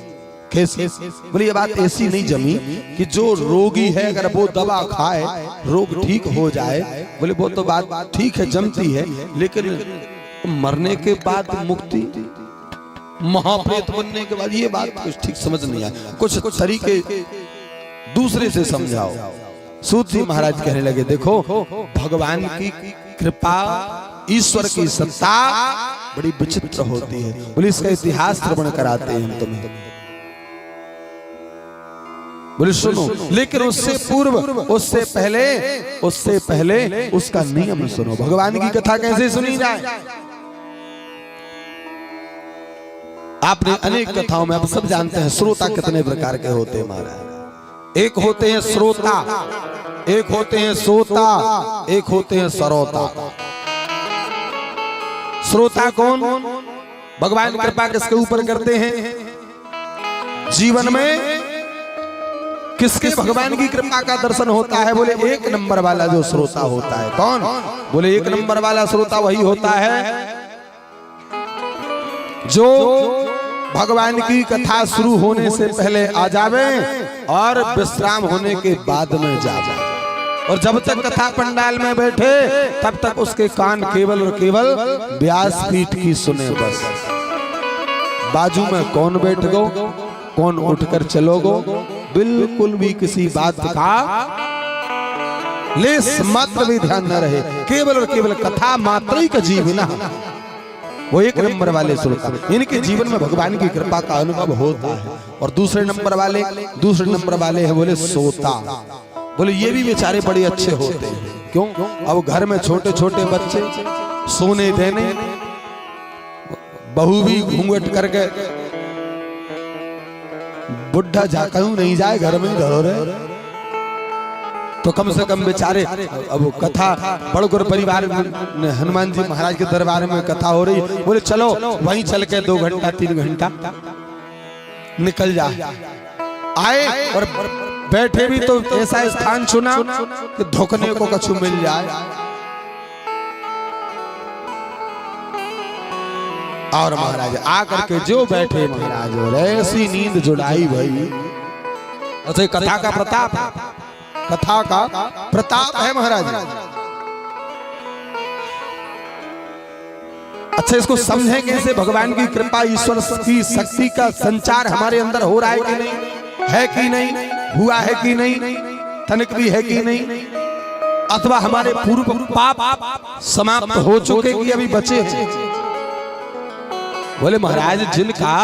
कैसे? बोले ये बात ऐसी नहीं जमी कि जो रोगी है अगर वो दवा खाए रोग ठीक हो जाए, बोले वो तो बात ठीक है जमती है, लेकिन मरने के बाद मुक्ति, महाप्रेत बनने के बाद ये बात कुछ ठीक समझ नहीं आया, कुछ तरीके दूसरे से समझाओ। सूत जी महाराज कहने लगे देखो भगवान की कृपा, ईश्वर की सत्ता बड़ी विचित्र होती है। बोले इसका इतिहास श्रवण कराते हैं हम तुम्हें। बोले सुनो, लेकिन उससे पूर्व, उससे पहले उसका नियम सुनो। भगवान की कथा कैसे सुनी जाए? आपने अनेक कथाओं में आप सब जानते हैं श्रोता कितने प्रकार के होते हैं महाराज। एक होते हैं श्रोता, एक होते हैं सोता, एक होते हैं सरोता। श्रोता कौन? भगवान कृपा किसके ऊपर करते हैं? जीवन में किसके भगवान की कृपा का दर्शन होता है? बोले एक नंबर वाला जो श्रोता होता है। कौन? बोले एक नंबर वाला श्रोता वही होता है जो भगवान की कथा शुरू होने से पहले आ जावे और विश्राम होने के बाद में जावे, और जब तक कथा पंडाल में बैठे तब तक उसके कान केवल और केवल व्यासपीठ की सुने बस। बाजू में कौन बैठ गो, कौन उठकर चलोगो, बिल्कुल भी किसी बात का लेस मात्र भी ध्यान न रहे, केवल और केवल कथा मात्र ही का जीवना, वो एक नंबर वाले श्रोता। इनके जीवन में भगवान की कृपा का अनुभव होता है। और दूसरे नंबर वाले हैं बोले सोता। बोले ये भी बेचारे बड़े अच्छे होते हैं। क्यों? अब घर में छोटे छोटे बच्चे सोने देने, बहू भी घूंघट करके, बुढ़ा जाकू नहीं जाए घर में घरों रहे, तो कम से कम बेचारे। अब कथा बड़गुर परिवार में हनुमान जी महाराज के दरबार में कथा हो रही, बोले चलो वहीं चल के 2 घंटा 3 घंटा निकल जाए। आए और बैठे भी तो ऐसा स्थान चुना कि धोखने को कछु मिल जाए। और महाराज आकर के जो बैठे महाराज और ऐसी नींद जुड़ाई भाई। अच्छा कथा का प्रताप, कथा का प्रताप है महाराज। अच्छा इसको समझें कैसे? भगवान की कृपा, ईश्वर की शक्ति का संचार हमारे अंदर हो रहा है कि नहीं, है कि नहीं, हुआ है कि नहीं, तनिक भी है कि नहीं, अथवा हमारे पूर्व पाप समाप्त हो चुके कि अभी बचे हैं? बोले महाराज जिनका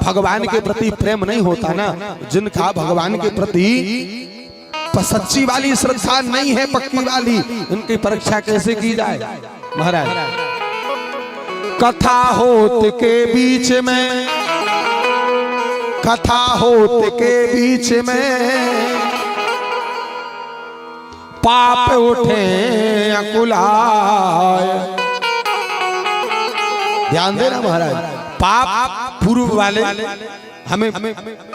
भगवान के प्रति प्रेम नहीं होता ना, जिनका भगवान के प्रति सच्ची वाली श्रद्धा नहीं है, पक्की वाली, उनकी परीक्षा कैसे की जाए महाराज? कथा होत के बीच में, कथा होत के बीच में पाप उठे अकुलाय। ध्यान देना महाराज, पाप पूर्व वाले हमें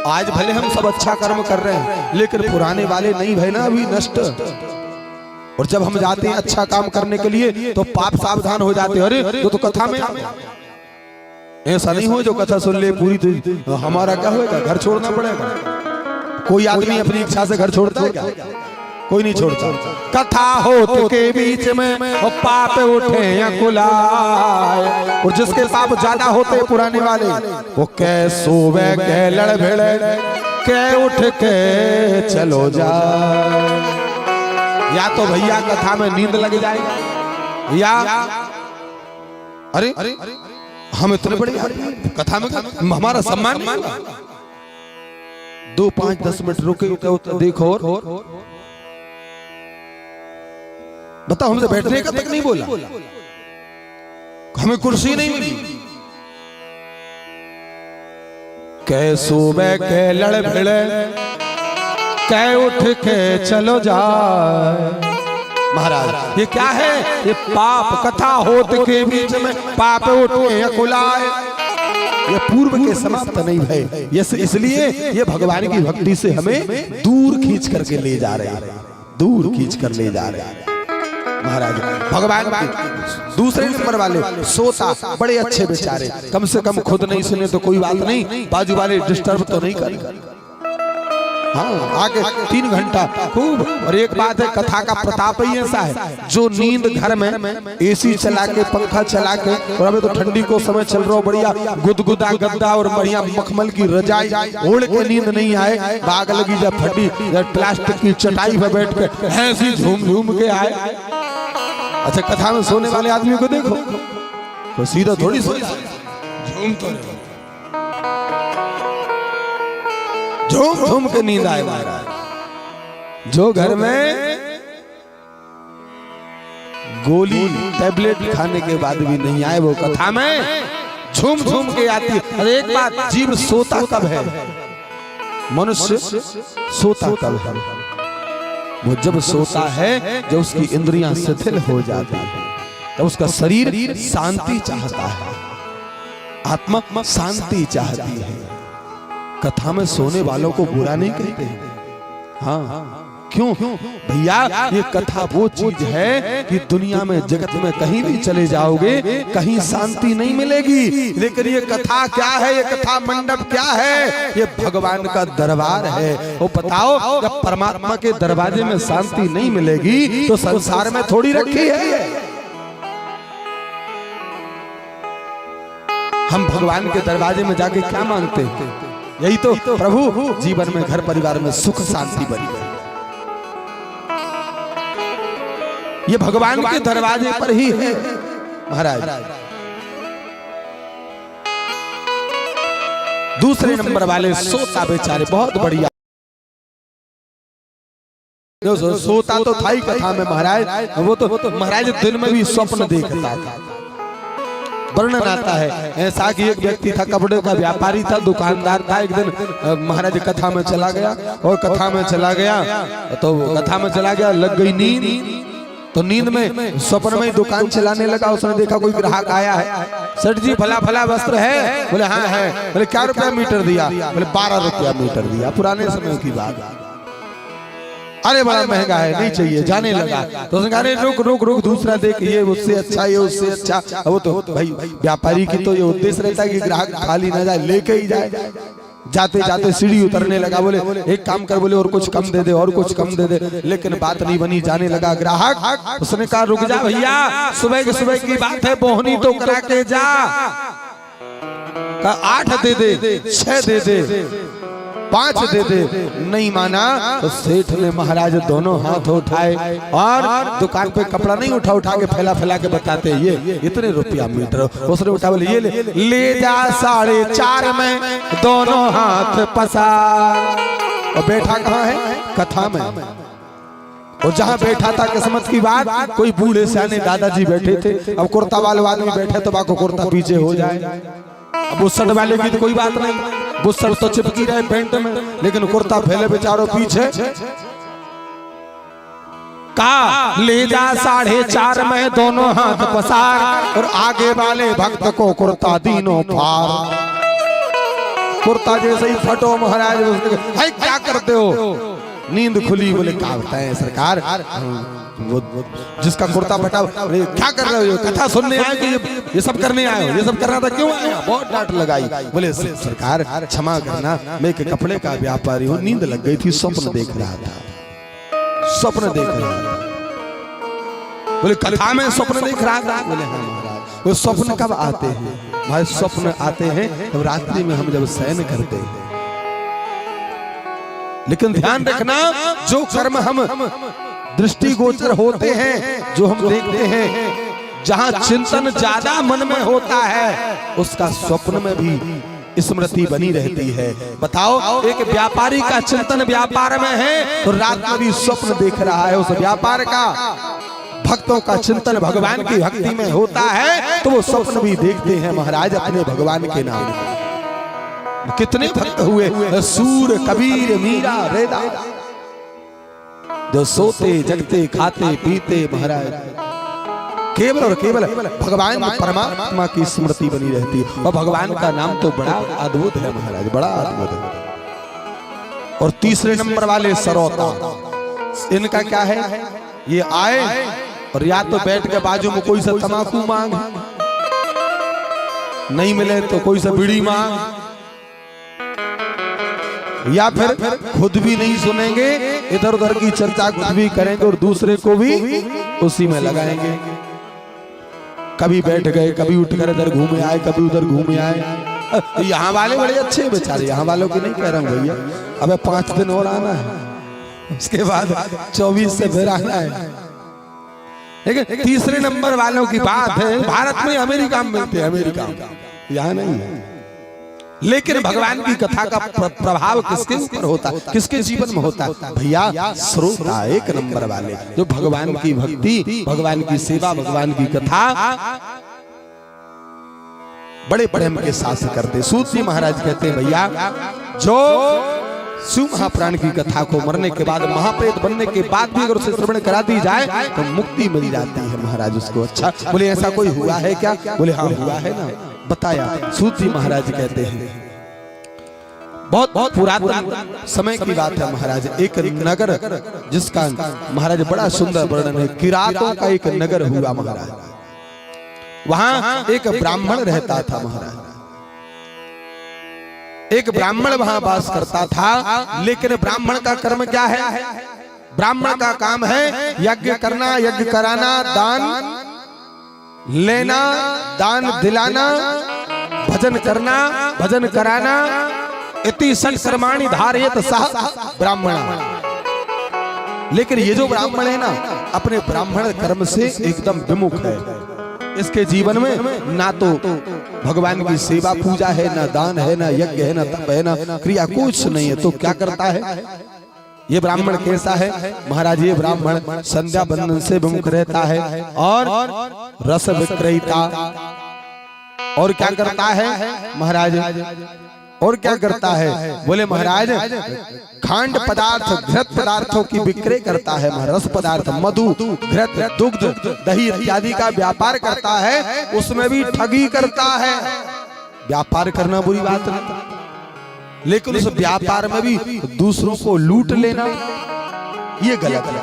आज भले हम सब अच्छा कर्म कर रहे हैं, लेकिन पुराने वाले नहीं भाई ना अभी नष्ट। और जब हम जाते हैं अच्छा काम करने के लिए तो पाप सावधान हो जाते हैं। अरे तो कथा में ऐसा नहीं हो जो कथा सुन ले पूरी तो हमारा क्या होगा, घर छोड़ना पड़ेगा। कोई आदमी अपनी इच्छा से घर छोड़ता है क्या? कोई नहीं छोड़ता। कथा होत के बीच में पाप उठे अकुलाय। और जिसके पाप ज्यादा होते पुराने वाले, वो कै सोवे कै लड़ भिड़े कै उठ के चलो जा। या तो भैया कथा में नींद लग जाएगी, या अरे हम इतने बड़े कथा में हमारा सम्मान नहीं होगा। 2, 5, 10 मिनट रुके देखो और बताओ, हमसे बैठने का तक नहीं बोला। हमें कुर्सी नहीं मिली। कै सुबह के लड़ भिड़े कै उठ के चलो जाए। महाराज ये क्या है? ये पाप कथा होत के बीच में पाप उठ के कुलाए। ये पूर्व के समाप्त नहीं भय, इसलिए ये भगवान की भक्ति से हमें दूर खींच करके ले जा रहे हैं, दूर खींच कर ले जा रहे हैं। महाराज भगवान के दूसरे नंबर वाले सोता बड़े अच्छे बेचारे, कम से कम खुद नहीं सुने तो कोई बात नहीं, बाजू वाले डिस्टर्ब तो नहीं करेंगे। हाँ आगे 3 घंटा खूब। और एक बात है, कथा का प्रताप ही ऐसा है, जो नींद घर में एसी चला के पंखा चला के, और अभी तो ठंडी को समय चल रहा हो, बढ़िया गुदगुदा गद्दा और बढ़िया मखमल की रजाई ओढ़ के नींद नहीं आए, बाग लगी जब फटी प्लास्टिक की चटाई पर बैठ के ऐसी झूम झूम के आए। अच्छा कथा में सोने वाले आदमी को देखो तो सीधा थोड़ी सो, झूम तो झूम झूम के नींद आए। महाराज जो घर में गोली टैबलेट खाने के बाद भी नहीं आए, वो कथा में झूम झूम के आती है। अरे एक बात, जीव सोता कब है? मनुष्य सोता कब है? वो जब सोता है जब उसकी इंद्रियां शिथिल हो जाती है, तब उसका शरीर शांति चाहता है, आत्मा शांति चाहती है। कथा में सोने वालों को बुरा नहीं कहते। हाँ क्यों भैया? ये कथा वो चीज है कि दुनिया में जगत में कहीं भी चले जाओगे कहीं शांति नहीं मिलेगी, लेकिन ये कथा क्या है? ये कथा मंडप क्या है? ये भगवान का दरबार है। वो बताओ, जब परमात्मा के दरवाजे में शांति नहीं मिलेगी तो संसार में थोड़ी रखी है। हम भगवान के दरवाजे में जाके क्या मांगते हैं? यही तो, प्रभु जीवन में घर परिवार में सुख शांति बनी रहे। ये भगवान के दरवाजे पर ही है। महाराज दूसरे नंबर वाले सोता बेचारे बहुत बढ़िया। सोता तो था ही कथा में महाराज, वो तो महाराज दिन में भी स्वप्न देखता था। वर्णन आता है ऐसा कि एक व्यक्ति था, कपड़े का व्यापारी था, दुकानदार था। एक दिन महाराज कथा में चला गया, और कथा में चला गया तो कथा में चला गया, लग गई नींद। तो नींद में स्वप्न में दुकान चलाने लगा। उसने देखा कोई ग्राहक आया है। सेठ जी फला फला वस्त्र है? बोले हाँ है। बोले क्या रुपया मीटर दिया? बोले 12 रुपया मीटर दिया। पुराने समय की बात। अरे बड़ा महंगा है, नहीं चाहिए, जाने लगा। तो उसने कहा अरे रुक रुक रुक, दूसरा देख, ये उससे अच्छा, ये उससे अच्छा। वो तो भाई व्यापारी की तो ये उद्देश्य रहता है कि ग्राहक खाली ना जाए, लेके ही जाए। जाते जाते सीढ़ी उतरने लगा। बोले एक काम कर, बोले और कुछ कम दे दे, और कुछ कम दे दे, लेकिन बात नहीं बनी। जाने लगा ग्राहक। उसने कहा रुक जा भैया, सुबह की बात है, बोहनी तो करा के जा। कहा 8 दे दे, 6 दे दे, 5 दे दे। नहीं माना तो सेठ ने महाराज दोनों हाथ उठाए और दुकान पे कपड़ा नहीं उठा के फैला फैला के बताते ये इतने रुपया मीटर। उसने उठा, बोले ये ले जा 4.5 में, दोनों हाथ पसार। और बैठा कहाँ है? कथा में। और जहाँ बैठा था किस्मत की बात, कोई बूढ़े सियाने दादाजी बैठे थे। अब कुर्ता वाले आदमी बैठे तो बाको कुर्ता पीछे हो जाए। अब उस शर्ट वाले की तो कोई बात नहीं, वो शर्ट तो चिपकी रहे पेंट में, लेकिन कुर्ता फैले बेचारों पीछे। कहा ले जा 4.5 में, दोनों हाथ पसार। और आगे वाले भक्त को कुर्ता दीनों फार। कुर्ता जैसे ही फटो महाराज, है क्या करते हो? नींद खुली। बोले क्या बताएं सरकार, वो जिसका कुर्ता फटा, क्या कर रहे हो? कथा सुनने आए कि ये सब करने आए हो? ये सब करना था, क्यों आए? बहुत डांट लगाई। बोले सरकार क्षमा करना, मैं एक कपड़े का व्यापारी हूँ, नींद लग गई थी, स्वप्न देख रहा था, स्वप्न देख रहा था। बोले कथा में स्वप्न देख रहा था? बोले हाँ महाराज। वो स्वप्न कब आते हैं? भाई स्वप्न आते हैं तब रात्रि में हम जब शयन करते हैं। लेकिन ध्यान रखना, जो कर्म हम दृष्टिगोचर होते हैं, जो हम देखते हैं, जहां चिंतन ज्यादा मन में होता है, उसका स्वप्न में भी स्मृति बनी रहती है। बताओ, एक व्यापारी का चिंतन व्यापार में है तो रात में भी स्वप्न देख रहा है उस व्यापार का। भक्तों का चिंतन भगवान की भक्ति में होता है तो वो स्वप्न भी देखते हैं महाराज अपने भगवान के नाम। कितने भक्त हुए सूर कबीर मीरा रैदास, जो सोते जगते खाते पीते महाराज केवल और केवल भगवान परमात्मा की स्मृति बनी रहती है। और भगवान का नाम तो बड़ा अद्भुत है महाराज, बड़ा अद्भुत है। और तीसरे नंबर वाले सरौता, इनका क्या है, ये आए और या तो बैठ के बाजू में कोई सा तमाकू मांग, नहीं मिले तो कोई सा बीड़ी मांग, या फिर खुद भी नहीं सुनेंगे, इधर उधर की चर्चा कुछ भी करेंगे और दूसरे को भी उसी में लगाएंगे। कभी बैठ गए, कभी उठकर इधर घूमे आए, कभी उधर घूमे आए। यहाँ वाले बड़े अच्छे बेचारे, यहाँ वालों की नहीं कह रहा हूँ भैया, अबे 5 दिन और आना है, उसके बाद 24 से फिर आना है। लेकिन तीसरे नंबर वालों की बात है, भारत में अमेरिका में मिलते हैं, अमेरिका यहाँ नहीं है। लेकिन भगवान की कथा का प्रभाव किसके ऊपर होता है, किसके जीवन में होता है भैया, श्रोता एक नंबर वाले, जो भगवान की भक्ति, भगवान की सेवा, भगवान की कथा बड़े प्रेम के साथ करते। सूत जी महाराज कहते हैं भैया, जो शिव महापुराण की कथा को मरने के बाद, महाप्रेत बनने के बाद भी अगर उसे श्रवण करा दी जाए तो मुक्ति मिल जाती है महाराज उसको। अच्छा, बोले ऐसा कोई हुआ है क्या? बोले हाँ हुआ है ना, बताया। सूत जी महाराज कहते हैं, बहुत बहुत पुरातन समय की बात है महाराज, एक नगर जिसका महाराज बड़ा सुंदर वर्णन है, किरातों का एक नगर हुआ महाराज। वहां एक ब्राह्मण रहता था महाराज, एक ब्राह्मण वहां वास करता था। लेकिन ब्राह्मण का कर्म क्या है? ब्राह्मण का काम है यज्ञ करना, यज्ञ कराना, दान लेना, दान दिलाना, भजन करना, भजन कराना, इति संकर्माणि धारयत सह ब्राह्मण। लेकिन ये जो ब्राह्मण है ना, अपने ब्राह्मण कर्म से एकदम विमुख है। इसके जीवन में ना तो भगवान की सेवा पूजा है, ना दान है, ना यज्ञ है, ना तप है, ना क्रिया, कुछ नहीं है। तो क्या करता है ये ब्राह्मण? कैसा है महाराज? ये ब्राह्मण संध्या बंधन से विमुख रहता है और रस विक्रेता। और क्या करता है महाराज? और क्या करता है? बोले महाराज खांड पदार्थ, घृत पदार्थों की विक्रय करता है, रस पदार्थ, मधु, घृत, दुग्ध, दही इत्यादि का व्यापार करता है। उसमें भी ठगी करता है। व्यापार करना बुरी बात नहीं, लेकिन उस व्यापार में भी दूसरों को लूट लेना ये गलत है।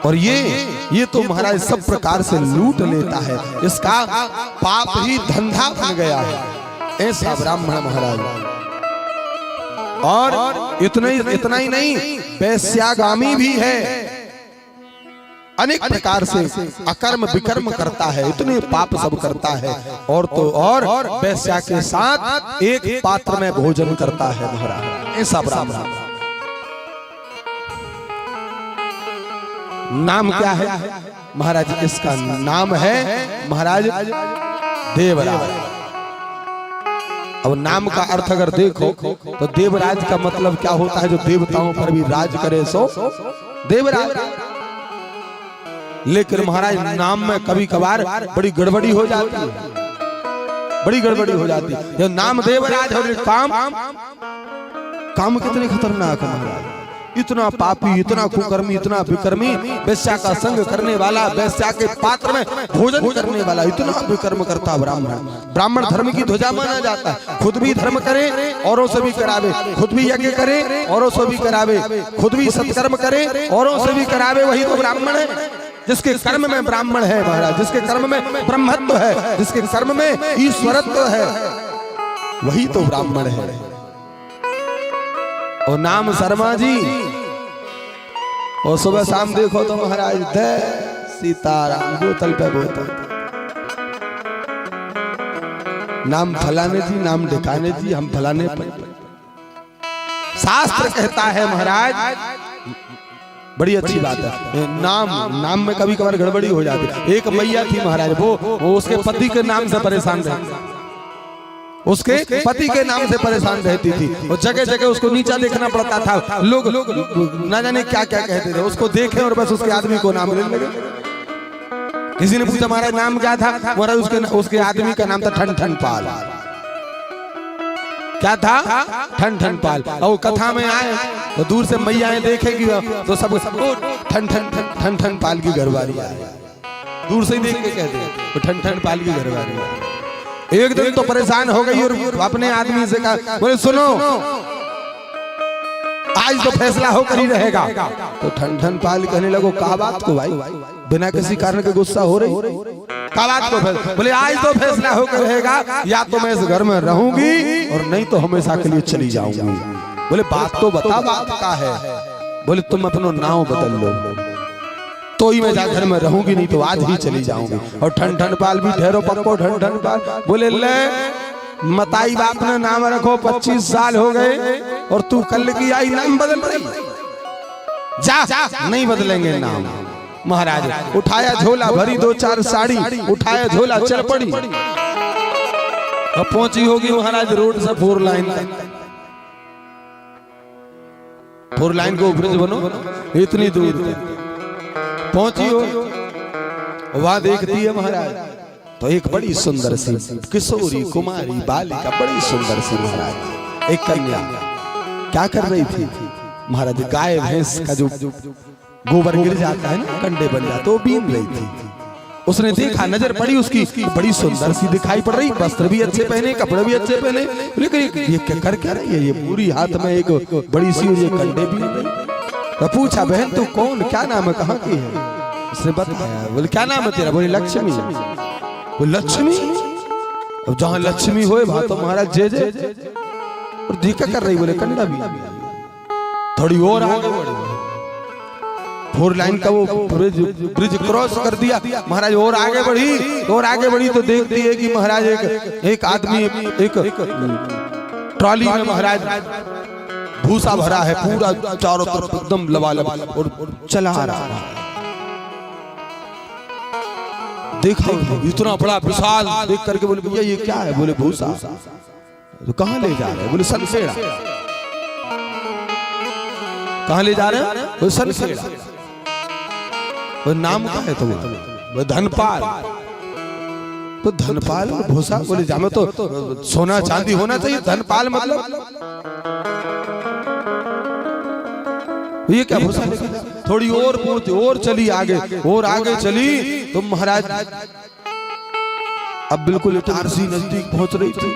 और ये तो महाराज सब प्रकार से लूट लेता है, इसका पाप ही धंधा बन गया है, ऐसा ब्राह्मण महाराज। और इतना ही नहीं, वैश्यागामी भी है, अनेक प्रकार से अकर्म विकर्म करता है, इतने पाप सब करता है। और तो और वैश्या के साथ एक पात्र में भोजन करता है महाराज, ऐसा ब्राह्मण। नाम क्या है महाराज? इसका नाम है महाराज देवराज। अब नाम का अर्थ अगर देखो तो देवराज का मतलब क्या होता है? जो देवताओं पर भी राज करे सो देवराज। लेकिन महाराज नाम में कभी कभार बड़ी गड़बड़ी हो जाती है, बड़ी गड़बड़ी हो जाती है। जो नाम देवराज और काम कितने खतरनाक है महाराज, इतना पापी, इतना कुकर्मी, इतना विकर्मी, वैश्या का संग करने वाला, वैश्या के पात्र में भोजन करने वाला, इतना विकर्म करता ब्राह्मण। ब्राह्मण धर्म की ध्वजा माना जाता है, खुद भी धर्म करे औरों से भी करावे, खुद भी यज्ञ करे औरों से भी करावे, खुद भी सत्कर्म करे औरों से भी करावे, वही तो ब्राह्मण है। जिसके कर्म में ब्राह्मण है महाराज, जिसके कर्म में ब्रह्मत्व है, जिसके कर्म में ईश्वरत्व है, वही तो ब्राह्मण है। और नाम शर्मा जी, और सुबह शाम देखो तो महाराज जय सीताराम, बोतल पे बोतल, नाम फलाने जी, नाम ढिकाने जी, हम फलाने पर। शास्त्र कहता है महाराज, बड़ी अच्छी बात है, नाम में कभी कभार गड़बड़ी हो जाती है। एक मैया थी महाराज, वो उसके पति के नाम से परेशान रहती, उसके पति के नाम से परेशान रहती थी और जगह जगह उसको नीचा देखना पड़ता था। लोग ना जाने क्या क्या कहते थे, उसको देखे और बस उसके आदमी को नाम लेने लगे। किसी ने पूछा महाराज नाम क्या था? महाराज उसके आदमी का नाम था ठन ठन पाल। क्या था? ठन ठन पाल। और कथा में आए तो दूर से मैयाएं देखेगी तो सब ठन ठन ठन ठन पाल की घरवाली आए, दूर से ही देख के कहते हैं वो ठन ठन पाल की घरवाली आए। एक दिन तो परेशान हो गई और अपने आदमी से कहा, बोले सुनो आज तो फैसला होकर ही रहेगा। तो ठन ठन पाल कहने लगो कहा बात को भाई, बिना किसी कारण के गुस्सा हो रही, कहा बात को? बोले आज तो फैसला होकर रहेगा, या तो मैं इस घर में रहूंगी और नहीं तो हमेशा के लिए चली जाऊंगी। बोले बात तो बता, बात का है? बोले तुम अपना नाम बदल लो तो ही मैं जा घर में रहूंगी, नहीं तो आज ही चली जाऊंगी। और ठन ठन पाल भी ठहरो पक्को ठन ठन पाल बोले ले मताई बाप ने नाम रखो, 25 साल हो गए और तू कल की आई नाम बदल रही, जा नहीं बदलेंगे नाम। महाराज उठाया झोला, भरी 2-4 साड़ी, उठाया झोला चल पड़ी। अब पहुंची होगी महाराज रोड से 4 लाइन, 4 लाइन को ब्रिज बनो इतनी दूर पहुंची हो। वहां देखती है महाराज तो एक बड़ी सुंदर सी किशोरी कुमारी बालिका, बड़ी सुंदर सी महाराज एक कन्या क्या कर रही थी महाराज? गाय भैंस का जो गोबर गिर जाता है ना, कंडे बन जाते, वो बीन रही थी। उसने देखा, नजर पड़ी उसकी, बड़ी सुंदर सी दिखाई पड़ रही, वस्त्र भी अच्छे पहने, कपड़े भी अच्छे पहने। लेकिन ये कर क्या रही है? ये पूरी हाथ में एक बड़ी सी ये कंडे बीन रही। तो पूछा बहन तू कौन, क्या नाम है, कहाँ की है? उसने बताया। बोले क्या नाम है तेरा? बोले लक्ष्मी। बोले लक्ष्मी? अब जहाँ लक्ष्मी होए वहां तो महाराज जय जय। और देखा कर रही, बोले कंडा भी। थोड़ी और आगे बढ़ी, 4 लाइन का वो ब्रिज क्रॉस कर दिया महाराज। और आगे बढ़ी तो देखती है कि महाराज एक आदमी एक ट्रॉली में महाराज भूसा भरा है, पूरा चारों तरफ एकदम लबालब और चला रहा है। देखो इतना बड़ा विशाल देख करके बोले भैया ये क्या है? बोले भूसा। तो कहाँ ले जा रहे हैं? बोले सनसेड़ा। कहाँ ले जा रहे हैं? बोले सनसेड़ा। वो नाम क्या है? तो धनपाल। तो धनपाल और भूसा, बोले जामे तो सोना चांदी होना चाहिए, धनपाल मतलब ये क्या भूसा? थोड़ी और पहुंची, और चली आगे, और आगे चली तो महाराज अब बिल्कुल इटारसी नजदीक पहुंच रही थी।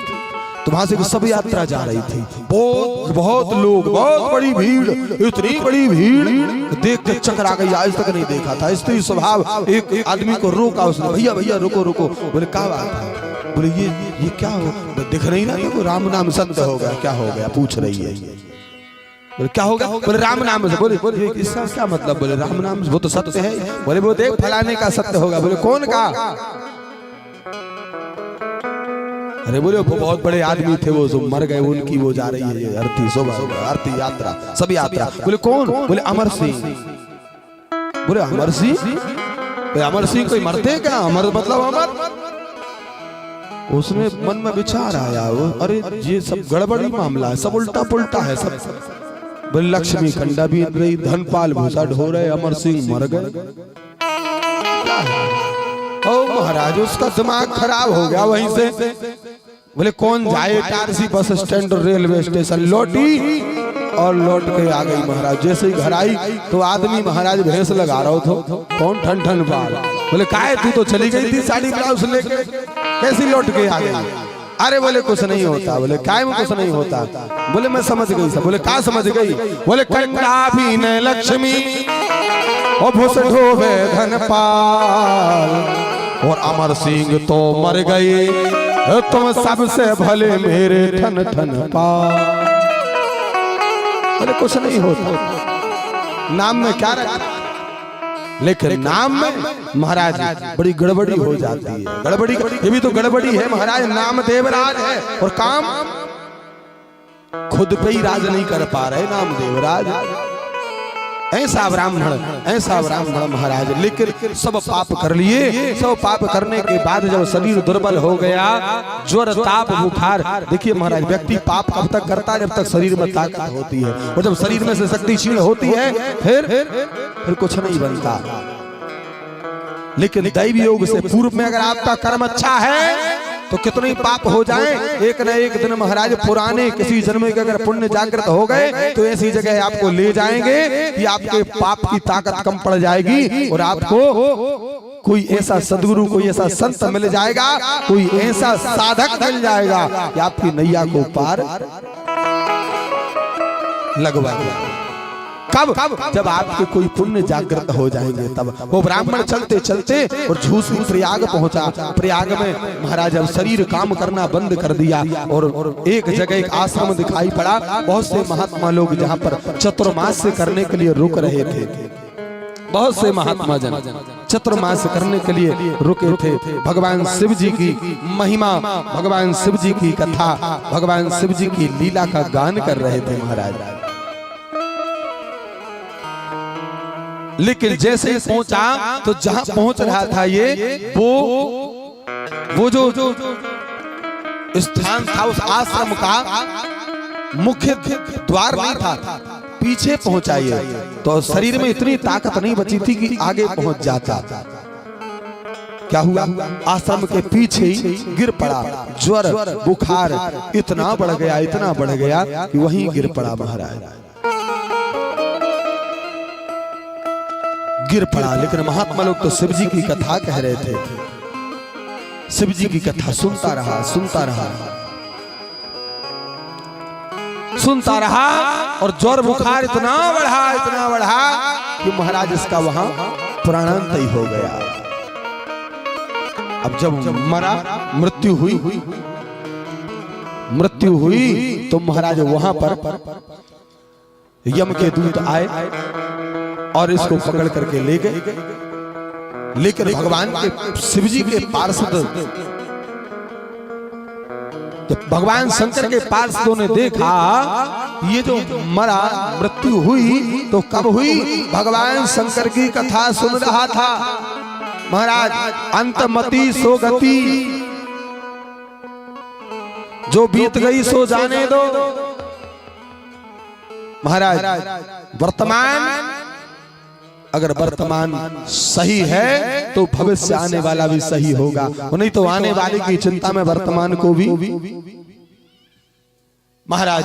तो वहां से सब यात्रा जा रही थी, बहुत लोग, बहुत बड़ी भीड़, इतनी बड़ी भीड़ देख के चक्कर आ गई, आज तक नहीं देखा था। स्त्री स्वभाव एक आदमी को रोका उसने, भैया भैया रुको रुको। बोले क्या बात है? बोले ये क्या हो, दिख नहीं रहा था? राम नाम सत्य हो गया, क्या हो गया पूछ रही है। बोले क्या होगा? बोले राम नाम से। बोले इसका क्या मतलब? बोले राम नाम वो तो सत्य है। बोले वो देख फलाने का सत्य होगा। बोले कौन का? अरे बोले वो बहुत बड़े आदमी थे, वो जो मर गए, उनकी वो जा रही है आरती, सुबह आरती यात्रा, सब यात्रा। बोले कौन? बोले अमर सिंह। बोले अमर सिंह? अमर सिंह कोई मरते क्या? अमर मतलब अमर। उसने मन में विचार आया, वो अरे ये सब गड़बड़ी मामला है, सब उल्टा पुल्टा है सब। बोले लक्ष्मी कंडा भी रही, धनपाल भूसा ढो रहे, अमर सिंह मर गए। ओ महाराज उसका दिमाग खराब हो गया वहीं से। बोले कौन जाए? इटारसी बस स्टैंड और रेलवे स्टेशन लौटी और लौट के आ गई महाराज। जैसे ही घर आई तो आदमी महाराज भैंस लगा रहा था। कौन? ठन ठन पाल। बोले काहे तू तो चली गई थी साड़ी ब्लाउज लेके, कैसी लौट के आ गई? अरे बोले कुछ नहीं होता। बोले काय में कुछ नहीं होता? बोले मैं समझ गई सब। बोले क्या समझ गई? बोले कंडा भी न लक्ष्मी और भूस ढोवे धनपाल और अमर सिंह तो मर गए, तुम सबसे भले मेरे ठन ठन पाल। बोले कुछ नहीं होता, नाम में क्या रखा? लेकिन नाम में महाराज बड़ी गड़बड़ी हो जाती है। गड़बड़ी ये भी तो गड़बड़ी है महाराज। नाम देवराज है और काम खुद पे ही राज नहीं कर पा रहे नाम देवराज। ऐसा ब्राह्मण महाराज, लेकिन सब पाप कर लिए। सब पाप करने के बाद जब शरीर दुर्बल हो गया, ज्वर ताप बुखार, देखिए महाराज व्यक्ति पाप कब तक करता है, जब तक शरीर में ताकत होती है, और जब शरीर में से शक्ति क्षीण होती है फिर कुछ नहीं बनता। लेकिन दैव योग से पूर्व में अगर आपका कर्म अच्छा है तो कितने ही पाप हो जाएं, एक न एक दिन महाराज पुराने किसी जन्म के अगर पुण्य जागृत हो गए तो ऐसी जगह आपको ले जाएंगे कि आपके पाप की ताकत कम पड़ जाएगी और आपको कोई ऐसा सदगुरु, कोई ऐसा संत मिल जाएगा, कोई ऐसा साधक मिल जाएगा कि आपकी नैया को पार लगवाएगा। कब? जब आपके कोई पुण्य जागृत हो जाएंगे तब। वो ब्राह्मण चलते चलते और झूसी प्रयाग पहुंचा। प्रयाग में महाराज अब शरीर काम करना बंद कर दिया और एक जगह एक आश्रम दिखाई पड़ा। बहुत से महात्मा लोग जहाँ पर चतुर्मास करने के लिए रुक रहे थे। बहुत से महात्मा जन चतुर्मास करने के लिए रुके थे। भगवान शिव जी की महिमा, भगवान शिव जी की कथा, भगवान शिव जी की लीला का गान कर रहे थे महाराज। लेकिन जैसे ही पहुंचा तो जहां पहुंच रहा था ये वो जो स्थान था उस आश्रम का मुख्य द्वार नहीं था, पीछे पहुंचा ये। तो शरीर में इतनी ताकत नहीं बची थी कि आगे पहुंच जाता। क्या हुआ? आश्रम के पीछे ही गिर पड़ा। ज्वर बुखार इतना बढ़ गया कि वहीं गिर पड़ा महाराज, गिर पड़ा। लेकिन महात्मा लोग तो शिव जी की कथा कह रहे थे, शिव जी की कथा सुनता रहा और ज्वर बुखार इतना बढ़ा कि महाराज इसका वहां प्राणांत ही हो गया। अब जब मरा, मृत्यु हुई तो महाराज वहां पर यम के दूत आए और इसको पकड़ करके ले गए। लेकिन भगवान के शिव जी के पार्षद, जब भगवान शंकर के पार्षदों ने देखा ये जो मरा, मृत्यु हुई तो कब हुई? भगवान शंकर की कथा सुन रहा था महाराज। अंतमति सो गति, जो बीत गई सो जाने दो महाराज। अगर वर्तमान सही है तो भविष्य आने वाला भी सही होगा, नहीं तो आने वाले की चिंता में वर्तमान को भी। महाराज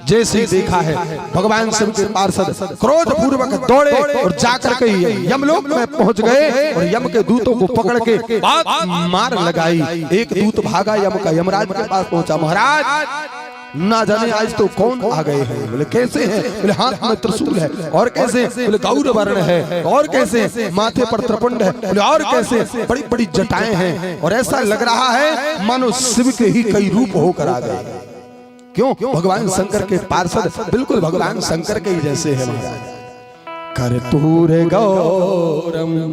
जैसे ही देखा है भगवान शिव के पार्षद क्रोध पूर्वक दौड़े और जाकर के यमलोक में पहुंच गए और यम के दूतों को पकड़ के मार लगाई। एक दूत भागा यम का, यमराज के पास पहुंचा। महाराज ना जाने आज तो कौन आ गए हैं। बोले कैसे हैं? बोले हाथ में त्रिशूल है। और कैसे? बोले गौर वर्ण है। और कैसे? माथे पर त्रिपुंड है। बोले और कैसे? बड़ी बड़ी जटाएं हैं और ऐसा लग रहा है मानो शिव के ही कई रूप होकर आ गए। क्यों? भगवान शंकर के पार्षद बिल्कुल भगवान शंकर के ही जैसे है महाराज। कर्पूर गौरम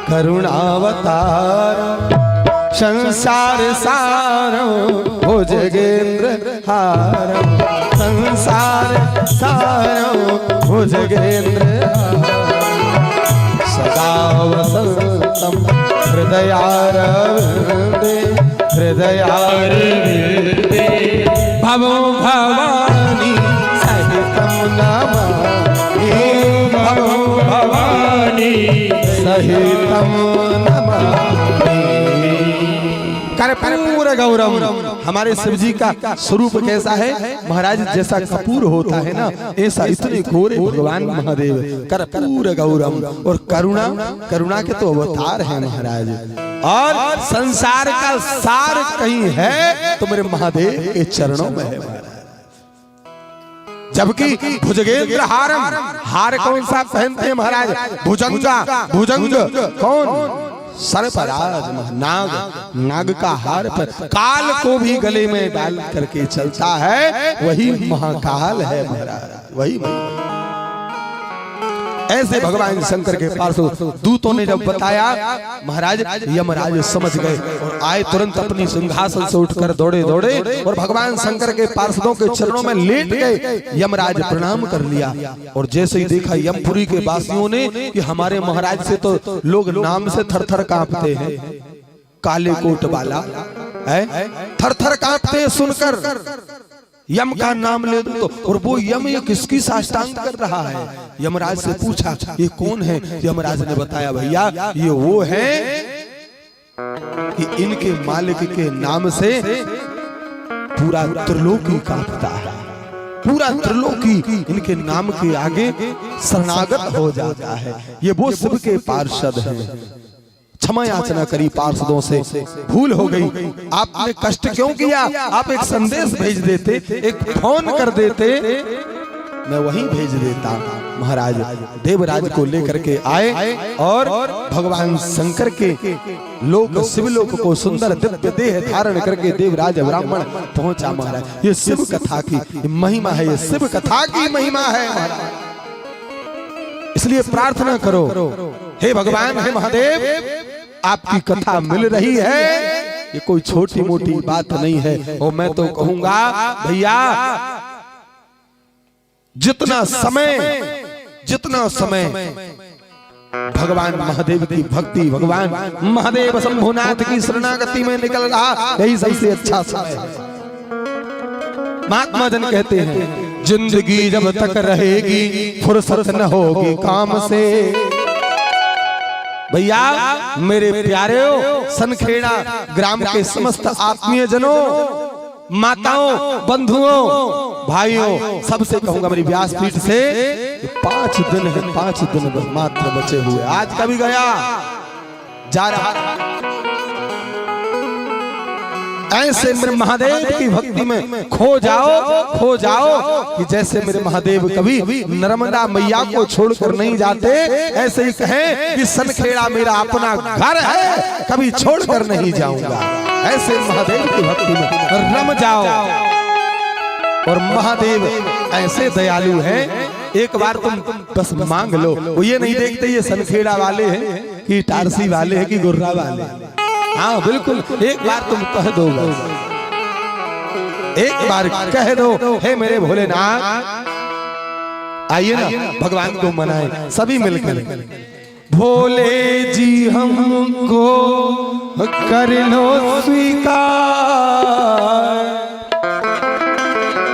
करुणावतारम संसार सारम भुजगेंद्र हारम, संसार सारम भुजगेंद्र सदा वसंतम हृदयारविंदे भवो भवानी सहितं नमामि, भवो भवानी सहितं नमामि। कर्पूर गौरम, हमारे शिव जी का स्वरूप कैसा है महाराज? जैसा कपूर होता है ना, ऐसा इतने गोरे भगवान महादेव। कर्पूर गौरम, और करुणा के तो अवतार है महाराज। और संसार का सार कहीं है तो मेरे महादेव के चरणों में है महाराज। जबकि भुजगेंद्र हारम, हार कौन सा पहनते हैं महाराज? भुजंग कौन? सर्पराज नाग का हार पर काल को भी गले में डाल करके चलता है, वही महाकाल है महाराज। वही ऐसे भगवान शंकर के पास दूतों ने जब बताया, महाराज यमराज समझ गए और आए, तुरंत अपनी सिंहासन से उठकर दौड़े और भगवान शंकर के पार्षदों के चरणों में लेट गए। यमराज प्रणाम कर लिया और जैसे ही देखा यमपुरी के वासियों ने कि हमारे महाराज से तो लोग नाम से थर-थर कांपते हैं, काले कोट वाला है, थर-थर कांपते हैं सुनकर यम का नाम ले दो तो। और वो यम ये किसकी साष्टांग कर रहा है? यमराज से पूछा ये कौन है? यमराज ने बताया भैया ये वो है कि इनके मालिक के नाम से पूरा त्रिलोकी कांपता है, पूरा त्रिलोकी इनके नाम के आगे शरणागत हो जाता है। ये वो शिव के पार्षद हैं। क्षमा याचना करी पार्षदों से, भूल हो गई, आपने कष्ट क्यों किया? आप एक संदेश भेज देते, एक फोन कर देते, मैं वहीं भेज देता। महाराज देवराज को लेकर के आए और भगवान शंकर के लोक शिवलोक को सुंदर दिव्य देह धारण करके देवराज ब्राह्मण पहुंचा। महाराज ये शिव कथा की महिमा है, ये शिव कथा की महिमा है महाराज। इसलिए प्रार्थना करो, हे भगवान, हे महादेव, आपकी कथा मिल रही है, ये कोई छोटी मोटी बात नहीं है। और मैं तो कहूंगा भैया जितना समय भगवान महादेव की भक्ति, भगवान महादेव शंभुनाथ की शरणागति में निकल रहा, यही सबसे अच्छा समय है। महात्मा जन कहते हैं जिंदगी जब तक रहेगी फुर्सत न होगी काम से। भैया मेरे प्यारेओ, सनखेड़ा ग्राम के समस्त आत्मीय जनों, माताओं, बंधुओं, भाइयों, सबसे कहूंगा मेरी व्यासपीठ से 5 दिन है, 5 दिन मात्र बचे हुए। आज का भी गया, जा रहा। ऐसे मेरे महादेव की भक्ति में खो जाओ कि जैसे मेरे महादेव कभी नर्मदा मैया को छोड़कर नहीं जाते, ऐसे ही कहें कि सनखेड़ा मेरा अपना घर है, कभी छोड़कर नहीं जाऊंगा। ऐसे महादेव की भक्ति में रम जाओ। और महादेव ऐसे दयालु हैं, एक बार तुम बस मांग लो, वो ये नहीं देखते ये सनखेड़ा वाले हैं कि टारसी वाले हैं कि गुर्रा वाले हैं। हाँ बिल्कुल, एक बार तुम कह दो, एक बार कह दो, हे मेरे भोलेनाथ, आइए ना भगवान को मनाएं सभी मिलकर। भोले जी हमको कर लो स्वीकार,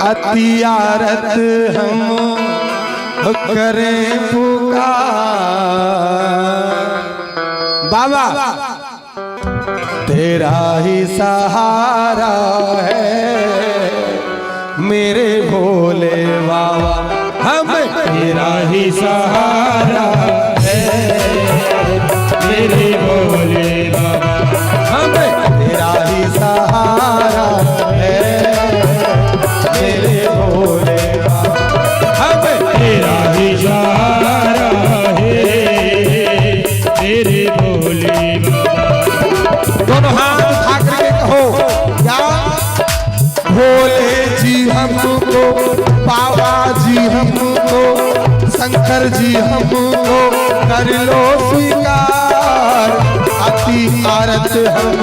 अतियारत हम करें पुकार। बाबा तेरा ही सहारा है मेरे भोले बाबा, हम तेरा ही सहारा है मेरे भोले बाबा, हम तेरा ही सहारा है मेरे भोले बाबा, हम तेरा ही सहारा है मेरे भोले बाबा। दोनों हाथ उठा करके कहो क्या? भोले जी हमको, बाबा जी हमको, शंकर जी हमको कर लो स्वीकार, अति आरत हम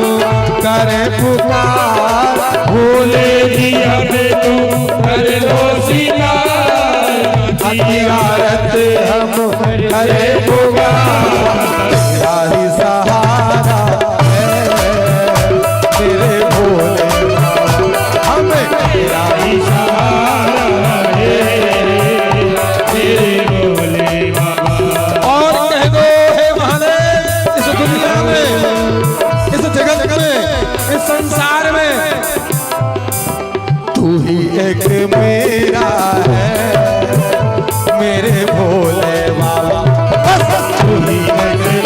करें पुकार। भोले जी हमको कर लो स्वीकार, अति आरत हम करें पुकार। तेरा ही सहारा तेरे भोले हम, तेरा ही सहारा है मेरे भोले बाबा। और कह दो हे महादेव, इस दुनिया में, इस जगत में, इस संसार में तू ही एक मेरा है मेरे भोले बाबा, बस तू ही एक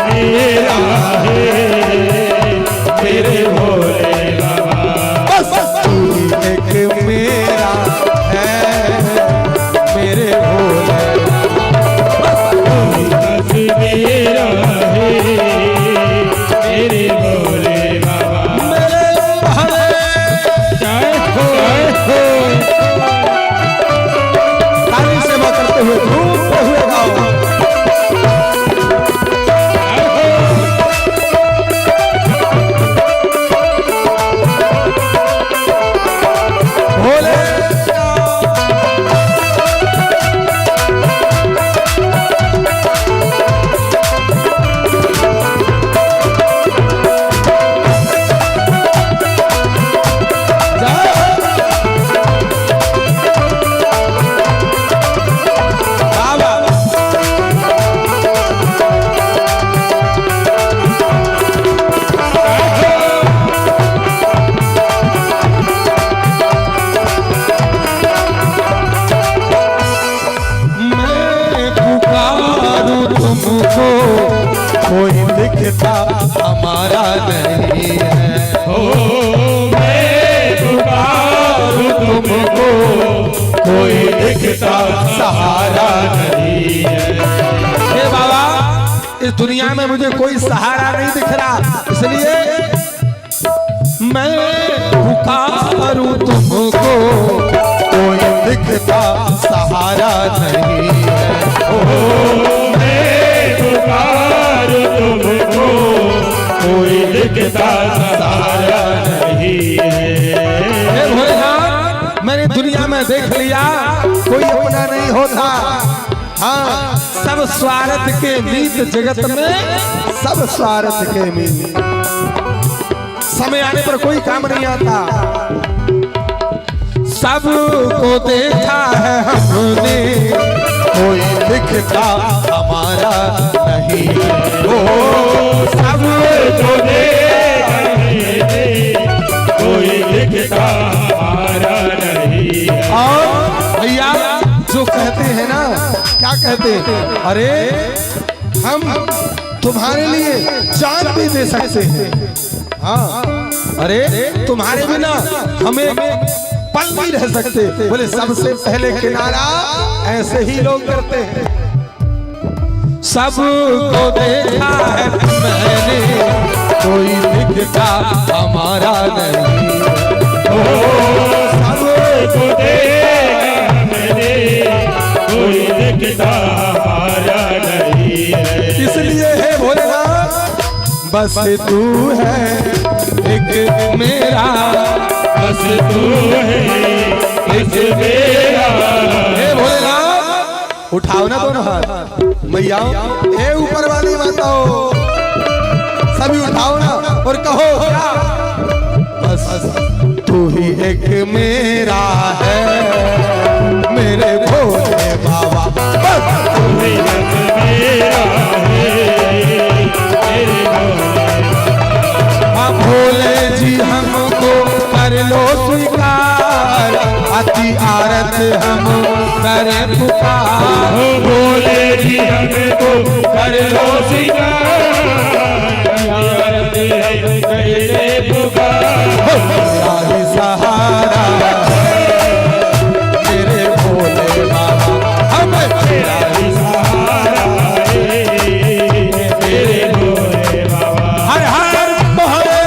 सहारा नहीं है। ओ मैं पुकारूं तुमको, कोई दिखता सहारा नहीं है। हे बाबा, इस दुनिया में मुझे कोई सहारा नहीं दिख रहा, इसलिए मैं पुकारूं तुमको, कोई दिखता सहारा नहीं है। ओ मैं पुकारूं तुमको, कोई दिखता सहारा नहीं है। हे भोलेनाथ, मैंने दुनिया में देख लिया कोई अपना नहीं होता। हाँ, सब स्वार्थ के मीत, जगत में सब स्वार्थ के मीत। समय आने पर कोई काम नहीं आता। सबको देखा है हमने, कोई दिखता हमारा नहीं है। ओ सबको देखा है, कोई दिखता हमारा नहीं है। और भैया जो कहते हैं ना, क्या कहते हैं, अरे हम तुम्हारे लिए जान भी दे सकते हैं। हाँ, अरे तुम्हारे बिना हमें पल नहीं रह सकते। बोले सबसे पहले किनारा ऐसे ही लोग करते हैं। सबको देखा है मैंने, कोई दिखता हमारा नहीं। सबको देखा मैंने, कोई दिखता हमारा नहीं है। इसलिए है भोलेनाथ, बस तू है एक मेरा, बस तू है एक मेरा। हे भोलेनाथ, उठाओ ना दोनों हाथ, मैया हे ऊपर वाली माताओं, सभी उठाओ ना और कहो क्या? बस तू ही एक मेरा है मेरे भोले बाबा, बस तू ही एक मेरा है मेरे हाँ भोले जी हमको कर लो स्वीकार, अति आरत हम करें पुकार। हो भोले जी हमको कर लो स्वीकार, करे पुकार। मेरा ही सहारा मेरे भोले बाबा, हमें तेरा ही सहारा है मेरे भोले बाबा। हर हर महादेव।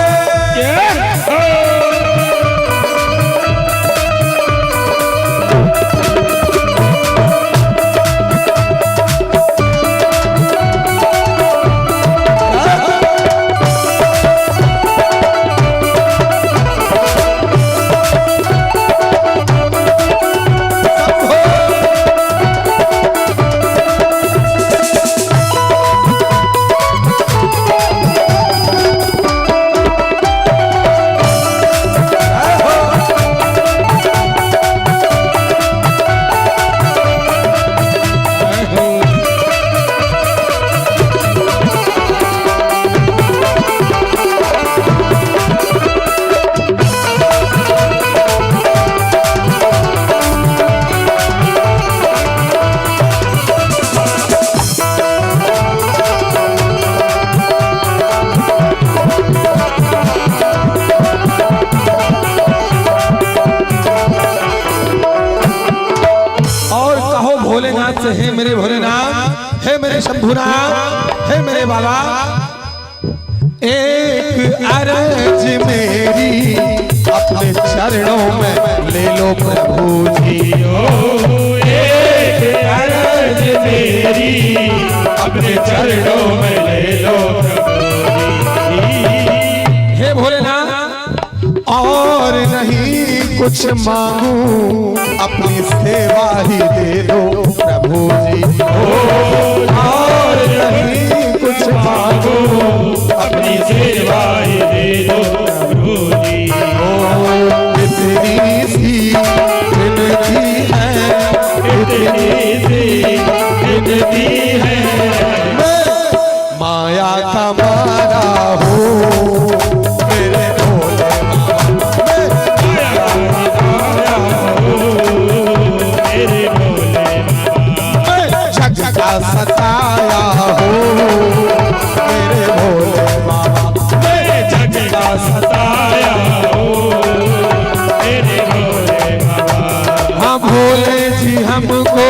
भोलेनाथ से, हे मेरे भोलेनाथ, हे मेरे शंभुनाथ, हे मेरे बाबा, एक अर्ज मेरी अपने चरणों में ले लो प्रभु जी। एक अर्ज मेरी अपने चरणों में ले लो प्रभु जी। हे भोलेनाथ, और नहीं कुछ मांगू, अपनी सेवा ही दे दो प्रभु जी। और नहीं कुछ मांगू, अपनी सेवा ही दे दो प्रभु जी। इतनी सी विनती है, इतनी सी विनती है, माया का मारा हो मेरे भोले सताया हो मेरे भोले बाबा,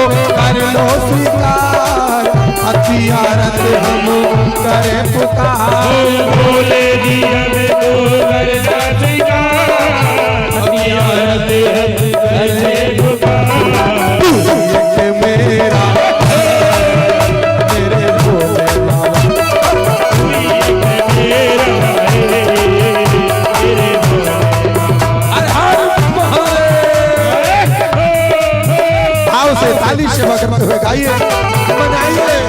कर लो स्वीकार, हथियारत हम करे पुकार। भोले जी हमको करना स्वीकार, हथियारत हम करे पुकार। एक मेरा मेरे भोले बाबा, हर हर महादेव। आओ से ताली सेवा करते हुए गाइए, मनाइए।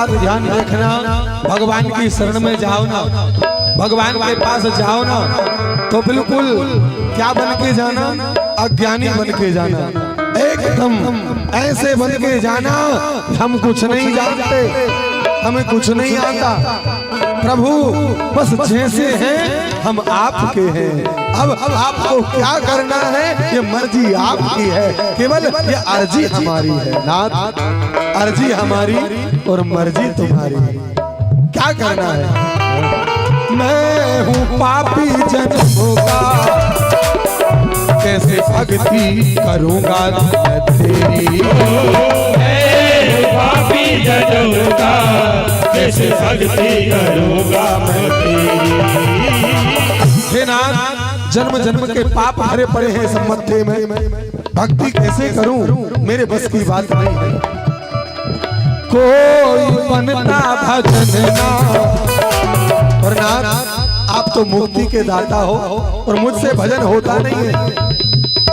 ध्यान रखना, भगवान की शरण में जाओ ना, भगवान के पास जाओ ना, तो बिल्कुल क्या बन के जाना, अज्ञानी बन के जाना, एकदम ऐसे बन के जाना हम कुछ नहीं जानते, हमें कुछ नहीं आता प्रभु, बस जैसे हैं हम आपके हैं। अब आपको क्या करना है ये मर्जी आपकी है, केवल ये अर्जी हमारी है नाथ, अर्जी हमारी और मर्जी तुम्हारी। क्या करना है? मैं हूँ पापी जन्मों का, कैसे भक्ति करूँगा मैं तेरी। पापी जन्मों का, कैसे भक्ति करूँगा मैं तेरी। हे नाथ, जन्म जन्म के पाप भरे पड़े हैं सब मत्थे में, भक्ति कैसे करूं मेरे बस की बात नहीं है। कोई बनता भजन ना, और नाथ आप तो मुक्ति के दाता हो और मुझसे भजन होता नहीं है,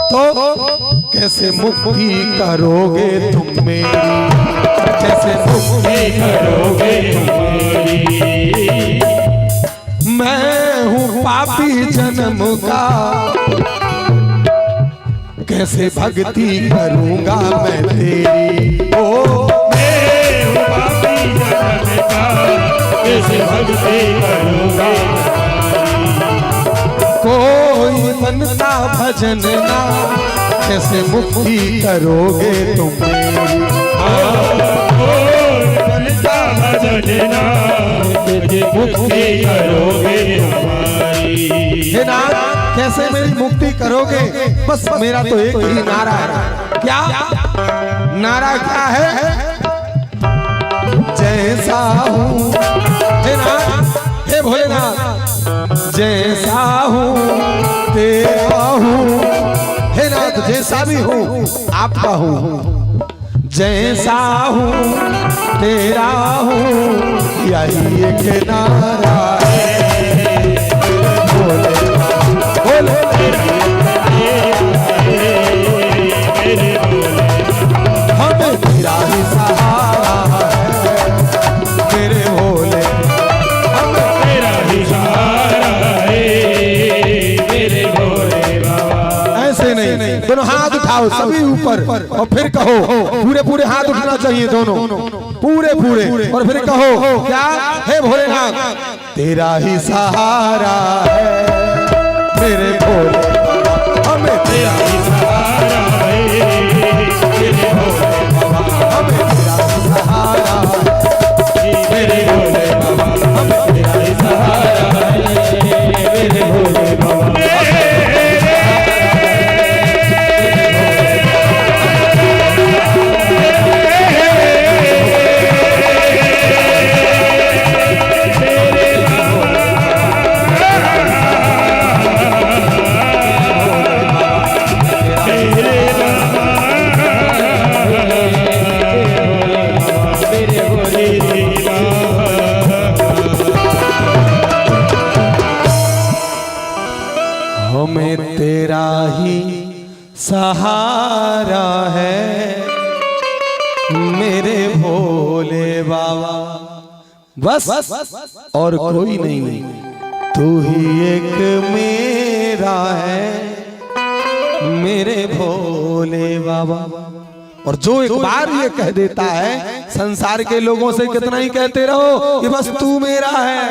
तो कैसे मुक्ति करोगे तुम मेरी, कैसे मुक्ति करोगे मेरी। मैं हूँ पापी जन्म का, कैसे भक्ति करूँगा मैं तेरी। ओ मैं हूँ पापी जन्म का, कैसे भक्ति करूँगा। कोई बनता भजन ना, कैसे मुक्ति करोगे तुम मेरी। बनता भजन ना, मुक्ति करोगे हमारी। हे नाथ, कैसे मेरी मुक्ति करोगे? बस मेरा तो एक ही नारा है। क्या नारा क्या है? जैसा हूँ हे नाथ, हे भोलेनाथ, जैसा हूँ तेरा हूँ। हे नाथ, जैसा भी हूँ आपका हूँ, जैसा हूँ तेरा हूँ, यही एक नारा है। बोले बोले हमें तेरा ही सहारा है मेरे भोले, हमें तेरा ही सहारा है मेरे भोले बाबा। ऐसे नहीं, दोनों हाथ उठाओ सभी ऊपर और फिर कहो, पूरे पूरे हाथ उठना चाहिए दोनों, पूरे पूरे, और फिर कहो क्या? हे भोलेनाथ, तेरा ही सहारा है मेरे भोले, हमें तेरा ही सहारा है मेरे भोले बाबा। हमें तेरा ही सहारा है मेरे भोले बाबा, हमें तेरा ही सहारा है मेरे भोले बाबा। ही सहारा है मेरे भोले बाबा, बस और कोई नहीं, तू ही एक मेरा है मेरे भोले बाबा। और जो एक बार ये कह देता है, संसार के लोगों से कितना ही कहते रहो कि बस तू मेरा है,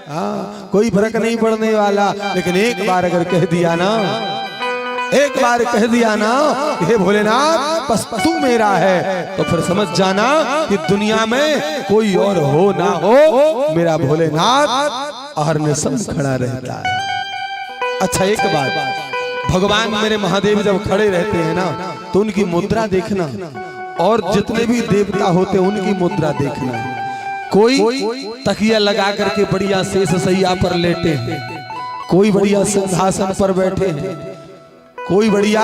हाँ कोई फर्क नहीं पड़ने वाला, लेकिन एक बार अगर कह दिया ना, एक बार कह दिया ना हे भोलेनाथ बस तू मेरा है, तो फिर समझ जाना कि दुनिया में कोई और हो ना हो, मेरा भोलेनाथ हर समय खड़ा रहता है। अच्छा एक बात, भगवान मेरे महादेव जब खड़े रहते हैं ना, तो उनकी मुद्रा देखना, और जितने भी देवता होते हैं उनकी मुद्रा देखना। कोई तकिया लगा करके बढ़िया शेष सैया पर लेटे हैं, कोई बढ़िया सिंहासन पर बैठे हैं, कोई बढ़िया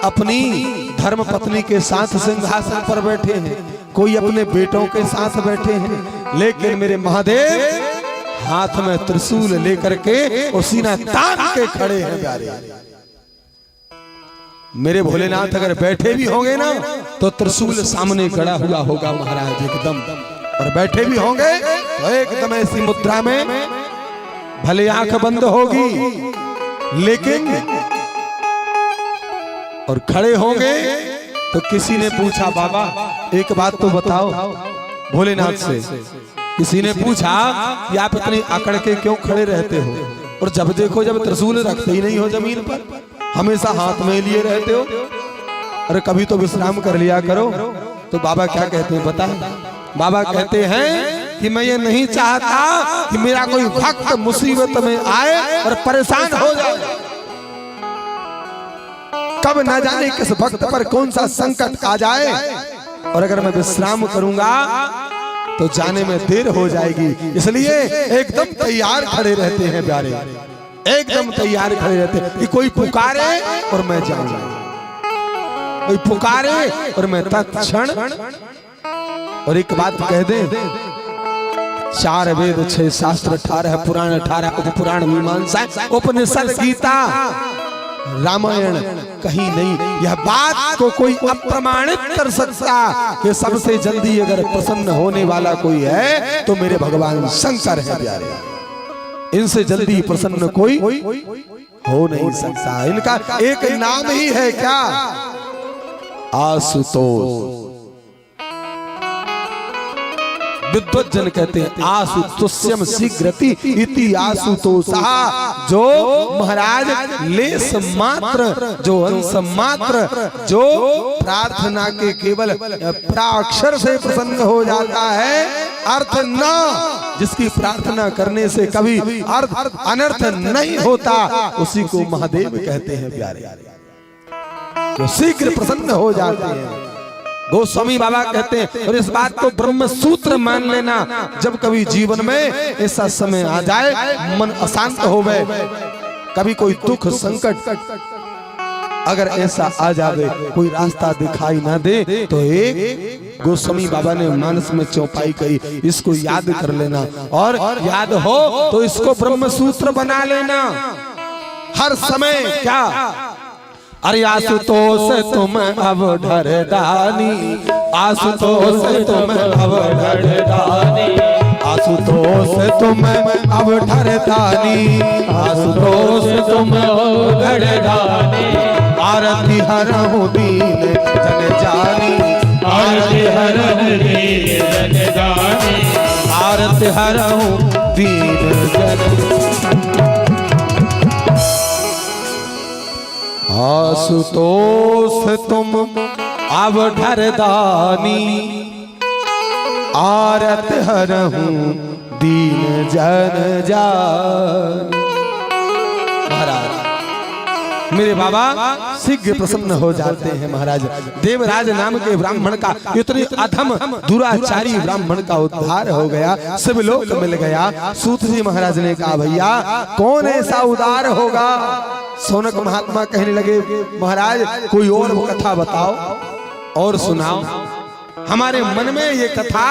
अपनी धर्म पत्नी के साथ सिंहासन पर बैठे हैं, कोई अपने बेटों के साथ बैठे हैं, लेकिन मेरे महादेव हाथ में त्रिशूल लेकर के और सीना तान के खड़े हैं प्यारे। मेरे भोलेनाथ अगर बैठे भी होंगे ना, तो त्रिशूल सामने खड़ा हुआ होगा महाराज एकदम, और बैठे भी होंगे तो एकदम ऐसी मुद्रा में, भले आंख बंद होगी लेकिन, और खड़े होंगे। तो किसी ने पूछा बाबा एक बात तो बताओ भोलेनाथ से, किसी ने पूछा कि आप इतने अकड़ के क्यों खड़े रहते हो, और जब देखो जब त्रिशूल रखते ही नहीं हो जमीन पर, हमेशा हाथ में लिए रहते हो, अरे कभी तो विश्राम कर लिया करो। तो बाबा क्या कहते हैं बताएं, बाबा कहते हैं कि मैं ये नहीं चाहता कि मेरा कोई भक्त मुसीबत में आए और परेशान हो जाए, कब न जाने किस भक्त पर कौन सा संकट आ जाए, और अगर मैं विश्राम करूंगा तो जाने में देर हो जाएगी, इसलिए एकदम तैयार खड़े रहते हैं प्यारे, एकदम तैयार खड़े रहते हैं कि कोई पुकारे और मैं जाऊं, कोई पुकारे और मैं तत्क्षण। और एक बात कह दें, 4 वेद 6 शास्त्र 18 पुराण 18 उपपुराण मीमांसा उपनिषद गीता रामायण कहीं नहीं यह बात को कोई अप्रमाणित कर सकता कि सबसे जल्दी अगर प्रसन्न होने वाला कोई है तो मेरे भगवान शंकर है प्यारे, इनसे जल्दी प्रसन्न कोई हो नहीं सकता। इनका एक नाम ही है क्या, आशुतोष। विद्वज्जन कहते हैं आशुतोष्यम शीघ्रति इति आशुतोषः, जो महाराज लेस मात्र, जो अंश मात्र, जो प्रार्थना के केवल प्राक्षर से प्रसन्न हो जाता है, अर्थ न, जिसकी प्रार्थना करने से कभी अर्थ अनर्थ नहीं होता, उसी को महादेव कहते हैं प्यारे, जो शीघ्र प्रसन्न हो जाते हैं। गोस्वामी बाबा कहते हैं, और इस बात को ब्रह्म सूत्र मान लेना, जब कभी जीवन में ऐसा समय आ जाए मन अशांत हो गए, कभी कोई दुख संकट अगर ऐसा आ जावे, कोई रास्ता दिखाई ना दे, तो एक गोस्वामी बाबा ने मानस में चौपाई कही, इसको याद कर लेना, और याद हो तो इसको ब्रह्म सूत्र बना लेना हर समय। क्या, अरे आशुतोष तुम अब ढरदानी, आशुतोष तुम अब ढरदानी, आशुतोष तुम अब ढरदानी, आशुतोष तुम ढरदानी, आरती हरहु दीन जन जानी, आरती हरहु दीन जन जानी, आरती हरहु दीन जन। आशुतोष तुम अब ढरदानी, आरत हरहु दीन जन जानी। महाराज मेरे बाबा शीघ्र प्रसन्न हो जाते हैं महाराज। देवराज नाम के ब्राह्मण का, इतने अधम दुराचारी ब्राह्मण का उद्धार हो गया, शिवलोक मिल गया। सूत जी महाराज ने कहा भैया कौन ऐसा उदार होगा। सोनक महात्मा कहने लगे महाराज कोई और कथा बताओ और सुनाओ। हमारे मन में ये कथा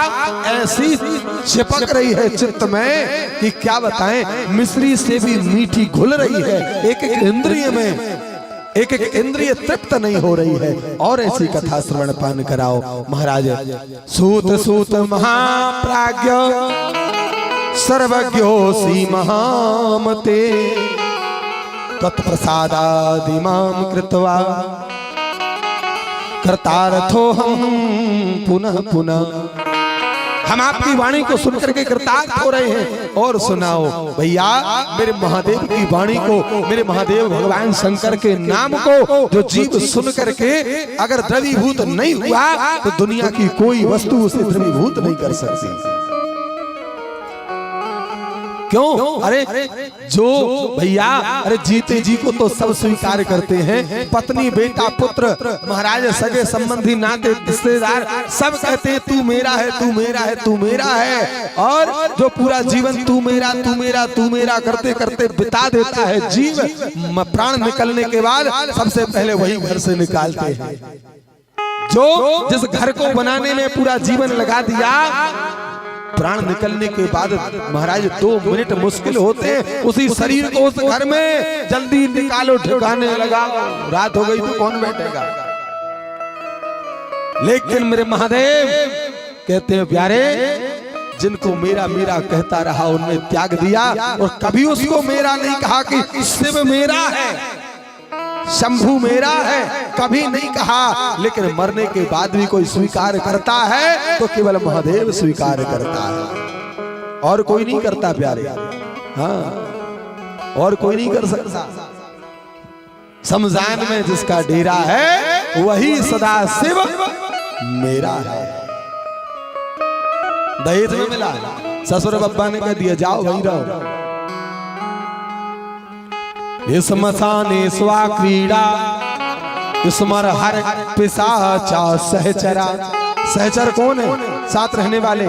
ऐसी चिपक रही है चित्त में कि क्या बताएं, मिश्री से भी मीठी घुल रही है एक एक इंद्रिय में। एक एक इंद्रिय तृप्त नहीं हो रही है, और ऐसी कथा श्रवण पान कराओ। महाराज सूत सूत महाप्राज्ञ सर्वज्ञोऽसि महामते तत्प्रसादादिमां कृत्वा कर्तार्थोऽहं पुनः पुनः। हम आपकी वाणी को सुनकर के कृतार्थ हो रहे हैं। और सुनाओ भैया, मेरे महादेव की वाणी को, मेरे महादेव भगवान शंकर के नाम को जो जीव सुन करके अगर द्रवीभूत नहीं हुआ तो दुनिया की कोई वस्तु उसे द्रवीभूत नहीं कर सकती। क्यों? अरे जो भैया, अरे जीते जी को तो सब स्वीकार करते हैं, पत्नी बेटा पुत्र महाराज सगे संबंधी नाते रिश्तेदार सब कहते हैं तू मेरा है, तू मेरा है, तू मेरा है। और जो पूरा जीवन तू मेरा तू मेरा तू मेरा करते करते बिता देता है जीव, प्राण निकलने के बाद सबसे पहले वही घर से निकालते हैं। जो जिस घर को बनाने में पूरा जीवन लगा दिया, प्राण निकलने के बाद महाराज 2 मिनट मुश्किल होते हैं, उसी शरीर को उस घर में जल्दी निकालो, ठिकाने लगा। रात हो गई तो कौन बैठेगा? लेकिन मेरे महादेव कहते हैं प्यारे, जिनको मेरा मेरा कहता रहा उनने त्याग दिया, और कभी उसको मेरा नहीं कहा कि शिव मेरा है, शंभू मेरा है, कभी नहीं कहा। लेकिन मरने के बाद भी कोई स्वीकार करता है तो केवल महादेव स्वीकार करता है, और कोई नहीं करता प्यारे। हाँ, और कोई नहीं कर सकता। शमशान में जिसका डेरा है वही सदा शिव मेरा है। दहेज में मिला, ससुर बब्बा ने कह दिया जाओ वही रहो। स्मशाने स्वा क्रीड़ा स्मर हर पिशाचा सहचरा। सहचर कौन है? साथ रहने वाले,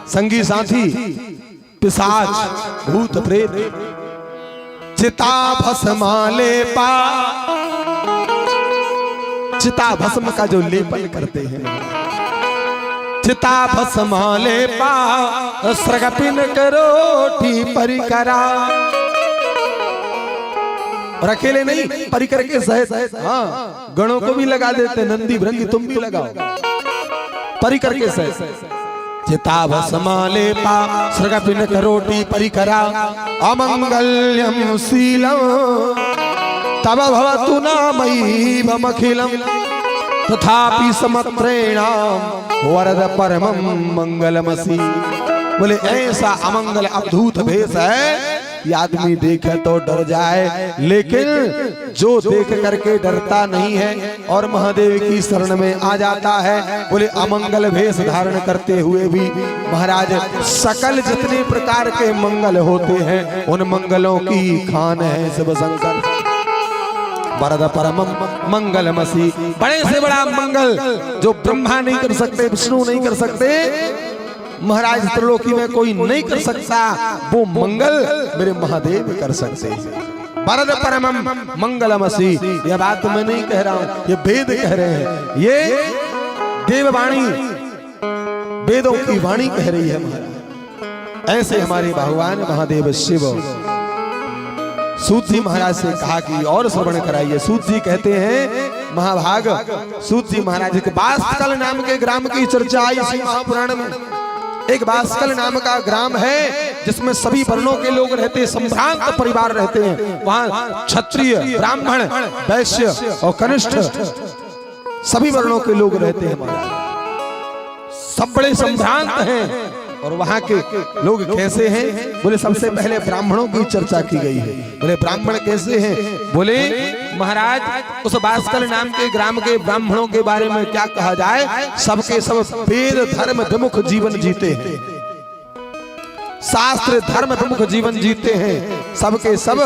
संगी साथी, पिशाच भूत प्रेत। चिता भस्म लेपा, चिता भस्म का जो लेपन करते हैं, चिता भस्म लेपा स्रगपिन करोटी परिकरा। और अकेले नहीं, परिकर के सहित, हाँ, गणों को भी लगा देते, नंदी भृंगी तुम भी लगाओ, परिकर के सहित। चिता भस्म लेपा स्रगपिन करोटी परिकरा अमंगल्यम शीलम तब भवतु नामैवमखिलम तथापि समत्रेणाम वरद परमं मंगलमसि। बोले ऐसा अमंगल अद्भुत भेष है, ये आदमी देखे तो डर जाए, लेकिन जो देख करके डरता नहीं है और महादेव की शरण में आ जाता है, बोले अमंगल भेष धारण करते हुए भी महाराज सकल जितने प्रकार के मंगल होते हैं उन मंगलों की खान है शिव शंकर। वरद परमं मंगलमसि, बड़े से बड़ा मंगल जो ब्रह्मा नहीं कर सकते, विष्णु नहीं कर सकते, महाराज त्रिलोकी में कोई नहीं कर सकता, वो मंगल मेरे महादेव कर सकते। वरद परमं मंगलमसि, यह बात मैं नहीं कह रहा हूं, ये वेद कह रहे हैं, ये देववाणी वेदों की वाणी कह रही है महाराज। ऐसे हमारे भगवान महादेव शिव सूत जी महाराज से कहा कि और श्रवण कराइए। सूत जी कहते हैं महाभाग, सूत जी महाराज के बास्कल नाम के ग्राम की चर्चा आई इसी महापुराण में। एक बास्कल नाम का ग्राम है जिसमें सभी वर्णों के लोग रहते हैं, संभ्रांत परिवार रहते हैं। वहां क्षत्रिय, ब्राह्मण, वैश्य और कनिष्ठ सभी वर्णों के लोग रहते हैं महाराज, सब बड़े संभ्रांत हैं। और वहां के लोग कैसे हैं? बोले सबसे पहले ब्राह्मणों की चर्चा की गई है। बोले ब्राह्मण कैसे हैं? बोले महाराज उस बास्कल नाम के ग्राम के ब्राह्मणों के बारे में क्या कहा जाए, सबके सब वेद धर्म विमुख जीवन जीते हैं, शास्त्र धर्म विमुख जीवन जीते हैं, सबके सब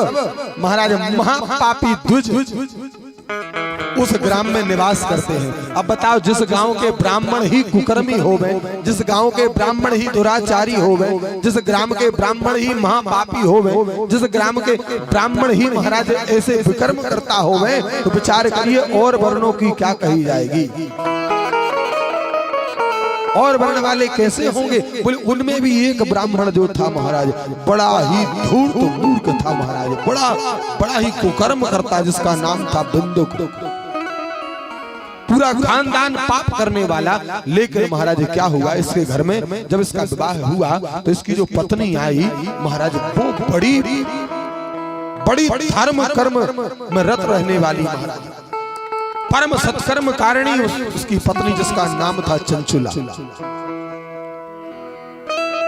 महाराज महापापी द्विज उस ग्राम में निवास करते हैं। अब बताओ, जिस गांव के ब्राह्मण ही कुकर्मी हो गए, जिस गांव के ब्राह्मण ही दुराचारी हो गए, जिस ग्राम के ब्राह्मण ही महापापी हो गए, जिस ग्राम के ब्राह्मण ही महाराज ऐसे विकर्म करता हो गए, तो विचार करिए और वर्णों की क्या कही जाएगी। और वर्ण वाले कैसे होंगे? बोले उनमें भी एक ब्राह्मण जो था महाराज, बड़ा ही धूर्त मूर्ख था महाराज, बड़ा ही कुकर्म करता, जिसका नाम था बिंदुक। पूरा खानदान पाप करने वाला। लेकिन महाराज क्या हुआ इसके घर में, जब इसका विवाह हुआ तो इसकी जो पत्नी आई महाराज, वो बड़ी धर्म कर्म में रत रहने वाली महाराज, परम सत्कर्म कारिणी उसकी पत्नी, जिसका नाम था चंचुला।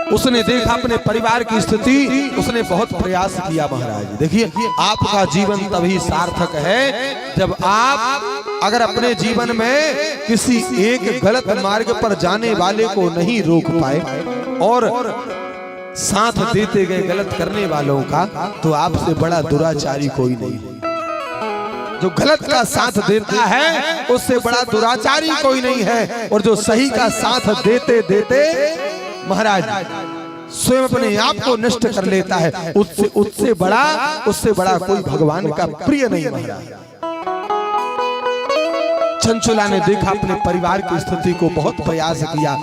उसने देखा अपने परिवार की स्थिति, उसने बहुत प्रयास किया महाराज। देखिए आपका जीवन तभी सार्थक है जब आप अगर अपने जीवन में किसी एक गलत मार्ग पर जाने वाले को नहीं रोक पाए और साथ देते गए गलत करने वालों का, तो आपसे बड़ा दुराचारी कोई नहीं है। जो गलत का साथ देता है उससे बड़ा दुराचारी कोई नहीं है। और जो सही का साथ देते देते महाराज स्वयं अपने आप को नष्ट कर लेता है, उससे बड़ा कोई भगवान का प्रिय नहीं महाराज। चंचुला ने देखा अपने परिवार की स्थिति को, बहुत प्रयास किया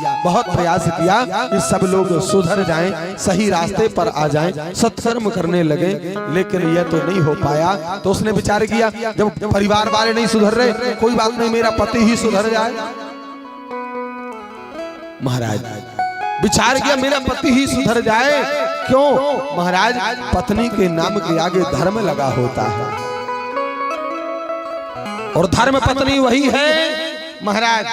कि सब लोग सुधर जाएं, सही रास्ते पर आ जाएं, सत्कर्म करने लगे, लेकिन यह तो नहीं हो पाया। तो उसने विचार किया जब परिवार वाले नहीं सुधर रहे, कोई बात नहीं, मेरा पति ही सुधर जाए। महाराज विचार किया मेरा पति ही सुधर जाए। क्यों महाराज? पत्नी के नाम के आगे धर्म लगा होता है, और धर्म पत्नी वही है महाराज,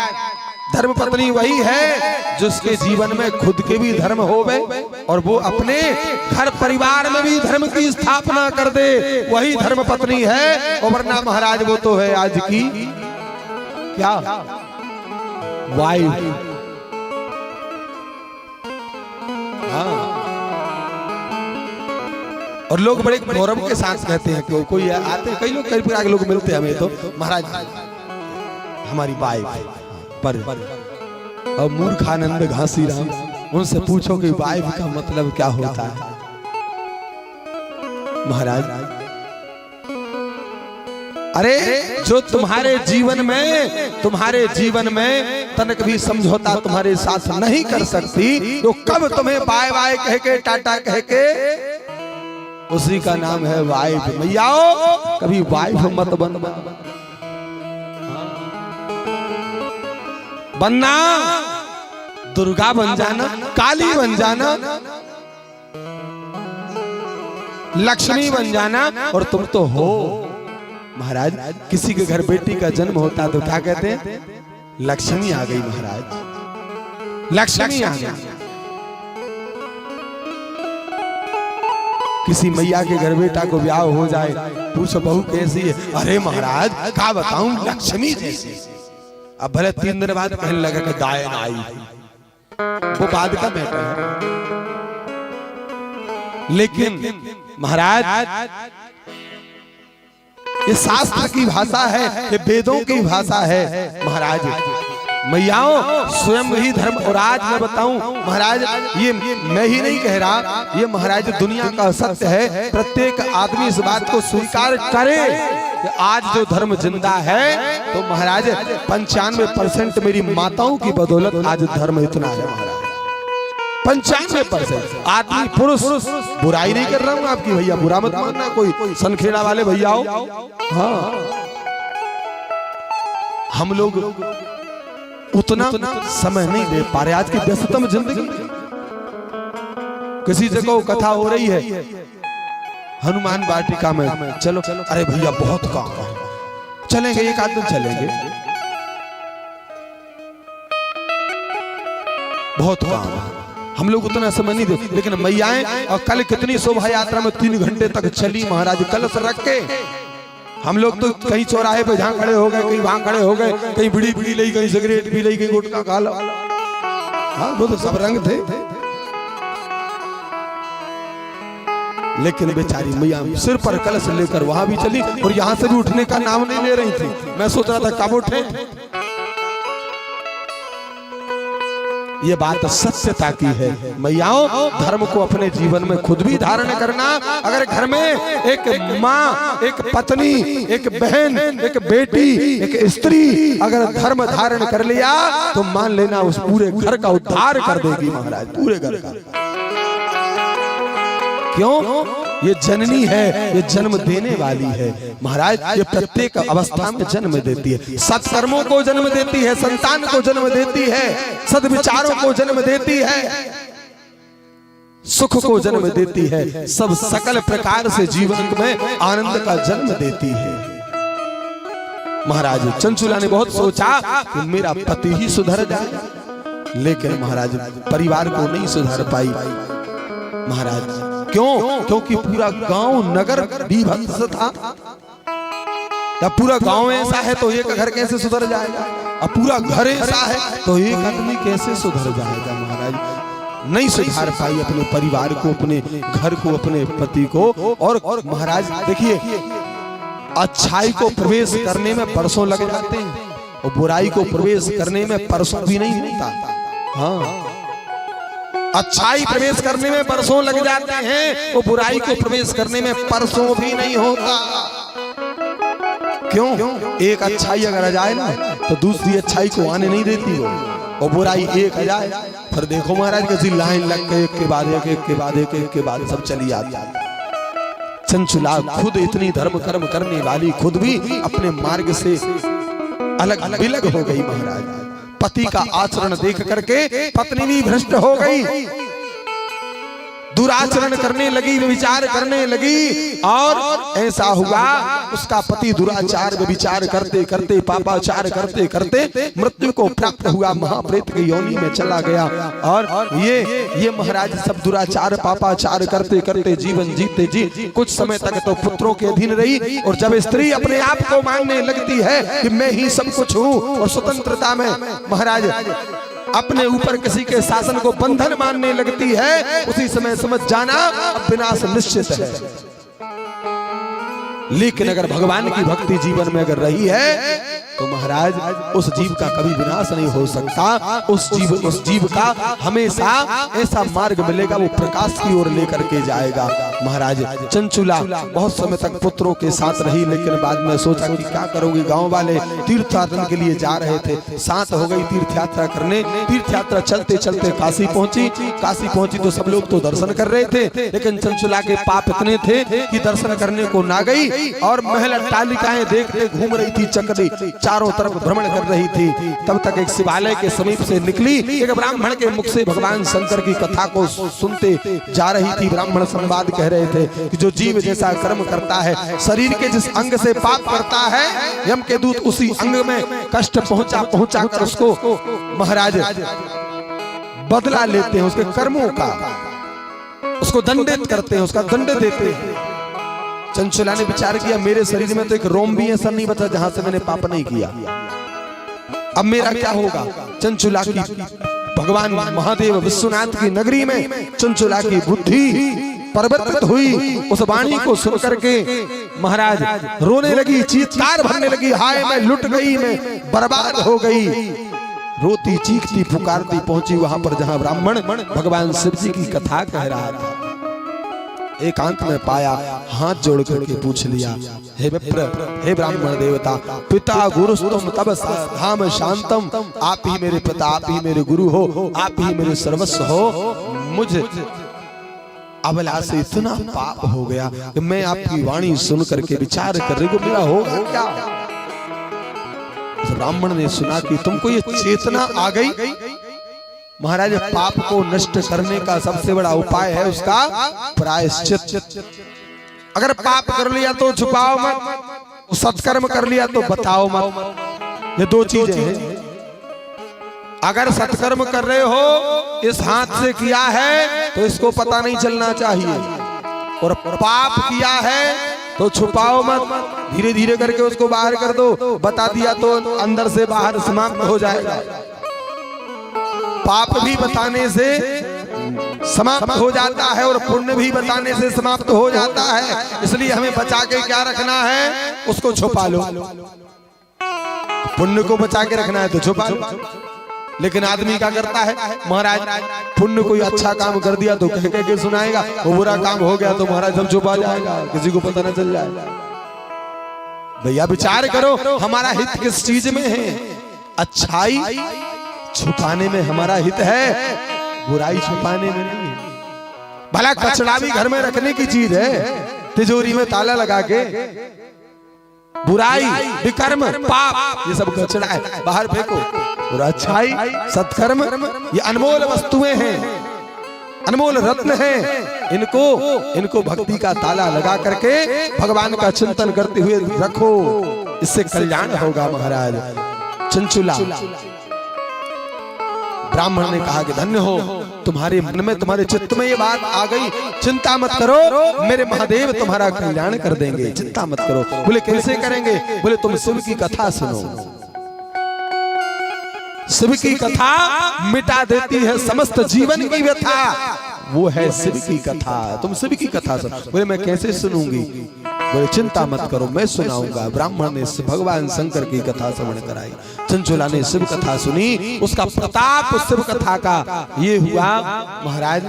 धर्म पत्नी वही है जिसके जीवन में खुद के भी धर्म होवे और वो अपने घर परिवार में भी धर्म की स्थापना कर दे, वही धर्म पत्नी है। और वरना महाराज वो तो है आज की क्या वाइफ। और लोग बड़े गौरव के साथ कहते हैं कि कोई आते हैं, कई लोग कई प्रकार के लोग मिलते हैं हमें, तो महाराज हमारी वाइफ पर, और मूर्खानंद घासीराम, उनसे पूछो कि वाइफ का मतलब क्या होता है महाराज। अरे जो तुम्हारे जीवन में तनक भी समझौता तुम्हारे साथ नहीं कर सकती, तो कब तुम्हें बाय बाय कह के टाटा कह के, उसी का नाम है वाइफ। मैयाओ कभी वाइफ मत बनना, दुर्गा बन जाना, काली बन जाना, लक्ष्मी बन जाना, और तुम तो हो महाराज। किसी के घर बेटी का जन्म होता तो क्या कहते हैं? लक्ष्मी आ गई महाराज, लक्ष्मी आ गई। किसी मैया के घर बेटा को ब्याह हो जाए, पूछो बहू कैसी है? अरे महाराज क्या बताऊं, लक्ष्मी जैसी। अब भले 3 दिन बाद कहने लगा कि गायन आई, वो बाद का मैटर है। लेकिन महाराज ये शास्त्र की भाषा है, ये वेदों की भाषा है महाराज। मैयाओं स्वयं ही धर्म। और आज मैं बताऊं महाराज, ये मैं ही नहीं कह रहा, ये महाराज दुनिया का सत्य है। प्रत्येक आदमी इस बात को स्वीकार करे कि आज जो धर्म जिंदा है, तो महाराज 95% मेरी माताओं की बदौलत आज धर्म इतना है महाराज। 95% आदमी पुरुष, बुराई नहीं कर रहा हूं आपकी भैया, बुरा मत मानना कोई सनखेड़ा वाले भैया हो। हाँ हम लोग उतना समय नहीं दे पा रहे आज की व्यस्ततम जिंदगी। किसी जगह कथा हो रही है हनुमान वाटिका में, चलो अरे भैया बहुत काम है, चलेंगे एक आध दिन चलेंगे, बहुत काम है, हम लोग उतना समय नहीं दे। लेकिन मैयाएं, और कल कितनी शोभा यात्रा में 3 घंटे तक चली महाराज, कलश रख के। हम लोग तो कहीं चौराहे पे जहां खड़े हो गए, कहीं वहां खड़े हो गए, कहीं बीड़ी ली, कहीं सिगरेट पी ली, कहीं गुटखा खा लो। हाँ वो तो सब रंग थे। लेकिन बेचारी मैया सिर पर कलश लेकर वहां भी चली, और यहां से भी उठने का नाम नहीं ले रही थी। मैं सोच रहा था कब उठे, ये बात सत्यता की है। मैयाओं, धर्म को अपने जीवन में खुद भी धारण करना। अगर घर में एक माँ, एक पत्नी, एक बहन, एक बेटी, एक स्त्री अगर धर्म धारण कर लिया तो मान लेना उस पूरे घर का उद्धार कर देगी महाराज, पूरे घर का। क्यों? ये जननी है, ये जन्म देने वाली है महाराज। ये प्रत्येक अवस्था में जन्म देती है, सत्कर्मों को जन्म देती है, संतान को जन्म देती है, सद्विचारों को जन्म देती है, सुख को जन्म देती है, सब सकल प्रकार से जीवन में आनंद का जन्म देती है। महाराज चंचुला ने बहुत सोचा कि मेरा पति ही सुधर जाए, लेकिन महाराज परिवार को नहीं सुधार पाई महाराज। क्यों? क्योंकि पूरा गांव नगर विभत्स था। या पूरा गांव ऐसा है तो एक घर कैसे सुधर जाएगा, अब पूरा घर ऐसा है तो एक आदमी कैसे सुधर जाएगा महाराज। नहीं सुधार पाई अपने परिवार को, अपने घर को, अपने पति को। और महाराज देखिए, अच्छाई को प्रवेश करने में बरसों लग जाते हैं और बुराई को प्रवेश करने में परसों भी नहीं होता। हाँ, अच्छाई प्रवेश करने में बरसों लग जाते हैं, वो बुराई को प्रवेश करने में परसों भी नहीं होता। क्यों? एक अच्छाई अगर आ जाए ना तो दूसरी अच्छाई को आने नहीं देती वो, और बुराई एक आ जाए फिर देखो महाराज कैसी लाइन लग के एक के बाद एक, एक के बाद एक, एक के बाद सब चली आती। चंचुला खुद इतनी धर्म कर्म करने वाली खुद भी अपने मार्ग से अलग बिलग हो गई महाराज। पति का आचरण देख करके पत्नी भी भ्रष्ट हो गई, दुराचरण करने लगी, विचार करने लगी। और ऐसा हुआ उसका पति दुराचार विचार करते करते, पापाचार करते करते मृत्यु को प्राप्त हुआ, महाप्रेत की योनि में चला गया। और ये महाराज सब दुराचार पापाचार करते करते जीवन जीते जी कुछ समय तक तो पुत्रों के अधीन रही। और जब स्त्री अपने आप को मानने लगती है कि मैं ही सब कुछ हूँ और स्वतंत्रता में महाराज अपने ऊपर किसी के शासन को बंधन मानने लगती है, उसी समय समझ जाना अब विनाश निश्चित है। लेकिन अगर भगवान की भक्ति जीवन में अगर रही है तो महाराज उस जीव का कभी विनाश नहीं हो सकता। उस जीव का हमेशा ऐसा मार्ग मिलेगा, वो प्रकाश की ओर लेकर के जाएगा। महाराज चंचुला बहुत समय तक पुत्रों के साथ रही, लेकिन बाद में सोचा कि क्या करोगी। गांव वाले तीर्थ यात्रा के लिए जा रहे थे, साथ हो गई तीर्थ यात्रा करने। तीर्थ यात्रा चलते चलते काशी पहुंची तो सब लोग तो दर्शन कर रहे थे, लेकिन चंचुला के पाप इतने थे कि दर्शन करने को ना गई और महल अट्टालिकाएं देखते घूम रही थी, चक्री चारों तरफ भ्रमण कर रही थी। तब तक एक शिवालय के समीप से निकली, एक ब्राह्मण के मुख से भगवान शंकर की कथा को सुनते जा रही थी। ब्राह्मण संवाद कह रहे थे कि जो जीव जैसा कर्म करता है, शरीर के जिस अंग से पाप करता है, यम के दूत उसी अंग में कष्ट पहुंचा कर उसको महाराज बदला लेते हैं, उसके कर्मों का उसको दंडित करते हैं, उसका दंड देते हैं। चंचुला ने विचार किया मेरे शरीर में तो एक रोम भी ऐसा नहीं बचा जहां से मैंने पाप नहीं किया, अब मेरा क्या होगा। चंचुला की भगवान महादेव विश्वनाथ की नगरी में चंचुला की बुद्धि परिवर्तित हुई। उस वाणी को सुनकर के महाराज रोने लगी, चीत्कार भरने लगी, हाय मैं लुट गई, मैं बर्बाद हो गई। रोती चीखती पुकारती पहुंची वहां पर जहां ब्राह्मण भगवान शिव जी की कथा कह रहा था। एकांत में पाया, हाथ जोड़ करके पूछ लिया, हे विप्र, हे ब्राह्मण देवता, पिता गुरुस्तुम तब धाम शांतम, आप ही मेरे पिता, आप ही मेरे गुरु हो, आप ही मेरे सर्वस्व हो। मुझे अबला से इतना पाप हो गया कि मैं आपकी वाणी सुन करके विचार कर रही हूं मेरा होगा क्या। ब्राह्मण ने सुना कि तुमको ये चेतना आ गई। महाराज पाप को नष्ट करने का सबसे बड़ा उपाय है उसका प्रायश्चित। अगर पाप कर लिया तो छुपाओ मत, सत्कर्म कर लिया तो बताओ मत, ये दो चीजें हैं। अगर सत्कर्म कर रहे हो इस हाथ से किया है तो इसको पता नहीं चलना चाहिए, और पाप किया है तो छुपाओ मत, धीरे धीरे करके उसको बाहर कर दो। बता दिया तो अंदर से बाहर समाप्त हो जाएगा। पाप भी बताने से समाप्त हो जाता है और पुण्य भी बताने से समाप्त हो जाता है। इसलिए हमें बचा के क्या रखना है, उसको छुपा लो। पुण्य को बचा के रखना है तो छुपा लो, लेकिन आदमी क्या करता है महाराज, पुण्य कोई अच्छा काम कर दिया तो कह के सुनाएगा, वो बुरा काम हो गया तो महाराज सब छुपा जाएगा, किसी को पता न चल जाएगा। भैया विचार करो हमारा हित किस चीज में है? अच्छाई छुपाने में हमारा हित है, बुराई छुपाने में नहीं है। भला कचड़ा भी घर में रखने की चीज है, तिजोरी में ताला लगा के बुराई विकर्म पाप ये सब कचड़ा है, बाहर फेंको। और अच्छाई सत्कर्म ये अनमोल वस्तुएं हैं, अनमोल रत्न हैं, इनको भक्ति का ताला लगा करके भगवान का चिंतन करते हुए रखो, इससे कल्याण होगा महाराज। चंचुला ब्राह्मण ने कहा कि धन्य हो, तुम्हारे मन में तुम्हारे चित्त में ये बात आ गई, चिंता मत करो, मेरे महादेव तुम्हारा कल्याण कर देंगे, चिंता मत करो। बोले कैसे करेंगे? बोले तुम शिव की कथा सुनो, शिव की कथा मिटा देती है समस्त जीवन की व्यथा, वो है शिव की कथा, तुम शिव की कथा सुनो। बोले मैं कैसे सुनूंगी? बोले चिंता मत करो, मैं सुनाऊंगा। ब्राह्मण ने भगवान शंकर की कथा श्रवण कराई, चंचुला ने शिव कथा सुनी, उसका प्रताप शिव कथा का ये हुआ महाराज,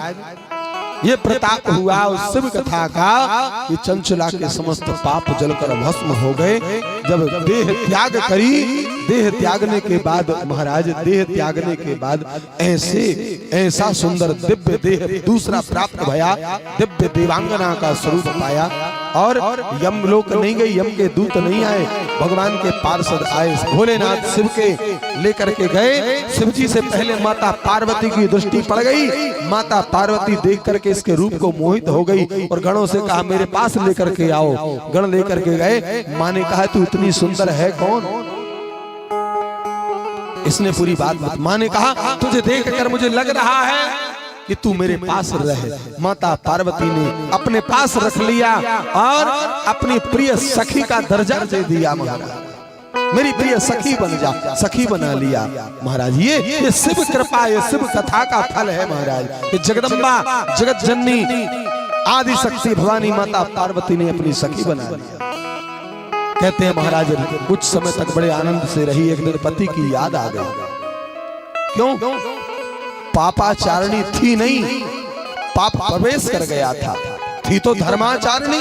ये प्रताप हुआ उस शिव कथा का कि चंचुला के समस्त पाप जलकर भस्म हो गए। जब देह त्याग करी, देह त्यागने के बाद महाराज, देह त्यागने के बाद ऐसा सुंदर दिव्य देह दूसरा प्राप्त भया, दिव्य देवांगना का स्वरूप पाया। और यमलोक नहीं गई, यम के दूत नहीं आए, भगवान के पार्षद आए, भोलेनाथ शिव के लेकर के गए। शिव जी से पहले माता पार्वती की दृष्टि पड़ गई, माता पार्वती देख करके इसके रूप को मोहित हो गई और गणों से कहा मेरे पास लेकर के आओ। गण लेकर के गए, माँ ने कहा तू इतनी सुंदर है कौन? इसने पूरी बात, माँ ने कहा तुझे देख कर मुझे लग रहा है कि तू मेरे पास रहे। माता पार्वती ने अपने पास रख लिया और अपनी प्रिय सखी का दर्जा दे दिया महाराज, मेरी प्रिय सखी बन जा, सखी बना लिया महाराज। ये शिव कृपा, ये शिव कथा का फल है महाराज। ये जगदम्बा जगत जननी आदि शक्ति भवानी माता पार्वती ने अपनी सखी बना लिया। कहते हैं महाराज कुछ समय तक बड़े आनंद से रही, एक दिन पति की याद आ गई। क्यों? पापाचारणी थी नहीं, पाप प्रवेश कर गया था, थी तो धर्माचारणी।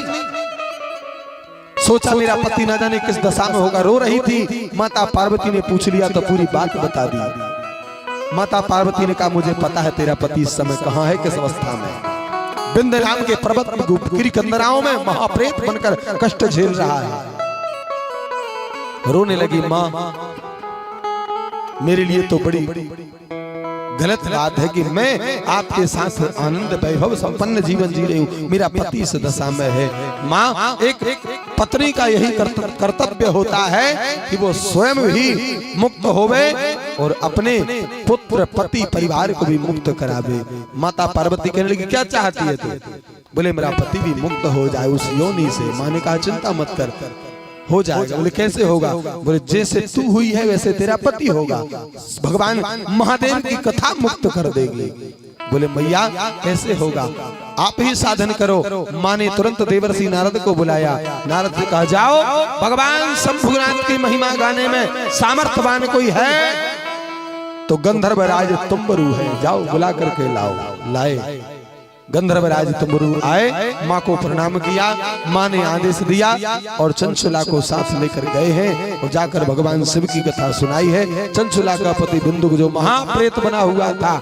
सोचा मेरा पति न जाने किस दशा में होगा, रो रही थी। माता पार्वती ने पूछ लिया तो पूरी बात बता दी। माता पार्वती ने कहा मुझे पता है तेरा पति इस समय कहाँ है, किस अवस्था में। विंध्य नाम के पर्वत में गिरी कंदराओं में महाप्रेत बनकर कष्ट झेल रहा है। रोने लगी, माँ मेरे लिए तो बड़ी गलत बात है कि मैं आपके साथ आनंद वैभव संपन्न जीवन जी रही हूँ, मेरा पति इस दशा में है। माँ एक पत्नी का यही कर्तव्य होता है कि वो स्वयं ही मुक्त होवे और अपने पुत्र पति परिवार को भी मुक्त करावे। माता पार्वती कहने लगी क्या चाहती है तू? बोले मेरा पति भी मुक्त हो जाए उस योनि से। माँ ने कहा चिंता मत कर, हो जाएगा। बोले कैसे होगा? बोले जैसे तू हुई है वैसे तेरा पति होगा, भगवान महादेव की कथा मुक्त कर देगी। बोले मैया कैसे होगा? आप ही साधन करो। माँ ने तुरंत देवर्षि नारद को बुलाया। नारद से कहा जाओ भगवान शंभुनाथ की महिमा गाने में सामर्थ्यवान कोई है तो गंधर्वराज तुम्बरू है, जाओ बुला करके लाओ। लाए गंधर्वराज तुम्बरू आए, माँ को प्रणाम किया। माँ ने आदेश दिया और चंचुला को साथ लेकर गए हैं और जाकर भगवान शिव की कथा सुनाई है। चंचुला का पति बिंदु जो महाप्रेत बना हुआ था,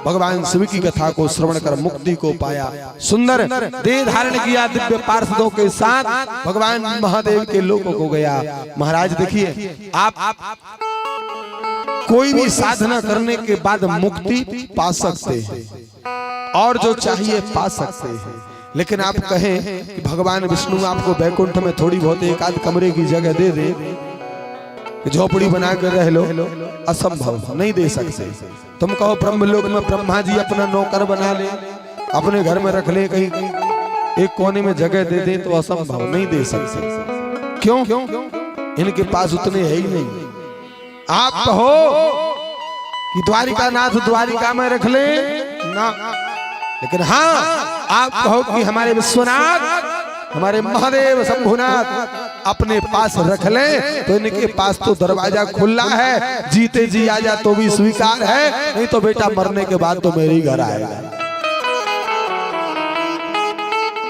भगवान शिव की कथा को श्रवण कर मुक्ति को पाया, सुंदर देह धारण किया, दिव्य पार्षदों के साथ भगवान महादेव के लोकों को गया। महाराज देखिए, आप कोई भी साधना करने के बाद मुक्ति पा सकते हैं और जो चाहिए पा सकते हैं, लेकिन आप कहें कि भगवान विष्णु आपको बैकुंठ में थोड़ी बहुत एक आध कमरे की जगह दे दे, झोपड़ी बना कर रह लो, असंभव, नहीं दे सकते। तुम कहो ब्रह्मलोक में ब्रह्मा जी अपना नौकर बना ले, अपने घर में रख ले, कहीं एक कोने में जगह दे दे, तो असंभव, नहीं दे सकते। क्यों? इनके पास उतने है ही नहीं। आप कहो कि द्वारिका नाथ द्वारिका में रख ले ना, लेकिन हाँ आप कहो कि हमारे विश्वनाथ, हमारे महादेव शंभुनाथ अपने पास रख लें तो इनके पास तो दरवाजा खुला है, जीते जी आ जा तो भी स्वीकार है, नहीं तो बेटा मरने के बाद तो मेरे ही घर आएगा।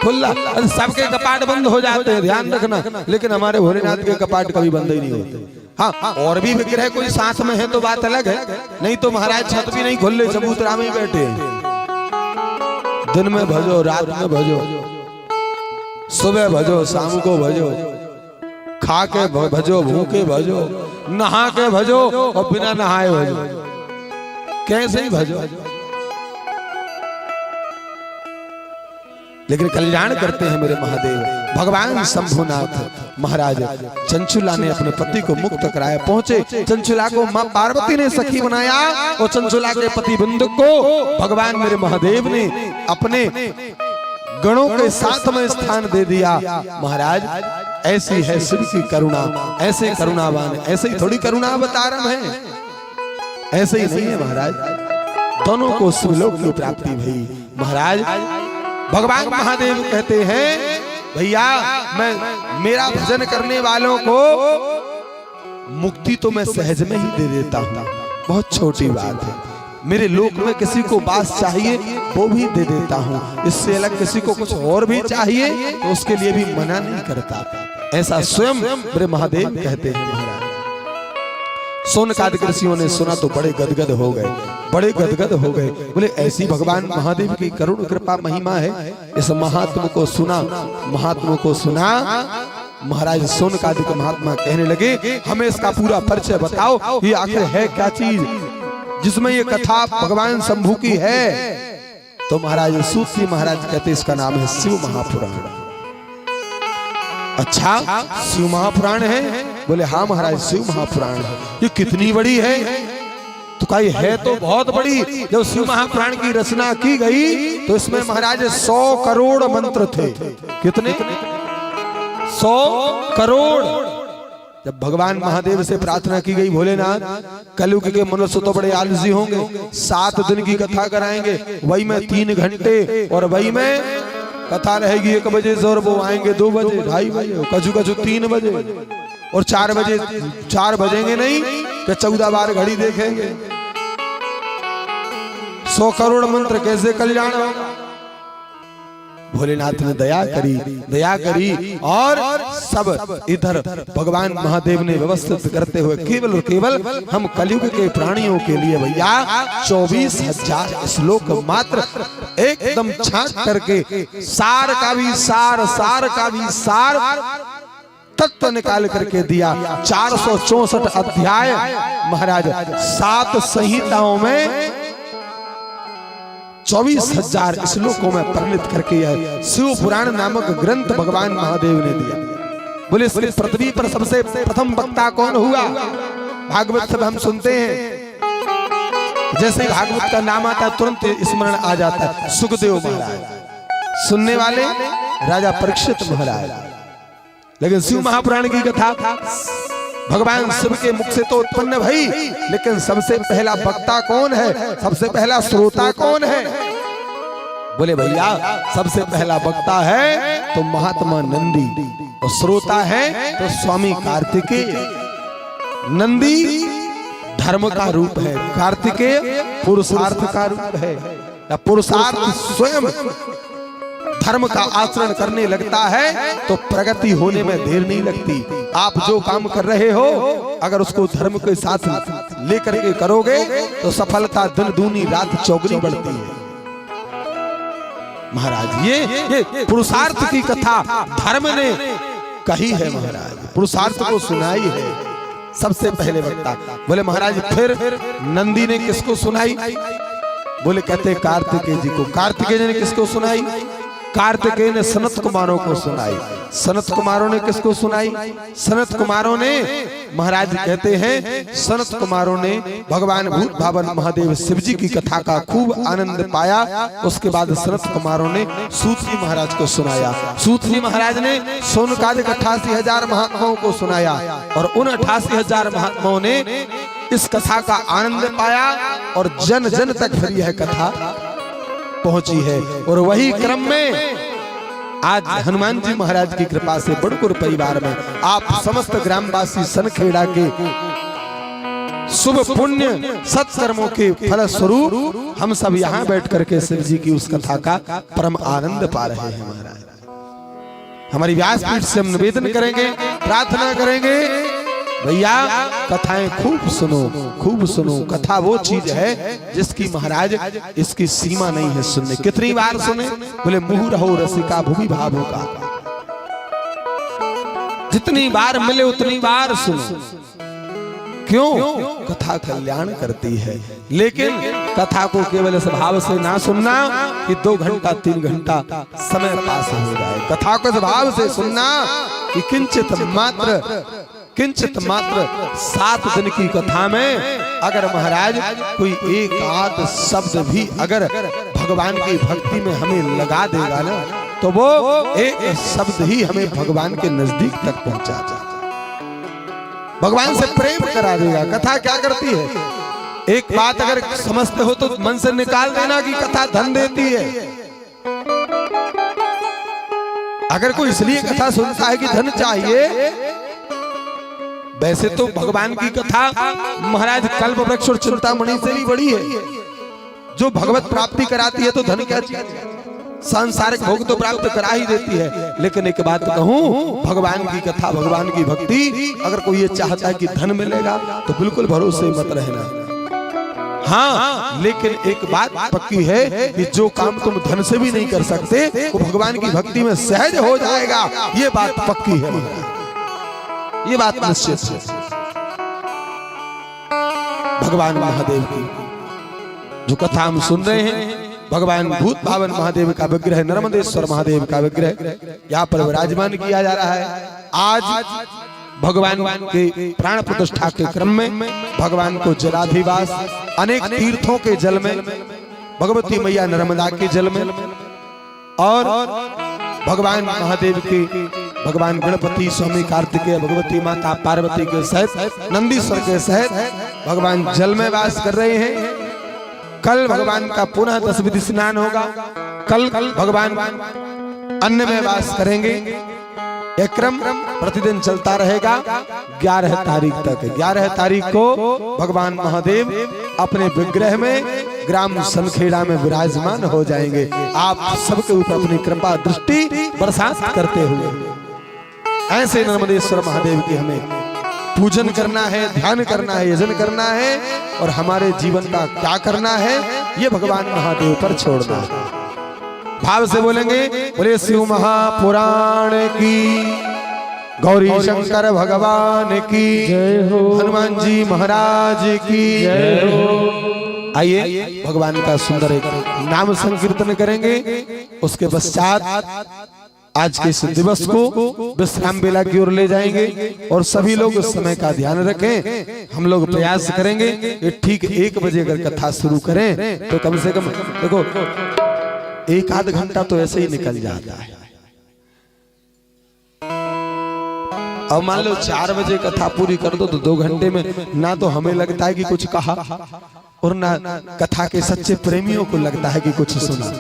खुला, सबके कपाट बंद हो जाते हैं, ध्यान रखना, लेकिन हमारे भोलेनाथ के कपाट कभी बंद ही नहीं होते। हाँ, और भी विग्रह कोई साथ में है तो बात अलग है, नहीं तो महाराज छत भी नहीं खोले, चबूतरा में ही बैठे हैं। दिन में भजो, रात में भजो, सुबह भजो, शाम को भजो, खा के भजो, भूखे भजो, नहा के भजो और बिना नहाए भजो, कैसे ही भजो, लेकिन कल्याण करते हैं मेरे महादेव। भगवान शंभुनाथ महाराज चंचुला ने अपने पति को मुक्त कराया, पहुंचे चंचुला को मां पार्वती ने सखी बनाया और चंचुला के पति बिंदु को भगवान मेरे महादेव ने अपने गणों के साथ में स्थान दे दिया। महाराज ऐसी है शिव की करुणा, ऐसे करुणावान, ऐसे ही थोड़ी करुणा अवतारम है, ऐसे ही नहीं है महाराज, दोनों को शिवलोक की प्राप्ति भई। महाराज भगवान महादेव कहते हैं भैया मैं मेरा भजन करने वालों को मुक्ति तो मैं सहज में ही दे देता हूँ, बहुत छोटी बात है। मेरे लोक में किसी को बास चाहिए वो भी दे देता हूँ, इससे अलग किसी को कुछ और भी चाहिए तो उसके लिए भी मना नहीं करता, ऐसा स्वयं मेरे महादेव कहते हैं। महाराज सोनकादिक ऋषियों ने सुना तो बड़े गदगद हो गए, बड़े गदगद हो गए, बोले ऐसी भगवान महादेव की करुण कृपा महिमा है। इस महात्मा को सुना, महात्मा को सुना, महाराज सोनकादिक महात्मा कहने लगे हमें इसका पूरा परिचय बताओ, ये आखिर है क्या चीज जिसमें ये कथा भगवान शंभू की है। तो महाराज सूत जी महाराज कहते इसका नाम है शिव महापुराण। अच्छा शिव महापुराण है? बोले हाँ महाराज शिव महापुराण है। ये कितनी बड़ी है? तो कही है तो बहुत बड़ी। जब शिव महापुराण की रचना की गई तो इसमें महाराज 100 करोड़ मंत्र थे। कितने? 100 करोड़। जब भगवान महादेव से प्रार्थना की गई भोलेनाथ कलयुग के मनुष्य तो बड़े आलसी होंगे, 7 दिन की कथा कराएंगे, वही में 3 घंटे और वही में कथा रहेगी 1 बजे से और वो आएंगे 2 बजे 2:30 बजे कछु कछु 3 बजे और 4 बजे 4 बजेंगे नहीं कि 14 बार घड़ी देखेंगे। 100 करोड़ मंत्र कैसे कल्याण होगा? भोलेनाथ ने दया करी और सब इधर भगवान महादेव ने व्यवस्थित करते हुए केवल और केवल हम कलयुग के प्राणियों के लिए भैया 24,000 श्लोक मात्र एकदम छांट करके सार का भी सार तत्व निकाल करके दिया। 464 अध्याय महाराज 7 संहिताओं में 24,000 श्लोकों में परिणित करके यह शिव पुराण नामक ग्रंथ भगवान महादेव ने दिया। बोले पृथ्वी पर सबसे प्रथम वक्ता कौन हुआ? भागवत सब हम सुनते हैं, जैसे भागवत का नाम आता है तुरंत स्मरण आ जाता है सुखदेव महाराज, सुनने वाले राजा परीक्षित महाराज। लेकिन शिव महापुराण की कथा भगवान शिव के मुख से तो उत्पन्न भई, लेकिन सबसे पहला वक्ता कौन है? सबसे पहला श्रोता कौन है? बोले भैया सबसे पहला वक्ता है तो महात्मा नंदी और श्रोता है तो स्वामी कार्तिकेय। नंदी धर्म का रूप है, कार्तिकेय पुरुषार्थ का रूप है। पुरुषार्थ स्वयं धर्म का आचरण करने लगता है तो प्रगति होने में देर नहीं लगती। आप जो काम कर रहे हो अगर उसको धर्म के साथ लेकर के करोगे तो सफलता दिन दूनी रात चौगुनी बढ़ती है। महाराज ये पुरुषार्थ की कथा धर्म ने कही है, महाराज पुरुषार्थ को सुनाई है सबसे पहले वक्ता। बोले महाराज फिर नंदी ने किसको सुनाई? बोले कहते कार्तिकेय जी को। कार्तिकेय ने किसको सुनाई? कार्तिकेय ने सनत कुमारों को सुनाई। सनत कुमारों ने किसको सुनाई? सनत कुमारों ने महाराज कहते हैं सनत कुमारों ने भगवान भूत भावन महादेव शिव जी की कथा का खूब आनंद पाया। उसके बाद सनत कुमारों ने सूत जी महाराज को सुनाया। सूत जी महाराज ने सोनकादिक 88,000 महात्माओं को सुनाया और उन 88,000 महात्माओं ने इस कथा का आनंद पाया और जन जन तक फिर यह कथा पहुंची है। और वही क्रम में आज हनुमान जी महाराज की कृपा से बड़कुर परिवार में आप समस्त ग्रामवासी सनखेड़ा के शुभ पुण्य सत्कर्मों के फल स्वरूप हम सब यहाँ बैठ करके शिव जी की उस कथा का परम आनंद पा रहे हैं। महाराज हमारी व्यासपीठ से हम निवेदन करेंगे, प्रार्थना करेंगे, भैया कथाएं खूब सुनो। कथा वो चीज है जिसकी महाराज इसकी सीमा नहीं है सुनने। कितनी बार सुने? बोले मुँह रहो रसिका भूमि भावों का, जितनी बार मिले उतनी बार सुनो। क्यों? कथा कल्याण करती है। लेकिन कथा को केवल इस भाव से ना सुनना कि 2 घंटा 3 घंटा समय पास हो जाए। कथा को इस भाव से सुनना कि किंचित मात्र 7 दिन की कथा में अगर महाराज कोई एक आध शब्द भी अगर भगवान की भक्ति में हमें लगा देगा ना, तो वो एक शब्द ही हमें भगवान के नजदीक तक पहुंचा जाए, भगवान से प्रेम करा देगा। कथा क्या करती है? एक बात अगर समझते हो तो मन से निकाल देना कि कथा धन देती है। अगर कोई इसलिए कथा सुनता है कि धन चाहिए, वैसे तो भगवान की कथा महाराज कल्प वृक्ष और चिंतामणि से भी बड़ी है, जो भगवत प्राप्ति कराती है। तो धन क्या चाहिए? सांसारिक भोग तो प्राप्त करा ही देती है। लेकिन एक बात कहूं, भगवान की कथा, भगवान की भक्ति, अगर कोई ये चाहता है कि धन मिलेगा तो बिल्कुल भरोसे मत रहना। हाँ, लेकिन एक बात पक्की है कि जो काम तुम धन से भी नहीं कर सकते वो भगवान की भक्ति में सहज हो जाएगा। ये बात पक्की है, ये बात निश्चित है। भगवान महादेव की जो कथा हम सुन रहे हैं, भगवान भूत भावन महादेव का विग्रह, नर्मदेश्वर महादेव का विग्रह यहाँ पर विराजमान किया जा रहा है। आज भगवान के प्राण प्रतिष्ठा के क्रम में भगवान को जलाधिवास अनेक तीर्थों के जल में, भगवती मैया नर्मदा के जल में, और भगवान महादेव के, भगवान गणपति, स्वामी कार्तिकेय, भगवती माता पार्वती के सहित, नंदीश्वर के सहित भगवान जल में वास कर रहे हैं। कल भगवान का पुनः 10 विधि स्नान होगा। कल भगवान अन्न में वास करेंगे। यह क्रम प्रतिदिन चलता रहेगा 11 तारीख तक। 11 तारीख को भगवान महादेव अपने विग्रह में ग्राम सनखेड़ा में विराजमान हो जाएंगे। आप सबके ऊपर अपनी कृपा दृष्टि बरसात करते हुए ऐसे नर्मदेश्वर महादेव की हमें पूजन करना है, ध्यान करना है, यजन करना है, और हमारे जीवन का क्या करना है ये भगवान महादेव पर छोड़ना है। भाव से बोलेंगे, बोले शिव महापुराण की, गौरी शंकर भगवान की जय हो, हनुमान जी महाराज की जय हो। आइए भगवान का सुंदर एक नाम संकीर्तन करेंगे। उसके पश्चात आज के इस दिवस को विश्राम बेला की ओर ले जाएंगे, और सभी लोग उस समय का ध्यान रखें। हम लोग प्रयास करेंगे कि ठीक 1 बजे अगर कथा शुरू करें तो कम से कम देखो 1 आध घंटा तो ऐसे ही निकल जाता है। अब मान लो 4 बजे कथा पूरी कर दो तो 2 घंटे में ना तो हमें लगता है कि कुछ कहा, और ना कथा के सच्चे प्रेमियों को लगता है कि कुछ सुना।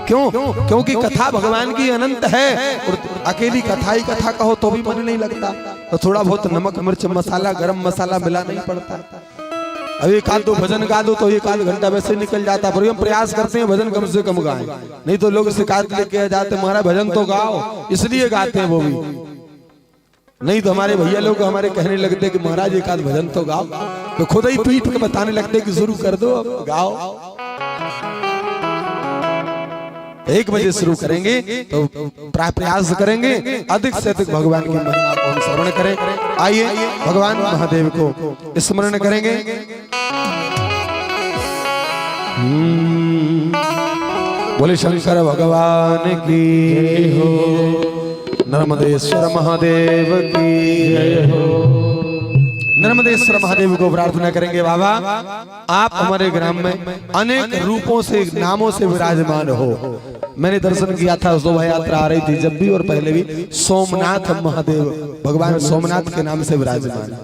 क्यों? क्योंकि कथा भगवान की अनंत है, और अकेली कथा ही कथा कहो तो भी मन नहीं लगता, तो थोड़ा बहुत नमक मिर्च मसाला गरम मसाला मिला नहीं पड़ता। अब 1 आध 2 भजन गा दो तो 1 आध घंटा वैसे निकल जाता। पर हम प्रयास करते हैं भजन कम से कम गाएं, नहीं तो लोग शिकायत लेके जाते हमारा भजन तो गाओ, इसलिए गाते हैं वो भी। नहीं तो हमारे भैया लोग हमारे कहने लगते कि महाराज 1 आध भजन तो गाओ, तो खुद ही पीठ के बताने लगते कि शुरू कर दो, गाओ। 1 बजे शुरू करेंगे तो प्रयास करेंगे अधिक से अधिक भगवान की महिमा को हम श्रवण करें। आइए भगवान महादेव को स्मरण करेंगे। बोले शंकर भगवान की जय हो, नर्मदेश्वर महादेव की जय हो। नर्मदेश्वर महादेव को प्रार्थना करेंगे, बाबा आप हमारे ग्राम में अनेक रूपों से, नामों से विराजमान हो। मैंने दर्शन किया था, शोभा यात्रा आ रही थी जब भी, और पहले भी सोमनाथ महादेव, भगवान सोमनाथ के नाम से विराजमान।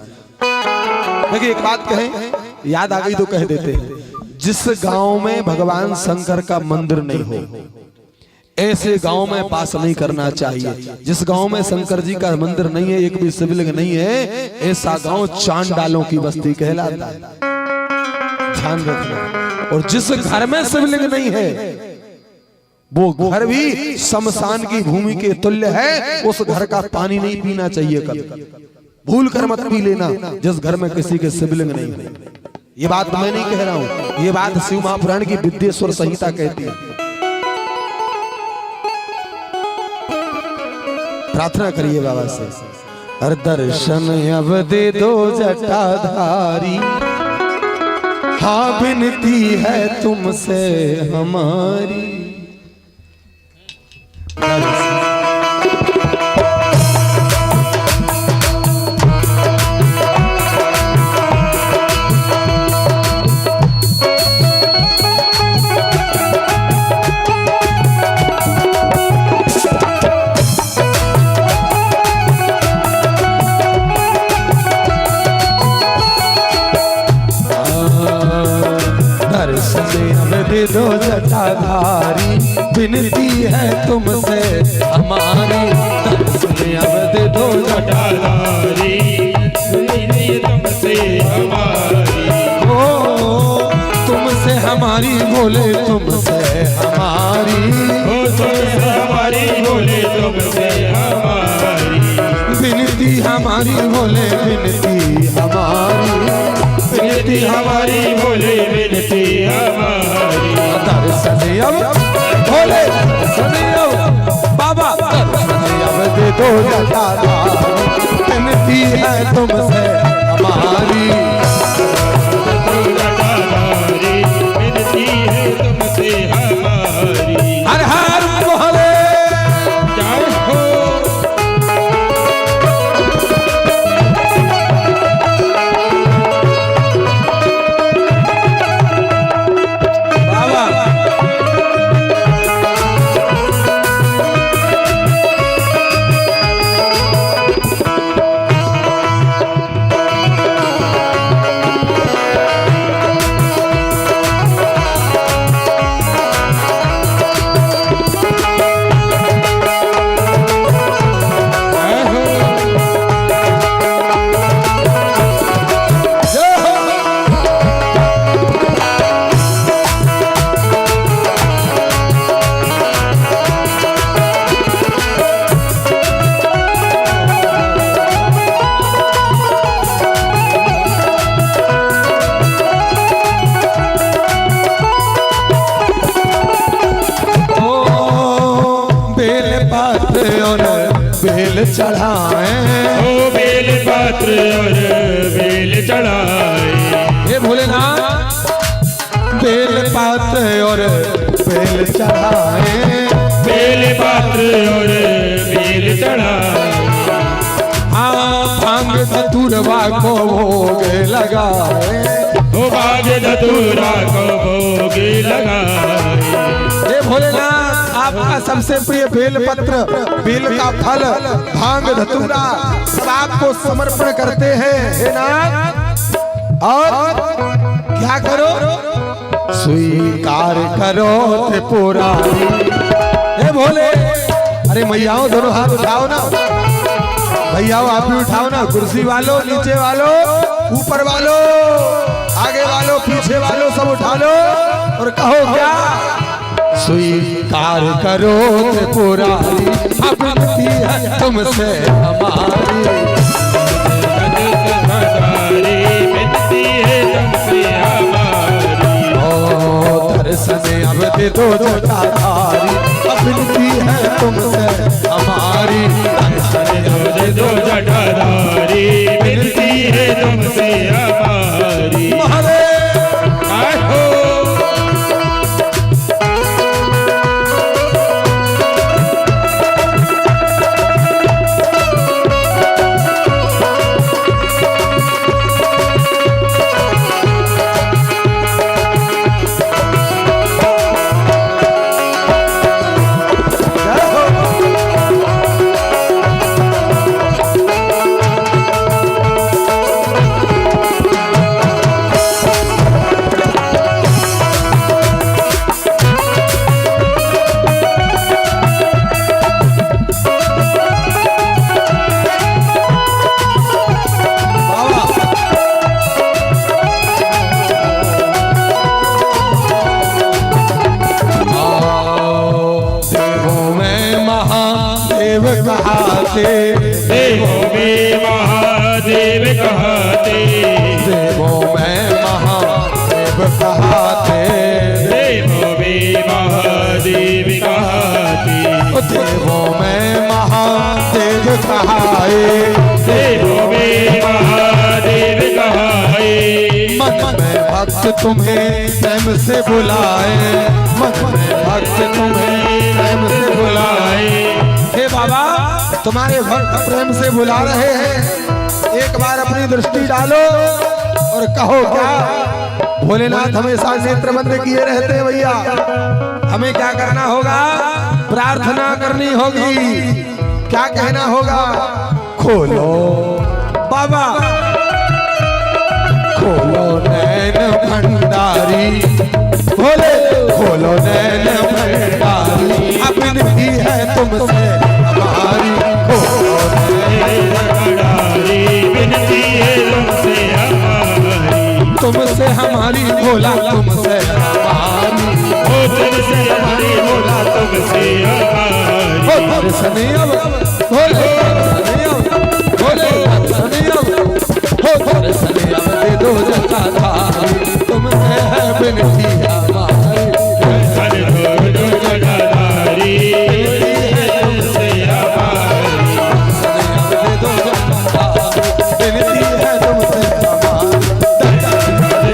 देखिए एक बात कहें, याद आ गई तो कह देते हैं। जिस गांव में भगवान शंकर का मंदिर नहीं हो, ऐसे गांव में वास नहीं करना चाहिए। जिस गांव में शंकर जी का मंदिर नहीं है, एक भी शिवलिंग नहीं है, ऐसा गांव चांडालों की बस्ती कहलाता है। ध्यान रखना। और जिस घर में शिवलिंग नहीं है वो घर भी शमशान की भूमि के तुल्य है। उस घर का पानी नहीं पीना चाहिए कभी, भूल कर मत पी लेना जिस घर में किसी के शिवलिंग नहीं है। ये बात मैं नहीं कह रहा हूं, ये बात शिव महापुराण की विद्येश्वर संहिता कहती है। प्रार्थना करिए बाबा से, हर दर्शन अब दे दो जटाधारी, हाँ विनती है तुमसे हमारी। दे दो जटाधारी, विनती है तुमसे हमारी। अब दे दो जटाधारी, विनती है तुमसे हमारी। ओ तुमसे हमारी बोले तुमसे हमारी, ओ तुमसे हमारी बोले तुमसे हमारी। विनती हमारी बोले विनती हमारी, विनती हमारी बोले विनती हमारी। दर्शन अब बोले दर्शन अब बाबा, दर्शन अब दे दो जटाधारी, विनती है तुमसे हमारी। जटाधारी, विनती है तुमसे हमारी। हर हर बोले जय हो। बेल चढ़ाए, ओ बेल पात्र और बेल चढ़ाए। ये भोलेनाथ बेल पात्र और बेल चढ़ाए, बेल पात्र और बेल चढ़ाए। हाँ भांग धतूरवा को भोग लगाए, ओ भांग धतूरा को भोग लगाए। ये भोलेनाथ आपका सबसे प्रिय बेल पत्र, बेल का फल, भांग धतूरा सब आपको समर्पण करते हैं हे नाथ। और क्या करो, स्वीकार करो त्रिपुरारी। हे भोले, अरे मैयाओं दोनों हाथ उठाओ ना, भैयाओं आप भी उठाओ ना। कुर्सी वालों, नीचे वालों, ऊपर वालों, आगे वालों, पीछे वालों, सब उठा लो और कहो क्या, स्वीकार करो त्रिपुरारी, विनती है तुमसे हमारी। विनती है तुमसे हमारी। ओ दर्शन अब दे दो जटाधारी, विनती है तुमसे हमारी। दर्शन दे दो जटाधारी, विनती है तुमसे हमारी। महादेव कहाते, देवों में महादेव कहाते, देवों में महादेव कहाते, देवों में महादेव कहाते, देवों में महादेव कहाए, देवों में महादेव कहाए, मन में भक्त तुम्हें प्रेम से बुलाए, मन में भक्त तुम्हें प्रेम से बुलाए। हे बाबा, तुम्हारे भक्त प्रेम से बुला रहे हैं, एक बार अपनी दृष्टि डालो और कहो क्या। भोलेनाथ हमेशा नेत्र बंद किए रहते हैं भैया, हमें क्या करना होगा, प्रार्थना करनी होगी। क्या कहना होगा, खोलो बाबा, खोलो नैन भंडारी, भोले खोलो नैन भंडारी, अपनी है तुमसे हमारी, खोलो नैन भंडारी, विनती है तुमसे हमारी, तुमसे हमारी भोला, तुमसे हमारी, ओ तुमसे हमारी भोला, तुमसे हमारी, ओ दर्शनी अब भोले, दर्शनी अब भोले, दर्शनी अब हो, दर्शनी अब दे दो जटाधारी, तुमसे है विनती हमारी, हर दो जटाधारी, विनती है तुमसे हमारी, दे दो जटाधारी, विनती है तुमसे हमारी, दो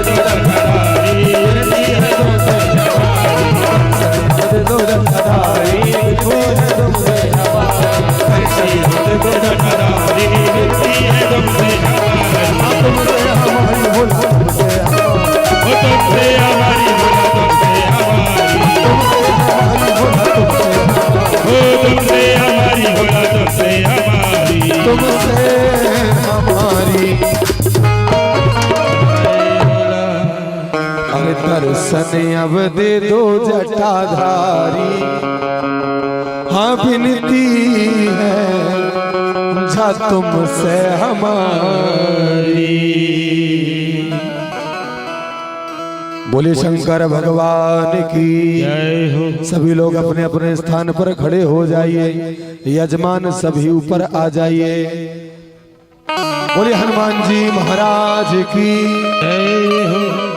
जटाधारी, विनती है तुमसे हमारी, दे दो जटाधारी, विनती है तुमसे हमारी, दो जटाधारी, विनती है तुमसे हमारी, तुमसे हमारी भोला, तुमसे हमारी, ओ तुमसे हमारी भोला, तुमसे हमारी, तुमसे हमारी भोला, तुमसे हमारी, ओ तुमसे हमारी भोला, तुमसे हमारी, तुमसे हमारी। दर्शन अब दे दो जटाधारी, हाँ विनती है जा तुमसे हमारी। बोले शंकर भगवान की जय हो। सभी लोग अपने अपने स्थान पर खड़े हो जाइए, यजमान सभी ऊपर आ जाइए। बोले हनुमान जी महाराज की जय हो।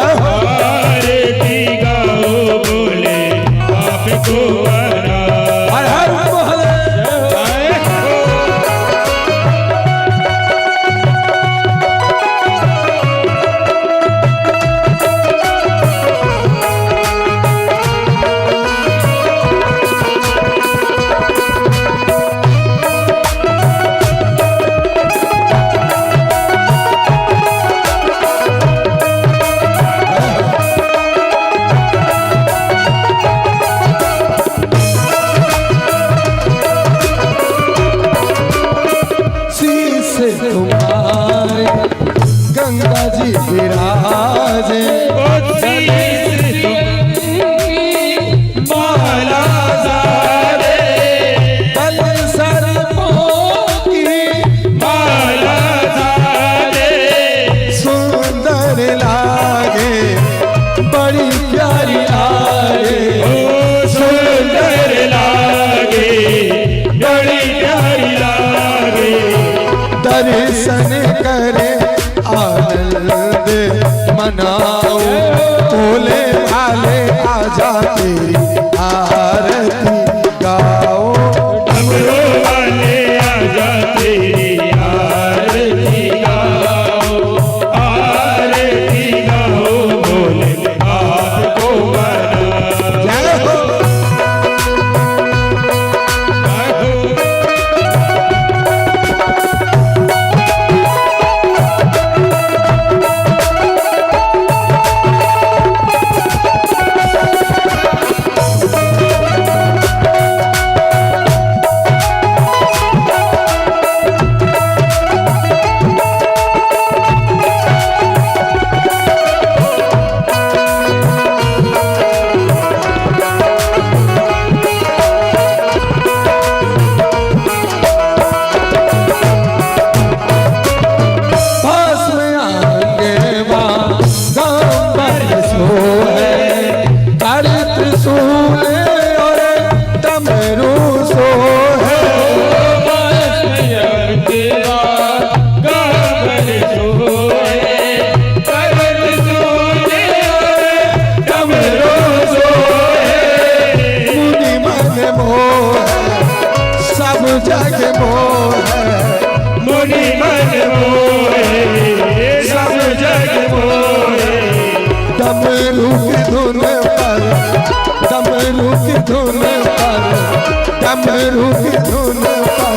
आरती गाओ बोले आपको हर हर महादेव। तुम्हारे गंगा जी विराजे माला सारे बल सर्पों की माला सारे सुंदर लागे बड़ी प्यारी लागे सुंदर लागे बड़ी प्यारी लागे दर्शन करे आनंद मनाओ भोले भाले आजा तेरी आरती गाओ डमरू वाले आजा तेरी आरती गाओ बोले आपको बना जय हो जग मोह मुनि मन मोहे सब जग मोहे डमरू की धुन पर डमरू की धुन पर डमरू की धुन पर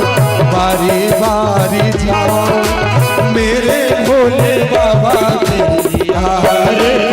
बारी बारी जाओ मेरे भोले बाबा तेरी आरती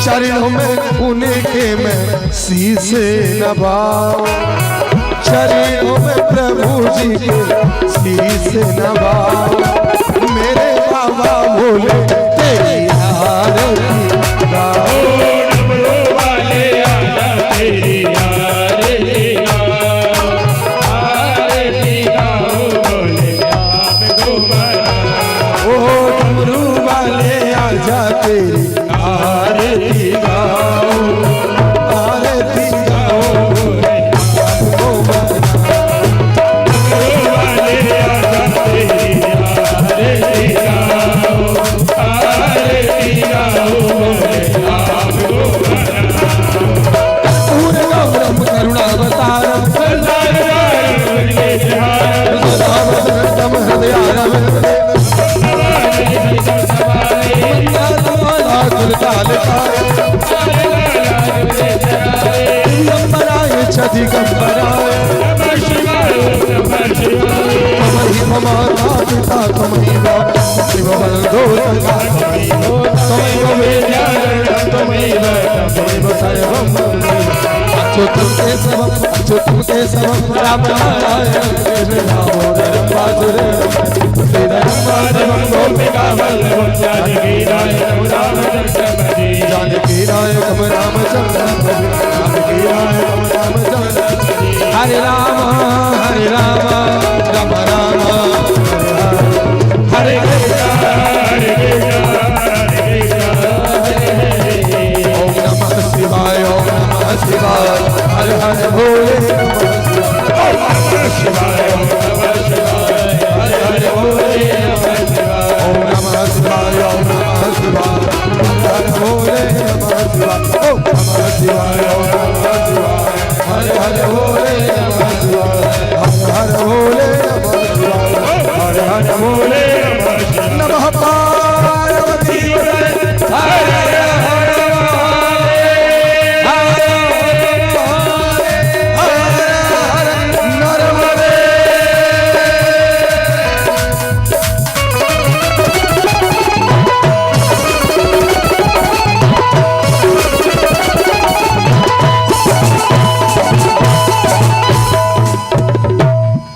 चरणों में उनके मैं शीश नवाऊं चरणों में प्रभु जी के शीश नवाऊं मेरे बाबा भोले तेरी आरती गाओ डमरू वाले आजा तेरी आरती गाओ बोले आपको बना ओ डमरू वाले आजा तेरी आरती गाओ बोले आपको बना राम नारायण कृष्ण दामोदर वासुदेव श्री धर्म गोपिका वल्लभ जानकी नायक रामचंद्र जानकी नायक रामचंद्र जानकी नायक रामचंद्र हरे राम राम राम हरे कृष्ण हरे कृष्ण ओम नमः शिवाय हर हर भोले नमः शिवाय